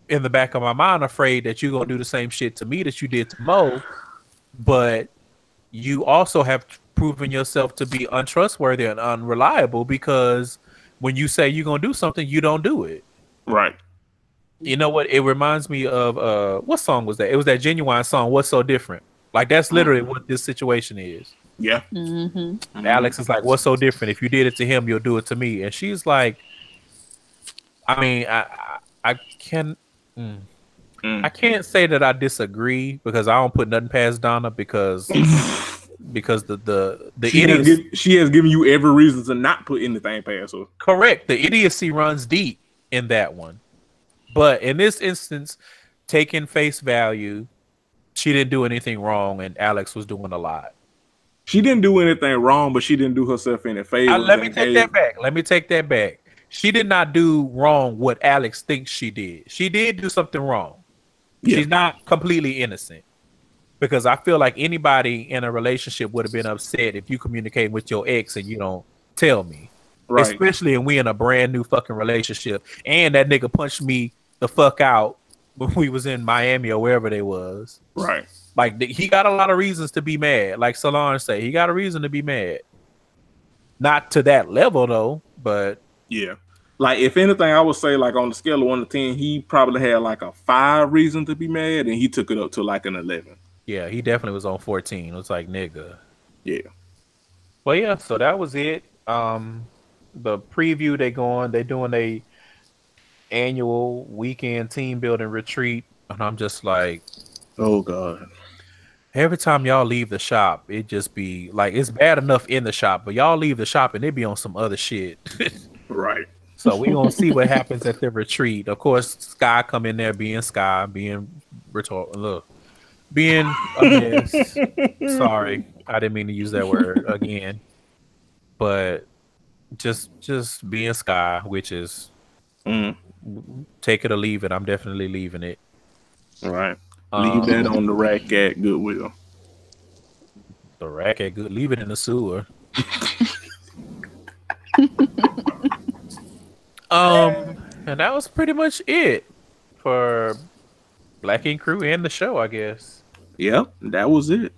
in the back of my mind afraid that you're gonna do the same shit to me that you did to Mo, but you also have proven yourself to be untrustworthy and unreliable because when you say you're gonna do something, you don't do it. Right. You know what? It reminds me of what song was that? It was that Genuine song, What's So Different? Like that's literally what this situation is. Yeah. And Alex is like, what's so different? If you did it to him, you'll do it to me. And she's like, I mean, I can't say that I disagree because I don't put nothing past Donna because the she has given you every reason to not put anything past her. Correct. The idiocy runs deep in that one. But in this instance, taking face value, she didn't do anything wrong, and Alex was doing a lot. She didn't do anything wrong, but she didn't do herself any favors. Let me take that back. She did not do wrong what Alex thinks she did. She did do something wrong. Yeah. She's not completely innocent. Because I feel like anybody in a relationship would have been upset if you communicate with your ex and you don't tell me. Right. Especially when we in a brand new fucking relationship. And that nigga punched me the fuck out when we was in Miami or wherever they was. Right. Like he got a lot of reasons to be mad. Like Solange say, he got a reason to be mad. Not to that level though, but yeah. Like if anything, I would say like on the scale of 1 to 10, he probably had like a 5 reason to be mad, and he took it up to like an 11. Yeah, he definitely was on 14. It was like nigga. Yeah. Well, yeah. So that was it. The preview they doing a annual weekend team building retreat, and I'm just like, oh god. Every time y'all leave the shop, it just be like it's bad enough in the shop, but y'all leave the shop and it be on some other shit. Right. So we gonna see what happens at the retreat. Of course, Sky come in there being Sky, being being a mess. Sorry, I didn't mean to use that word again. But just being Sky, which is take it or leave it. I'm definitely leaving it. All right. Leave that on the rack at Goodwill. The rack at Good. Leave it in the sewer. And that was pretty much it for Black Ink Crew and the show, I guess. Yep, that was it.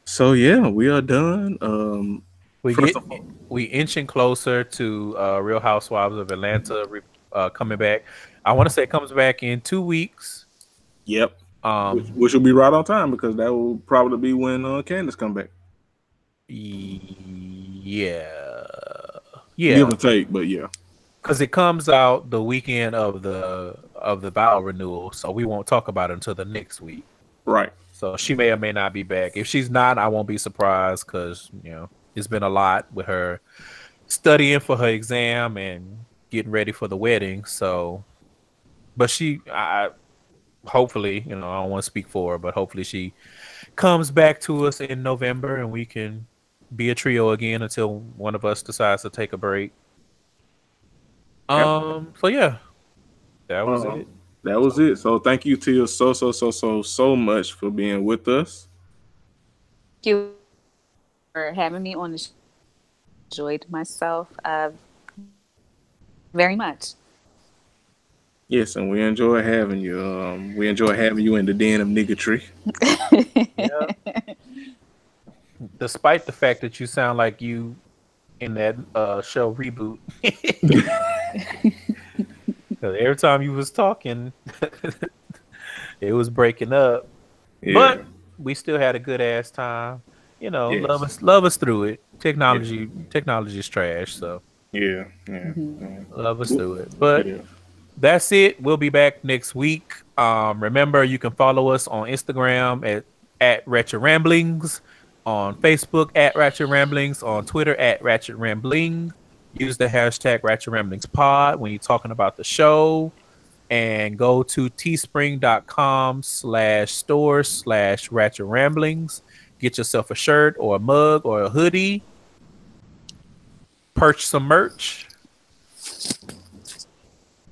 So yeah, we are done. We inching closer to Real Housewives of Atlanta coming back. I want to say it comes back in 2 weeks. Yep. Which will be right on time because that will probably be when Candace come back. Yeah. Give or take, but yeah. because it comes out the weekend of the vow renewal, so we won't talk about it until the next week. Right. So she may or may not be back. If she's not, I won't be surprised because it's been a lot with her studying for her exam and getting ready for the wedding. So, but I hopefully, I don't want to speak for her, but hopefully she comes back to us in November and we can be a trio again until one of us decides to take a break. So yeah, that was it. That was it. So thank you, Tia, so much for being with us. Thank you for having me on the show. Enjoyed myself very much. Yes, and we enjoy having you. We enjoy having you in the den of niggatry. Yeah. Despite the fact that you sound like you in that show Reboot. Every time you was talking, it was breaking up. Yeah. But we still had a good ass time. Yes. Love us through it. Technology is trash, so yeah. Love us through it. But that's it. We'll be back next week. Remember, you can follow us on Instagram at Ratchet Ramblings, on Facebook at Ratchet Ramblings, on Twitter at Ratchet Rambling. Use the hashtag Ratchet Ramblings Pod when you're talking about the show, and go to teespring.com/store/Ratchet Ramblings. Get yourself a shirt or a mug or a hoodie. Purchase some merch.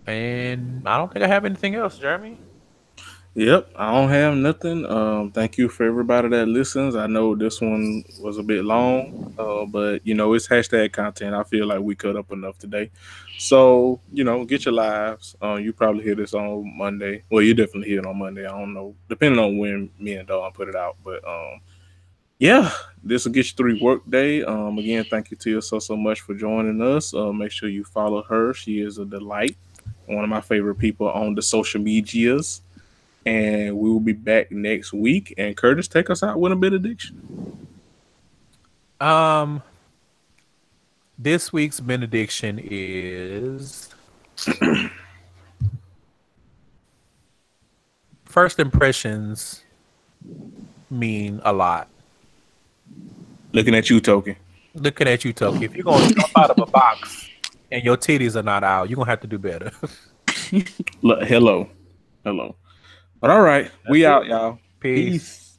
And I don't think I have anything else, Jeremy. Yep, I don't have nothing. Thank you for everybody that listens. I know this one was a bit long, but it's hashtag content. I feel like we cut up enough today. So, get your lives. You probably hear this on Monday. Well, you definitely hear it on Monday. I don't know, depending on when me and Dawn put it out. But yeah, this will get you through work day. Again, thank you Tia so much for joining us. Make sure you follow her. She is a delight. One of my favorite people on the social medias. And we will be back next week. And Curtis, take us out with a benediction. This week's benediction is first impressions mean a lot. Looking at you, Toki. If you're gonna jump out of a box and your titties are not out, you're gonna have to do better. Hello. But all right, we out, y'all. Peace.